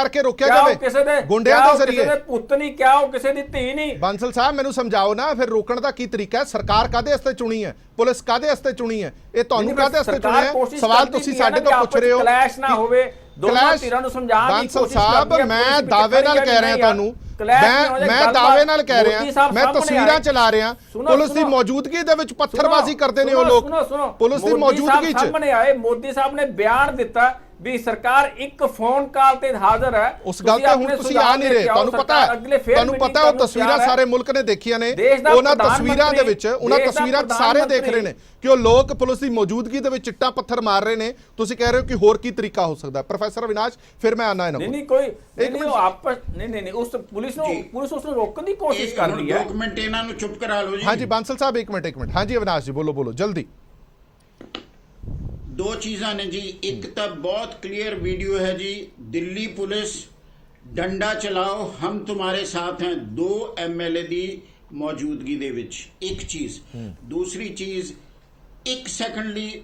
ਕੇ ਰੋਕਿਆ ਜਾਵੇ ਗੁੰਡਿਆਂ ਦੇ ਜ਼ਰੀਏ? ਕਿਸੇ ਦੇ ਪੁੱਤ ਨਹੀਂ, ਕਿਆ ਉਹ ਕਿਸੇ ਦੀ ਧੀ ਨਹੀਂ? ਬਾਂਸਲ ਸਾਹਿਬ, ਮੈਨੂੰ ਸਮਝਾਓ ਨਾ, ਫਿਰ ਰੋਕਣ ਦਾ ਕੀ ਤਰੀਕਾ ਹੈ? ਸਰਕਾਰ ਕਾਹਦੇ ਵਾਸਤੇ ਚੁਣੀ ਹੈ? ਪੁਲਿਸ ਕਾਹਦੇ ਵਾਸਤੇ ਚੁਣੀ ਹੈ? ਇਹ ਤੁਹਾਨੂੰ ਕਾਹਦੇ ਵਾਸਤੇ ਚੁਣਿਆ ਹੈ? ਸਵਾਲ ਤੁਸੀਂ ਸਾਡੇ ਤੋਂ ਪੁੱਛ ਰਹੇ ਹੋ। ਕਲੈਸ਼ ਨਾ ਹੋਵੇ, ਦੋਨਾਂ ਧਿਰਾਂ ਨੂੰ ਸਮਝਾਉਣ ਦੀ ਬਾਂਸਲ ਸਾਹਿਬ, ਮੈਂ ਦਾਅਵੇ ਨਾਲ ਕਹਿ ਰਿਹਾ ਤੁਹਾਨੂੰ, ਮੈਂ ਦਾਅਵੇ ਨਾਲ ਕਹਿ ਰਿਹਾ, ਮੈਂ ਤਸਵੀਰਾਂ ਚਲਾ ਰਿਹਾ, ਪੁਲਿਸ ਦੀ ਮੌਜੂਦਗੀ ਦੇ ਵਿੱਚ ਪੱਥਰਬਾਜ਼ੀ ਕਰਦੇ ਨੇ ਉਹ ਲੋਕ। ਪੁਲਿਸ ਦੀ ਮੌਜੂਦਗੀ 'ਚ ਸਾਹਮਣੇ ਆਏ, ਮੋਦੀ ਸਾਹਿਬ ਨੇ ਬਿਆਨ ਦਿੱਤਾ ਵੀ ਸਰਕਾਰ ਇੱਕ ਫੋਨ ਕਾਲ ਤੇ ਹਾਜ਼ਰ ਹੈ। ਉਸ ਗੱਲ ਤੇ ਹੁਣ ਤੁਸੀਂ ਆ ਨਹੀਂ ਰਹੇ, ਤੁਹਾਨੂੰ ਪਤਾ ਹੈ ਉਹ ਤਸਵੀਰਾਂ ਸਾਰੇ ਮੁਲਕ ਨੇ ਦੇਖੀਆਂ ਨੇ। ਉਹਨਾਂ ਤਸਵੀਰਾਂ ਦੇ ਵਿੱਚ, ਉਹਨਾਂ ਤਸਵੀਰਾਂ 'ਚ ਸਾਰੇ ਦੇਖ ਰਹੇ ਨੇ ਕਿ ਉਹ ਲੋਕ ਪੁਲਿਸ ਦੀ ਮੌਜੂਦਗੀ ਦੇ ਵਿੱਚ ਇੱਟਾਂ ਪੱਥਰ ਮਾਰ ਰਹੇ ਨੇ। ਤੁਸੀਂ ਕਹਿ ਰਹੇ ਹੋ ਕਿ ਹੋਰ ਕੀ ਤਰੀਕਾ ਹੋ ਸਕਦਾ? ਪ੍ਰੋਫੈਸਰ ਅਵਿਨਾਸ਼, ਫਿਰ ਮੈਂ ਆਨਾ ਇਹਨਾਂ ਕੋਲ। ਨਹੀਂ ਕੋਈ ਨਹੀਂ ਉਸ ਪੁਲਿਸ ਨੂੰ ਰੋਕਣ ਦੀ ਕੋਸ਼ਿਸ਼ ਕਰ ਰਹੀ ਹੈ। 2 ਮਿੰਟ ਇਹਨਾਂ ਨੂੰ ਚੁੱਪ ਕਰਾ ਲਓ ਜੀ। ਹਾਂਜੀ ਬਾਂਸਲ ਸਾਹਿਬ, ਇੱਕ ਮਿੰਟ। ਹਾਂਜੀ ਅਵਿਨਾਸ਼ ਜੀ, ਬੋਲੋ ਜਲਦੀ। 2 ਚੀਜ਼ਾਂ ਨੇ ਜੀ। ਇੱਕ ਤਾਂ ਬਹੁਤ ਕਲੀਅਰ ਵੀਡੀਓ ਹੈ ਜੀ, ਦਿੱਲੀ ਪੁਲਿਸ ਡੰਡਾ ਚਲਾਓ ਹਮ ਤੁਹਾਡੇ ਸਾਥ हैं 2 MLA ਦੀ ਮੌਜੂਦਗੀ ਦੇ ਵਿੱਚ। ਇੱਕ ਚੀਜ਼। ਦੂਸਰੀ ਚੀਜ਼, 1 ਸੈਕਿੰਡ ਲਈ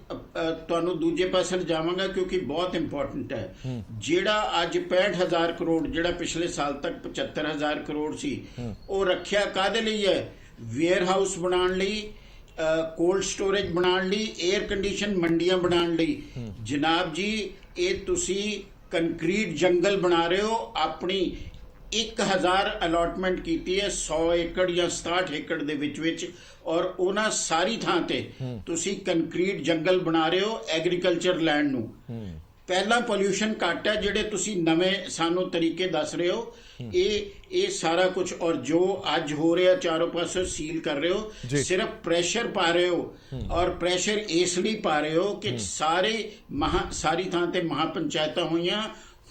ਤੁਹਾਨੂੰ ਦੂਜੇ ਪਾਸੇ ਜਾਵਾਂਗਾ ਕਿਉਂਕਿ ਬਹੁਤ ਇੰਪੋਰਟੈਂਟ ਹੈ। ਜਿਹੜਾ ਅੱਜ 65,000 ਕਰੋੜ, ਜਿਹੜਾ ਪਿਛਲੇ ਸਾਲ ਤੱਕ 75,000 ਕਰੋੜ ਸੀ, ਉਹ ਰੱਖਿਆ ਕਾਹਦੇ ਲਈ ਹੈ? ਵੇਅਰ ਹਾਊਸ ਬਣਾਉਣ ਲਈ, ਕੋਲਡ ਸਟੋਰੇਜ ਬਣਾਉਣ ਲਈ, 에ਅਰ ਕੰਡੀਸ਼ਨ ਮੰਡੀਆਂ ਬਣਾਉਣ ਲਈ। ਜਨਾਬ ਜੀ, ਇਹ ਤੁਸੀਂ ਕੰਕਰੀਟ ਜੰਗਲ ਬਣਾ ਰਹੇ ਹੋ। ਆਪਣੀ 1000 ਅਲਾਟਮੈਂਟ ਕੀਤੀ ਹੈ 100 ਏਕੜ ਜਾਂ 67 ਏਕੜ ਦੇ ਵਿੱਚ ਔਰ ਉਹਨਾਂ ਸਾਰੀ ਥਾਂ ਤੇ ਤੁਸੀਂ ਕੰਕਰੀਟ ਜੰਗਲ ਬਣਾ ਰਹੇ ਹੋ ਐਗਰੀਕਲਚਰ ਲੈਂਡ ਨੂੰ। ਪਹਿਲਾ ਪੋਲਿਊਸ਼ਨ ਘੱਟ ਹੈ, ਜਿਹੜੇ ਤੁਸੀਂ ਨਵੇਂ ਸਾਨੂੰ ਤਰੀਕੇ ਦੱਸ ਰਹੇ ਹੋ, ਇਹ ਸਾਰਾ ਕੁਝ ਔਰ ਜੋ ਅੱਜ ਹੋ ਰਿਹਾ ਚਾਰੋਂ ਪਾਸੇ ਸੀਲ ਕਰ ਰਹੇ ਹੋ, ਸਿਰਫ ਪ੍ਰੈਸ਼ਰ ਪਾ ਰਹੇ ਹੋ। ਔਰ ਪ੍ਰੈਸ਼ਰ ਇਸ ਲਈ ਪਾ ਰਹੇ ਹੋ ਕਿ ਸਾਰੀ ਥਾਂ ਤੇ ਮਹਾਪੰਚਾਇਤਾਂ ਹੋਈਆਂ,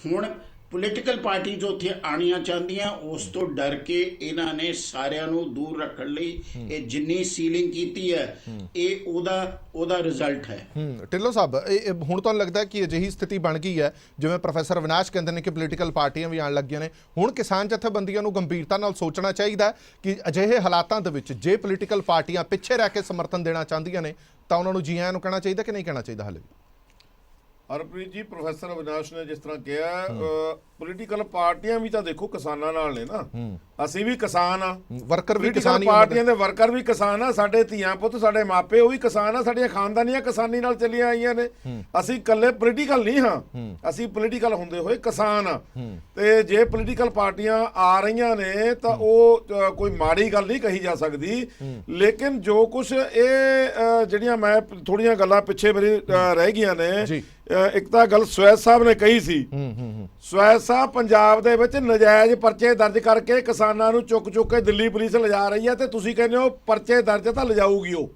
ਹੁਣ ਪੋਲੀਟੀਕਲ ਪਾਰਟੀਆਂ ਉੱਥੇ ਆਣੀਆਂ ਚਾਹੁੰਦੀਆਂ, ਉਸ ਤੋਂ ਡਰ ਕੇ ਇਹਨਾਂ ਨੇ ਸਾਰਿਆਂ ਨੂੰ ਦੂਰ ਰੱਖਣ ਲਈ ਇਹ ਜਿੰਨੀ ਸੀਲਿੰਗ ਕੀਤੀ ਹੈ, ਇਹ ਉਹਦਾ ਰਿਜ਼ਲਟ ਹੈ। ਢਿੱਲੋਂ ਸਾਹਿਬ, ਇਹ ਹੁਣ ਤੁਹਾਨੂੰ ਲੱਗਦਾ ਕਿ ਅਜਿਹੀ ਸਥਿਤੀ ਬਣ ਗਈ ਹੈ, ਜਿਵੇਂ ਪ੍ਰੋਫੈਸਰ ਅਵਿਨਾਸ਼ ਕਹਿੰਦੇ ਨੇ ਕਿ ਪੋਲੀਟੀਕਲ ਪਾਰਟੀਆਂ ਵੀ ਆਉਣ ਲੱਗੀਆਂ ਨੇ, ਹੁਣ ਕਿਸਾਨ ਜਥੇਬੰਦੀਆਂ ਨੂੰ ਗੰਭੀਰਤਾ ਨਾਲ ਸੋਚਣਾ ਚਾਹੀਦਾ ਕਿ ਅਜਿਹੇ ਹਾਲਾਤਾਂ ਦੇ ਵਿੱਚ ਜੇ ਪੋਲੀਟੀਕਲ ਪਾਰਟੀਆਂ ਪਿੱਛੇ ਰਹਿ ਕੇ ਸਮਰਥਨ ਦੇਣਾ ਚਾਹੁੰਦੀਆਂ ਨੇ ਤਾਂ ਉਹਨਾਂ ਨੂੰ ਜੀ ਆਇਆਂ ਨੂੰ ਕਹਿਣਾ ਚਾਹੀਦਾ ਕਿ ਨਹੀਂ ਕਹਿਣਾ ਚਾਹੀਦਾ? ਹਾਲੇ ਹਰਪ੍ਰੀਤ ਜੀ, ਪ੍ਰੋਫੈਸਰ ਅਵਿਨਾਸ਼ ਨੇ ਜਿਸ ਤਰ੍ਹਾਂ ਕਿਹਾ, ਪੋਲੀਟੀਕਲ ਪਾਰਟੀਆਂ ਵੀ ਤਾਂ ਦੇਖੋ ਕਿਸਾਨਾਂ ਨਾਲ ਨੇ ਨਾ, ਅਸੀਂ ਵੀ ਕਿਸਾਨ ਆ, ਵਰਕਰ ਵੀ ਪੋਲੀਟੀਕਲ ਕਿਸਾਨ ਹੀ ਪਾਰਟੀਆਂ ਦੇ ਵਰਕਰ ਵੀ ਕਿਸਾਨ ਆ, ਸਾਡੇ ਧੀਆਂ ਪੁੱਤ ਸਾਡੇ ਮਾਪੇ ਉਹ ਵੀ ਕਿਸਾਨ ਆ, ਸਾਡੀਆਂ ਖਾਨਦਾਨੀਆਂ ਕਿਸਾਨੀ ਨਾਲ ਚੱਲੀਆਂ ਆਈਆਂ ਨੇ, ਅਸੀਂ ਇਕੱਲੇ ਪੋਲੀਟੀਕਲ ਨਹੀਂ ਹਾਂ, ਅਸੀਂ ਪੋਲੀਟੀਕਲ ਹੁੰਦੇ ਹੋਏ ਕਿਸਾਨ ਆ। ਤੇ ਜੇ ਪੋਲੀਟੀਕਲ ਪਾਰਟੀਆਂ ਆ ਰਹੀਆਂ ਨੇ ਤਾਂ ਉਹ ਕੋਈ ਮਾੜੀ ਗੱਲ ਨਹੀਂ ਕਹੀ ਜਾ ਸਕਦੀ, ਲੇਕਿਨ ਜੋ ਕੁਝ ਇਹ ਜਿਹੜੀਆਂ ਮੈਂ ਥੋੜੀਆਂ ਗੱਲਾਂ ਪਿੱਛੇ ਮੇਰੀ ਰਹਿ ਗਈਆਂ ਨੇ, ਇੱਕ ਤਾਂ ਗੱਲ ਸਵੈਜ ਸਾਹਿਬ ਨੇ ਕਹੀ ਸੀ, ਸਵੈਜ ਸਾਹਿਬ ਪੰਜਾਬ ਦੇ ਵਿੱਚ ਨਜਾਇਜ਼ ਪਰਚੇ ਦਰਜ ਕਰਕੇ ਕਿਸਾਨਾਂ ਨੂੰ ਚੁੱਕ ਕੇ ਦਿੱਲੀ ਪੁਲਿਸ ਲਿਜਾ ਰਹੀ ਹੈ, ਤੇ ਤੁਸੀਂ ਕਹਿੰਦੇ ਹੋ ਪਰਚੇ ਦਰਜ ਤਾਂ ਲਿਜਾਊਗੀ ਉਹ।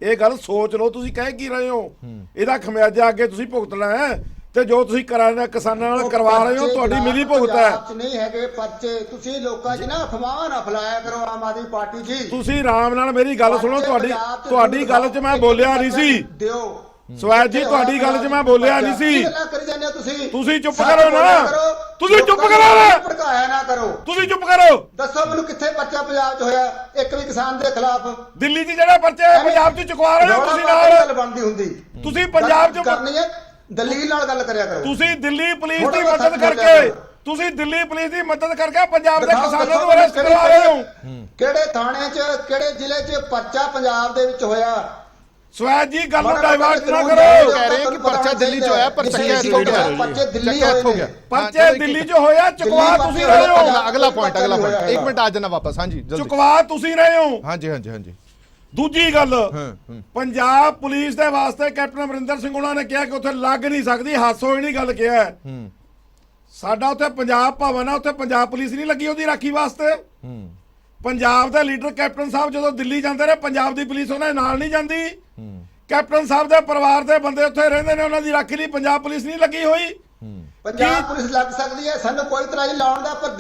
ਇਹ ਗੱਲ ਸੋਚ ਲਓ, ਤੁਸੀਂ ਕਹਿ ਕੀ ਰਹੇ ਹੋ? ਇਹਦਾ ਖਮਿਆਜਾ ਅੱਗੇ ਤੁਸੀਂ ਭੁਗਤਣਾ ਹੈ, ਤੇ ਜੋ ਤੁਸੀਂ ਕਿਸਾਨਾਂ ਨਾਲ ਕਰਵਾ ਰਹੇ ਹੋ ਤੁਹਾਡੀ ਮਿਲੀ ਭੁਗਤ ਹੈ। ਨਹੀਂ ਹੈਗੇ ਪਰਚੇ, ਤੁਸੀਂ ਲੋਕਾਂ 'ਚ ਨਾ ਅਫਵਾਹ ਨਾ ਫੈਲਾਇਆ ਕਰੋ ਆਮ ਆਦਮੀ ਪਾਰਟੀ ਜੀ। ਤੁਸੀਂ ਆਰਾਮ ਨਾਲ ਮੇਰੀ ਗੱਲ ਸੁਣੋ, ਤੁਹਾਡੀ ਗੱਲ 'ਚ ਮੈਂ ਬੋਲਿਆ ਨਹੀਂ ਸੀ ਦਿਓ ਸਵੈਜ ਜੀ, ਤੁਹਾਡੀ ਗੱਲ 'ਚ ਮੈਂ ਬੋਲਿਆ ਨਹੀਂ ਸੀ। ਕਰੀ ਜਾਂਦੇ ਹੋ ਤੁਸੀਂ ਚੁੱਪ ਕਰੋ ਨਾ, ਤੁਸੀਂ ਚੁੱਪ ਕਰੋ ਨਾ, ਭੜਕਾਇਆ ਨਾ ਕਰੋ, ਤੁਸੀਂ ਚੁੱਪ ਕਰੋ। ਦੱਸੋ ਮੈਨੂੰ ਕਿੱਥੇ ਪਰਚਾ ਪੰਜਾਬ 'ਚ ਹੋਇਆ ਇੱਕ ਵੀ ਕਿਸਾਨ ਦੇ ਖਿਲਾਫ? ਦਿੱਲੀ 'ਚ ਜਿਹੜੇ ਪਰਚੇ ਪੰਜਾਬ 'ਚ ਚੁਕਵਾ ਰਹੇ ਹੋ ਤੁਸੀਂ ਨਾਲ, ਗੱਲ ਬਣਦੀ ਹੁੰਦੀ ਤੁਸੀਂ ਪੰਜਾਬ 'ਚ ਕਰਨੀ ਹੈ, ਦਲੀਲ ਨਾਲ ਗੱਲ ਕਰਿਆ ਕਰੋ। ਤੁਸੀਂ ਦਿੱਲੀ ਪੁਲਿਸ ਦੀ ਮਦਦ ਕਰਕੇ, ਤੁਸੀਂ ਦਿੱਲੀ ਪੁਲਿਸ ਦੀ ਮਦਦ ਕਰਕੇ ਪੰਜਾਬ ਦੇ ਕਿਸਾਨਾਂ ਨੂੰ ਅਰੈਸਟ ਕਰਵਾ ਰਹੇ ਹੋ। ਕਿਹੜੇ ਥਾਣੇ 'ਚ ਕਿਹੜੇ ਜ਼ਿਲ੍ਹੇ 'ਚ ਪਰਚਾ ਪੰਜਾਬ ਦੇ ਵਿੱਚ ਹੋਇਆ? ਸਵੈਜ ਜੀ, ਗੱਲ ਨੂੰ ਡਾਇਵਰਟ ਨਾ ਕਰੋ। ਕਹਿ ਰਹੇ ਕਿ ਪਰਚਾ ਦਿੱਲੀ 'ਚ ਹੋਇਆ, ਪਰ ਚੱਕਿਆ ਇੱਥੋਂ ਗਿਆ, ਪਰਚੇ ਦਿੱਲੀ ਹੋਏ ਨੇ, ਪਰਚੇ ਦਿੱਲੀ 'ਚ ਹੋਇਆ, ਚੁਕਵਾ ਤੁਸੀਂ ਰਹੇ ਹੋ। ਅਗਲਾ ਪੁਆਇੰਟ ਇੱਕ ਮਿੰਟ ਆ ਜਾਣਾ ਵਾਪਸ। ਹਾਂਜੀ, ਚੁਕਵਾ ਤੁਸੀਂ ਰਹੇ ਹੋ। ਹਾਂਜੀ। ਦੂਜੀ ਗੱਲ, ਪੰਜਾਬ ਪੁਲਿਸ ਦੇ ਵਾਸਤੇ ਕੈਪਟਨ ਅਮਰਿੰਦਰ ਸਿੰਘ ਉਹਨਾਂ ਨੇ ਕਿਹਾ ਕਿ ਉੱਥੇ ਲੱਗ ਨਹੀਂ ਸਕਦੀ, ਹਾਸੋ ਹੀ ਨਹੀਂ ਗੱਲ ਕਿਹਾ। ਸਾਡਾ ਉੱਥੇ ਪੰਜਾਬ ਭਵਨ ਆ, ਉੱਥੇ ਪੰਜਾਬ ਪੁਲਿਸ ਨਹੀਂ ਲੱਗੀ ਉਹਦੀ ਰਾਖੀ ਵਾਸਤੇ। ਪੰਜਾਬ ਦੇ ਲੀਡਰ ਕੈਪਟਨ ਸਾਹਿਬ ਜਦੋਂ ਦਿੱਲੀ ਜਾਂਦੇ ਨੇ, ਪੰਜਾਬ ਦੀ ਪੁਲਿਸ ਉਹਨਾਂ ਦੇ ਨਾਲ ਨਹੀਂ ਜਾਂਦੀ। ਕੈਪਟਨ ਸਾਹਿਬ ਦੇ ਪਰਿਵਾਰ ਦੇ ਬੰਦੇ ਉੱਥੇ ਰਹਿੰਦੇ ਨੇ, ਉਹਨਾਂ ਦੀ ਰਾਖੀ ਲਈ ਪੰਜਾਬ ਪੁਲਿਸ ਨਹੀਂ ਲੱਗੀ ਹੋਈ। ਪੰਜਾਬ ਪੁਲਿਸ ਲੱਗ ਸਕਦੀ ਹੈ, ਸਾਨੂੰ ਕੋਈ ਇਤਰਾਜ਼ ਲਾਉਣ ਦਾ, ਪਰ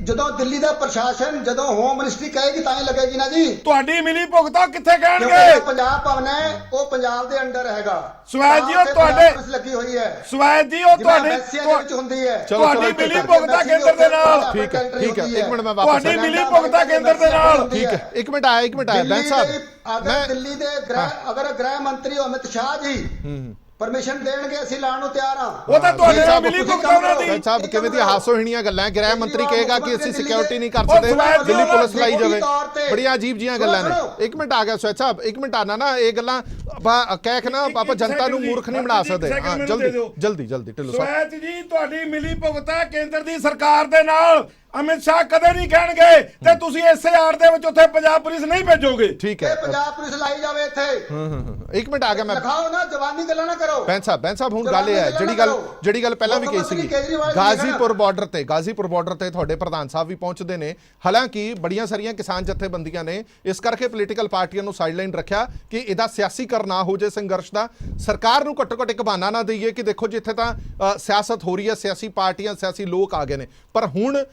ਜਦੋਂ ਦਿੱਲੀ ਦਾ ਪ੍ਰਸ਼ਾਸਨ, ਜਦੋਂ ਹੋਮ ਮਿਨਿਸਟਰੀ ਕਹੇਗੀ ਤਾਂ ਹੀ ਲੱਗੇਗੀ ਨਾ ਜੀ। ਤੁਹਾਡੀ ਮਿਲੀ ਭੁਗਤਾ ਕਿੱਥੇ ਕਹਿਣਗੇ? ਕਿਉਂਕਿ ਪੰਜਾਬ ਭਵਨ ਹੈ, ਉਹ ਪੰਜਾਬ ਦੇ ਅੰਡਰ ਹੈਗਾ। ਸਵੈਜ ਜੀ, ਉਹ ਤੁਹਾਡੇ ਪੁਲਿਸ ਲੱਗੀ ਹੋਈ ਹੈ। ਸਵੈਜ ਜੀ, ਉਹ ਤੁਹਾਡੇ ਵਿੱਚ ਹੁੰਦੀ ਹੈ। ਤੁਹਾਡੀ ਮਿਲੀ ਭੁਗਤਾ ਕੇਂਦਰ ਦੇ ਨਾਲ। ਠੀਕ ਹੈ, ਇੱਕ ਮਿੰਟ ਮੈਂ ਵਾਪਸ। ਤੁਹਾਡੀ ਮਿਲੀ ਭੁਗਤਾ ਕੇਂਦਰ ਦੇ ਨਾਲ। ਠੀਕ ਹੈ, ਇੱਕ ਮਿੰਟ ਆਇਆ ਬੈਂਸ ਸਾਹਿਬ। ਅਗਰ ਦਿੱਲੀ ਦੇ ਗ੍ਰਹਿ ਮੰਤਰੀ ਅਮਿਤ ਸ਼ਾਹ ਜੀ ਪਰਮਿਸ਼ਨ ਦੇਣਗੇ, ਅਸੀਂ ਲਾਣ ਨੂੰ ਤਿਆਰ ਹਾਂ। ਉਹ ਤਾਂ ਤੁਹਾਡੇ ਨਾਲ ਮਿਲੀ ਭੁਗਤਾ ਉਹਨਾਂ ਦੀ। ਸਾਹਿਬ ਕਿਵੇਂ ਦੀ ਹਾਸੋਹੀਣੀਆਂ ਗੱਲਾਂ, ਗ੍ਰਹਿ ਮੰਤਰੀ ਕਹੇਗਾ ਕਿ ਅਸੀਂ ਸਿਕਿਉਰਿਟੀ ਨਹੀਂ ਕਰ ਸਕਦੇ, ਦਿੱਲੀ ਪੁਲਿਸ ਲਾਈ ਜਾਵੇ, ਬੜੀਆਂ ਅਜੀਬ ਜੀਆਂ ਗੱਲਾਂ ਨੇ। ਇੱਕ ਮਿੰਟ ਆ ਗਿਆ ਸਵੈਜ ਸਾਹਿਬ, ਇੱਕ ਮਿੰਟ ਆਣਾ ਨਾ, ਇਹ ਗੱਲਾਂ ਕਹਿ ਕੇ ਨਾ ਆਪਾਂ ਜਨਤਾ ਨੂੰ ਮੂਰਖ ਨਹੀਂ ਬਣਾ ਸਕਦੇ। ਹਾਂ, ਜਲਦੀ ਢਿੱਲੋਂ ਸਾਹਿਬ। ਸਵੈਜ ਜੀ, ਤੁਹਾਡੀ ਮਿਲੀ ਭੁਗਤਾ ਕੇਂਦਰ ਦੀ ਸਰਕਾਰ ਦੇ ਨਾਲ। ਅਮਿਤ ਸ਼ਾਹ ਕਦੇ ਨਹੀਂ ਕਹਿਣਗੇ ਤੇ ਤੁਸੀਂ ਇਸੇ ਆੜ ਦੇ ਵਿੱਚ ਉੱਥੇ ਪੰਜਾਬ ਪੁਲਿਸ ਨਹੀਂ ਭੇਜੋਗੇ। ਠੀਕ ਹੈ, ਪੰਜਾਬ ਪੁਲਿਸ ਲਾਈ ਜਾਵੇ ਇੱਥੇ। ਇੱਕ ਮਿੰਟ ਆ ਗਿਆ ਮੈਂ। ਦਿਖਾਓ ਨਾ, ਜਵਾਨੀ ਗੱਲਾਂ ਨਾ ਕਰੋ। ਬੈਂਸ ਸਾਹਿਬ ਹੁਣ ਗੱਲ ਇਹ ਹੈ, ਜਿਹੜੀ ਗੱਲ ਪਹਿਲਾਂ ਵੀ ਕਹੀ ਸੀ, ਗਾਜ਼ੀਪੁਰ ਬਾਰਡਰ ਤੇ ਤੁਹਾਡੇ ਪ੍ਰਧਾਨ ਸਾਹਿਬ ਵੀ ਪਹੁੰਚਦੇ ਨੇ। ਹਾਲਾਂਕਿ ਬੜੀਆਂ ਸਾਰੀਆਂ ਕਿਸਾਨ ਜਥੇਬੰਦੀਆਂ ਨੇ ਇਸ ਕਰਕੇ ਪੋਲੀਟੀਕਲ ਪਾਰਟੀਆਂ ਨੂੰ ਸਾਈਡਲਾਈਨ ਰੱਖਿਆ ਕਿ ਇਹਦਾ ਸਿਆਸੀਕਰਨ ਨਾ ਹੋ ਜਾਏ ਸੰਘਰਸ਼ ਦਾ। ਸਰਕਾਰ ਨੂੰ ਘੱਟੋ ਘੱਟ ਇੱਕ ਬਹਾਨਾ ਨਾ ਦਈਏ ਕਿ ਦੇਖੋ ਜਿੱਥੇ ਤਾਂ ਸਿਆਸਤ ਹੋ ਰਹੀ ਹੈ, ਸਿਆਸੀ ਪਾਰਟੀਆਂ, ਸਿਆਸੀ ਲੋਕ ਆ ਗਏ ਨੇ, ਪਰ ਹੁਣ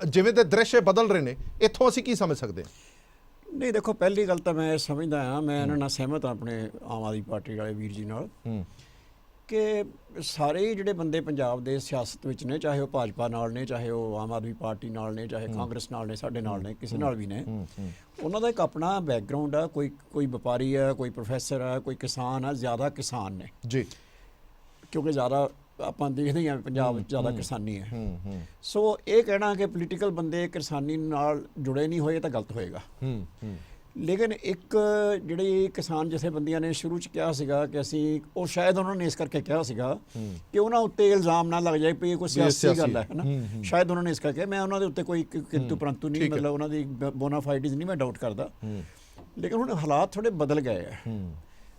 ਜਿਵੇਂ ਦੇ ਦ੍ਰਿਸ਼ ਬਦਲ ਰਹੇ ਨੇ, ਇੱਥੋਂ ਅਸੀਂ ਕੀ ਸਮਝ ਸਕਦੇ ਹਾਂ? ਨਹੀਂ ਦੇਖੋ, ਪਹਿਲੀ ਗੱਲ ਤਾਂ ਮੈਂ ਸਮਝਦਾ ਹਾਂ, ਮੈਂ ਇਹਨਾਂ ਨਾਲ ਸਹਿਮਤ ਹਾਂ ਆਪਣੇ ਆਮ ਆਦਮੀ ਪਾਰਟੀ ਵਾਲੇ ਵੀਰ ਜੀ ਨਾਲ, ਕਿ ਸਾਰੇ ਜਿਹੜੇ ਬੰਦੇ ਪੰਜਾਬ ਦੇ ਸਿਆਸਤ ਵਿੱਚ ਨੇ, ਚਾਹੇ ਉਹ ਭਾਜਪਾ ਨਾਲ ਨੇ, ਚਾਹੇ ਉਹ ਆਮ ਆਦਮੀ ਪਾਰਟੀ ਨਾਲ ਨੇ, ਚਾਹੇ ਕਾਂਗਰਸ ਨਾਲ ਨੇ, ਸਾਡੇ ਨਾਲ ਨੇ, ਕਿਸੇ ਨਾਲ ਵੀ ਨੇ, ਉਹਨਾਂ ਦਾ ਇੱਕ ਆਪਣਾ ਬੈਕਗਰਾਉਂਡ ਆ। ਕੋਈ ਵਪਾਰੀ ਹੈ, ਕੋਈ ਪ੍ਰੋਫੈਸਰ ਹੈ, ਕੋਈ ਕਿਸਾਨ ਆ, ਜ਼ਿਆਦਾ ਕਿਸਾਨ ਨੇ ਜੀ, ਕਿਉਂਕਿ ਜ਼ਿਆਦਾ ਆਪਾਂ ਦੇਖਦੇ ਹਾਂ ਪੰਜਾਬ ਵਿੱਚ ਜ਼ਿਆਦਾ ਕਿਸਾਨੀ ਹੈ। ਸੋ ਇਹ ਕਹਿਣਾ ਕਿ ਪੋਲੀਟੀਕਲ ਬੰਦੇ ਕਿਸਾਨੀ ਨਾਲ ਜੁੜੇ ਨਹੀਂ ਹੋਏ ਤਾਂ ਗਲਤ ਹੋਏਗਾ। ਲੇਕਿਨ ਇੱਕ ਜਿਹੜੀ ਕਿਸਾਨ ਜਥੇਬੰਦੀਆਂ ਨੇ ਸ਼ੁਰੂ 'ਚ ਕਿਹਾ ਸੀਗਾ ਕਿ ਅਸੀਂ, ਉਹ ਸ਼ਾਇਦ ਉਹਨਾਂ ਨੇ ਇਸ ਕਰਕੇ ਕਿਹਾ ਸੀਗਾ ਕਿ ਉਹਨਾਂ ਉੱਤੇ ਇਲਜ਼ਾਮ ਨਾ ਲੱਗ ਜਾਏ ਵੀ ਇਹ ਕੋਈ ਸਿਆਸੀ ਗੱਲ ਹੈ ਨਾ, ਸ਼ਾਇਦ ਉਹਨਾਂ ਨੇ ਇਸ ਕਰਕੇ, ਮੈਂ ਉਹਨਾਂ ਦੇ ਉੱਤੇ ਕੋਈ ਕਿੰਤੂ ਪਰੰਤੂ ਨਹੀਂ, ਮਤਲਬ ਉਹਨਾਂ ਦੀ ਬੋਨਾਫਾਈਡਸ ਨਹੀਂ ਮੈਂ ਡਾਊਟ ਕਰਦਾ, ਲੇਕਿਨ ਹੁਣ ਹਾਲਾਤ ਥੋੜ੍ਹੇ ਬਦਲ ਗਏ ਹੈ।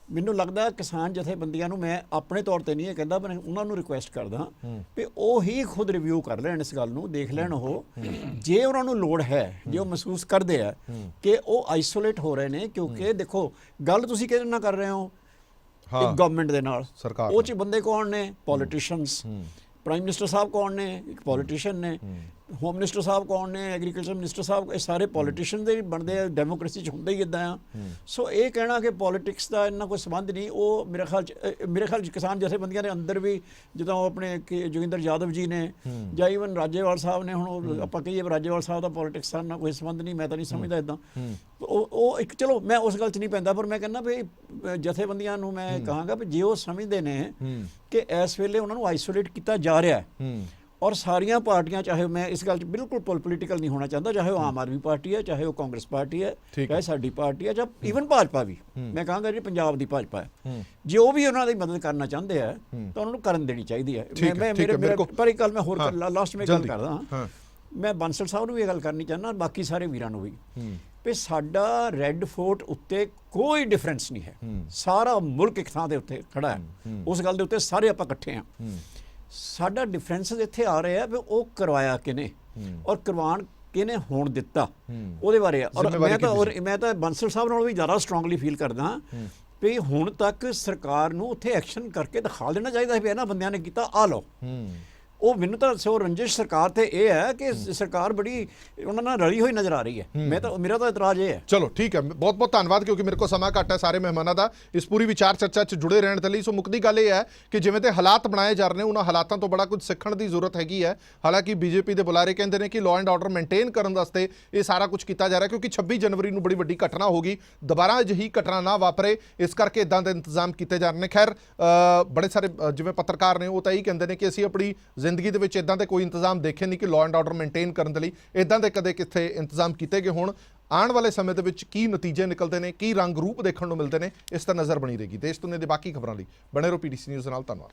ਮੈਨੂੰ ਲੱਗਦਾ ਕਿਸਾਨ ਜਥੇਬੰਦੀਆਂ ਨੂੰ, ਮੈਂ ਆਪਣੇ ਤੌਰ ਤੇ ਨਹੀਂ ਇਹ ਕਹਿੰਦਾ, ਪਰ ਉਹਨਾਂ ਨੂੰ ਰਿਕੁਐਸਟ ਕਰਦਾ ਵੀ ਉਹ ਹੀ ਖੁਦ ਰਿਵਿਊ ਕਰ ਲੈਣ ਇਸ ਗੱਲ ਨੂੰ, ਦੇਖ ਲੈਣ ਉਹ, ਜੇ ਉਹਨਾਂ ਨੂੰ ਲੋੜ ਹੈ, ਜੇ ਉਹ ਮਹਿਸੂਸ ਕਰਦੇ ਆ ਕਿ ਉਹ ਆਈਸੋਲੇਟ ਹੋ ਰਹੇ ਨੇ, ਕਿਉਂਕਿ ਦੇਖੋ ਗੱਲ ਤੁਸੀਂ ਕਿਹਦੇ ਨਾਲ ਕਰ ਰਹੇ ਹੋ, ਇੱਕ ਗਵਰਨਮੈਂਟ ਦੇ ਨਾਲ, ਉਹ 'ਚ ਬੰਦੇ ਕੌਣ ਨੇ? ਪੋਲੀਟੀਸ਼ੀਅਨਸ, ਪ੍ਰਾਈਮ ਮਿਨਿਸਟਰ ਸਾਹਿਬ ਕੌਣ ਨੇ? ਇੱਕ ਪੋਲੀਟੀਸ਼ੀਅਨ ਨੇ। ਹੋਮ ਮਿਨਿਸਟਰ ਸਾਹਿਬ ਕੌਣ ਨੇ? ਐਗਰੀਕਲਚਰ ਮਿਨਿਸਟਰ ਸਾਹਿਬ। ਇਹ ਸਾਰੇ ਪੋਲੀਟੀਸ਼ੀਅਨ ਦੇ ਬਣਦੇ ਆ, ਡੈਮੋਕ੍ਰੇਸੀ 'ਚ ਹੁੰਦਾ ਹੀ ਇਦਾਂ ਆ। ਸੋ ਇਹ ਕਹਿਣਾ ਕਿ ਪੋਲੀਟਿਕਸ ਦਾ ਇੰਨਾ ਕੋਈ ਸੰਬੰਧ ਨਹੀਂ, ਉਹ ਮੇਰੇ ਖਿਆਲ 'ਚ ਕਿਸਾਨ ਜਥੇਬੰਦੀਆਂ ਦੇ ਅੰਦਰ ਵੀ ਜਦੋਂ ਆਪਣੇ ਜੋਗਿੰਦਰ ਯਾਦਵ ਜੀ ਨੇ ਜਾਂ ਈਵਨ ਰਾਜੇਵਾਲ ਸਾਹਿਬ ਨੇ, ਹੁਣ ਆਪਾਂ ਕਹੀਏ ਰਾਜੇਵਾਲ ਸਾਹਿਬ ਦਾ ਪੋਲੀਟਿਕਸ ਨਾਲ ਕੋਈ ਸੰਬੰਧ ਨਹੀਂ, ਮੈਂ ਤਾਂ ਨਹੀਂ ਸਮਝਦਾ ਇਦਾਂ। ਉਹ ਇੱਕ ਚਲੋ ਮੈਂ ਉਸ ਗੱਲ 'ਚ ਨਹੀਂ ਪੈਂਦਾ, ਪਰ ਮੈਂ ਕਹਿੰਦਾ ਵੀ ਜਥੇਬੰਦੀਆਂ ਨੂੰ ਮੈਂ ਕਹਾਂਗਾ ਵੀ ਜੇ ਉਹ ਸਮਝਦੇ ਨੇ ਕਿ ਇਸ ਵੇਲੇ ਉਹਨਾਂ ਨੂੰ ਆਈਸੋਲੇਟ ਕੀਤਾ ਜਾ ਰਿਹਾ ਹੈ, ਔਰ ਸਾਰੀਆਂ ਪਾਰਟੀਆਂ, ਚਾਹੇ ਮੈਂ ਇਸ ਗੱਲ 'ਚ ਬਿਲਕੁਲ ਪੋਲੀਟੀਕਲ ਨਹੀਂ ਹੋਣਾ ਚਾਹੁੰਦਾ, ਚਾਹੇ ਉਹ ਆਮ ਆਦਮੀ ਪਾਰਟੀ ਹੈ, ਚਾਹੇ ਉਹ ਕਾਂਗਰਸ ਪਾਰਟੀ ਹੈ, ਚਾਹੇ ਸਾਡੀ ਪਾਰਟੀ ਹੈ, ਜਾਂ ਈਵਨ ਭਾਜਪਾ ਵੀ, ਮੈਂ ਕਹਾਂਗਾ ਜੀ ਪੰਜਾਬ ਦੀ ਭਾਜਪਾ ਹੈ, ਜੇ ਉਹ ਵੀ ਉਹਨਾਂ ਦੀ ਮਦਦ ਕਰਨਾ ਚਾਹੁੰਦੇ ਆ ਤਾਂ ਉਹਨਾਂ ਨੂੰ ਕਰਨ ਦੇਣੀ ਚਾਹੀਦੀ ਹੈ। ਪਰ ਇੱਕ ਗੱਲ ਮੈਂ ਹੋਰ ਲਾਸਟ ਵਿੱਚ ਗੱਲ ਕਰਦਾ ਹਾਂ, ਮੈਂ ਬਾਂਸਲ ਸਾਹਿਬ ਨੂੰ ਵੀ ਇਹ ਗੱਲ ਕਰਨੀ ਚਾਹੁੰਦਾ, ਬਾਕੀ ਸਾਰੇ ਵੀਰਾਂ ਨੂੰ ਵੀ, ਵੀ ਸਾਡਾ ਰੈੱਡ ਫੋਰਟ ਉੱਤੇ ਕੋਈ ਡਿਫਰੈਂਸ ਨਹੀਂ ਹੈ। ਸਾਰਾ ਮੁਲਕ ਇੱਕ ਥਾਂ ਦੇ ਉੱਤੇ ਖੜਾ ਹੈ, ਉਸ ਗੱਲ ਦੇ ਉੱਤੇ ਸਾਰੇ ਆਪਾਂ ਇਕੱਠੇ ਹਾਂ। ਸਾਡਾ ਡਿਫਰੈਂਸ ਇੱਥੇ ਆ ਰਿਹਾ ਵੀ ਉਹ ਕਰਵਾਇਆ ਕਿਨੇ ਔਰ ਕਰਵਾਉਣ ਕਿਨੇ ਹੋਣ ਦਿੱਤਾ, ਉਹਦੇ ਬਾਰੇ। ਔਰ ਮੈਂ ਤਾਂ ਬਾਂਸਲ ਸਾਹਿਬ ਨਾਲ ਵੀ ਜ਼ਿਆਦਾ ਸਟਰੋਂਗਲੀ ਫੀਲ ਕਰਦਾ ਵੀ ਹੁਣ ਤੱਕ ਸਰਕਾਰ ਨੂੰ ਉੱਥੇ ਐਕਸ਼ਨ ਕਰਕੇ ਦਿਖਾ ਦੇਣਾ ਚਾਹੀਦਾ ਵੀ ਇਹਨਾਂ ਬੰਦਿਆਂ ਨੇ ਕੀਤਾ, ਆ ਲਓ। ਉਹ ਮੈਨੂੰ ਤਾਂ ਸੋ ਰੰਜਿਸ਼ ਸਰਕਾਰ ਤੇ ਇਹ ਹੈ ਕਿ ਸਰਕਾਰ ਬੜੀ ਉਹਨਾਂ ਨਾਲ ਰਲੀ ਹੋਈ ਨਜ਼ਰ ਆ ਰਹੀ ਹੈ। ਮੇਰਾ ਤਾਂ ਇਤਰਾਜ਼ ਇਹ ਹੈ। ਚਲੋ ਠੀਕ ਹੈ, ਬਹੁਤ ਬਹੁਤ ਧੰਨਵਾਦ, ਕਿਉਂਕਿ ਮੇਰੇ ਕੋਲ ਸਮਾਂ ਘੱਟ ਹੈ ਸਾਰੇ ਮਹਿਮਾਨਾਂ ਦਾ ਇਸ ਪੂਰੀ ਵਿਚਾਰ ਚਰਚਾ 'ਚ ਜੁੜੇ ਰਹਿਣ ਦੇ ਲਈ। ਸੋ ਮੁੱਕਦੀ ਗੱਲ ਇਹ ਹੈ ਕਿ ਜਿਵੇਂ ਤੇ ਹਾਲਾਤ ਬਣਾਏ ਜਾ ਰਹੇ ਨੇ, ਉਹਨਾਂ ਹਾਲਾਤਾਂ ਤੋਂ ਬੜਾ ਕੁਝ ਸਿੱਖਣ ਦੀ ਜ਼ਰੂਰਤ ਹੈਗੀ ਹੈ। ਹਾਲਾਂਕਿ ਬੀਜੇਪੀ ਦੇ ਬੁਲਾਰੇ ਕਹਿੰਦੇ ਨੇ ਕਿ ਲਾਅ ਐਂਡ ਆਰਡਰ ਮੇਨਟੇਨ ਕਰਨ ਵਾਸਤੇ ਇਹ ਸਾਰਾ ਕੁਝ ਕੀਤਾ ਜਾ ਰਿਹਾ, ਕਿਉਂਕਿ 26 ਜਨਵਰੀ ਨੂੰ ਬੜੀ ਵੱਡੀ ਘਟਨਾ ਹੋ ਗਈ, ਦੁਬਾਰਾ ਅਜਿਹੀ ਘਟਨਾ ਨਾ ਵਾਪਰੇ, ਇਸ ਕਰਕੇ ਇਦਾਂ ਦੇ ਇੰਤਜ਼ਾਮ ਕੀਤੇ ਜਾ ਰਹੇ ਨੇ। ਖੈਰ ਬੜੇ ਸਾਰੇ ਜਿਵੇਂ ਪੱਤਰਕਾਰ ਨੇ ਉਹ ਤਾਂ ਇਹੀ ਕਹਿੰਦੇ ਨੇ ਕਿ ਅਸੀਂ ਆਪਣੀ ਜ਼ਿੰਦਗੀ ਦੇ ਵਿੱਚ ਇਦਾਂ ਦੇ ਕੋਈ ਇੰਤਜ਼ਾਮ ਦੇਖੇ ਨਹੀਂ ਕਿ ਲਾਅ ਐਂਡ ਆਰਡਰ ਮੇਨਟੇਨ ਕਰਨ ਦੇ ਲਈ ਇਦਾਂ ਦੇ ਕਦੇ ਕਿੱਥੇ ਇੰਤਜ਼ਾਮ ਕੀਤੇ ਗਏ ਹੋਣ। ਆਉਣ ਵਾਲੇ ਸਮੇਂ ਦੇ ਵਿੱਚ ਕੀ ਨਤੀਜੇ ਨਿਕਲਦੇ ਨੇ, ਕੀ ਰੰਗ ਰੂਪ ਦੇਖਣ ਨੂੰ ਮਿਲਦੇ ਨੇ, ਇਸ ਤਾਂ ਨਜ਼ਰ ਬਣੀ ਰਹੇਗੀ। ਦੇਸ਼ ਦੁਨੀਆ ਦੇ ਬਾਕੀ ਖਬਰਾਂ ਲਈ ਬਣੇ ਰਹੋ PTC ਨਿਊਜ਼ ਨਾਲ। ਧੰਨਵਾਦ।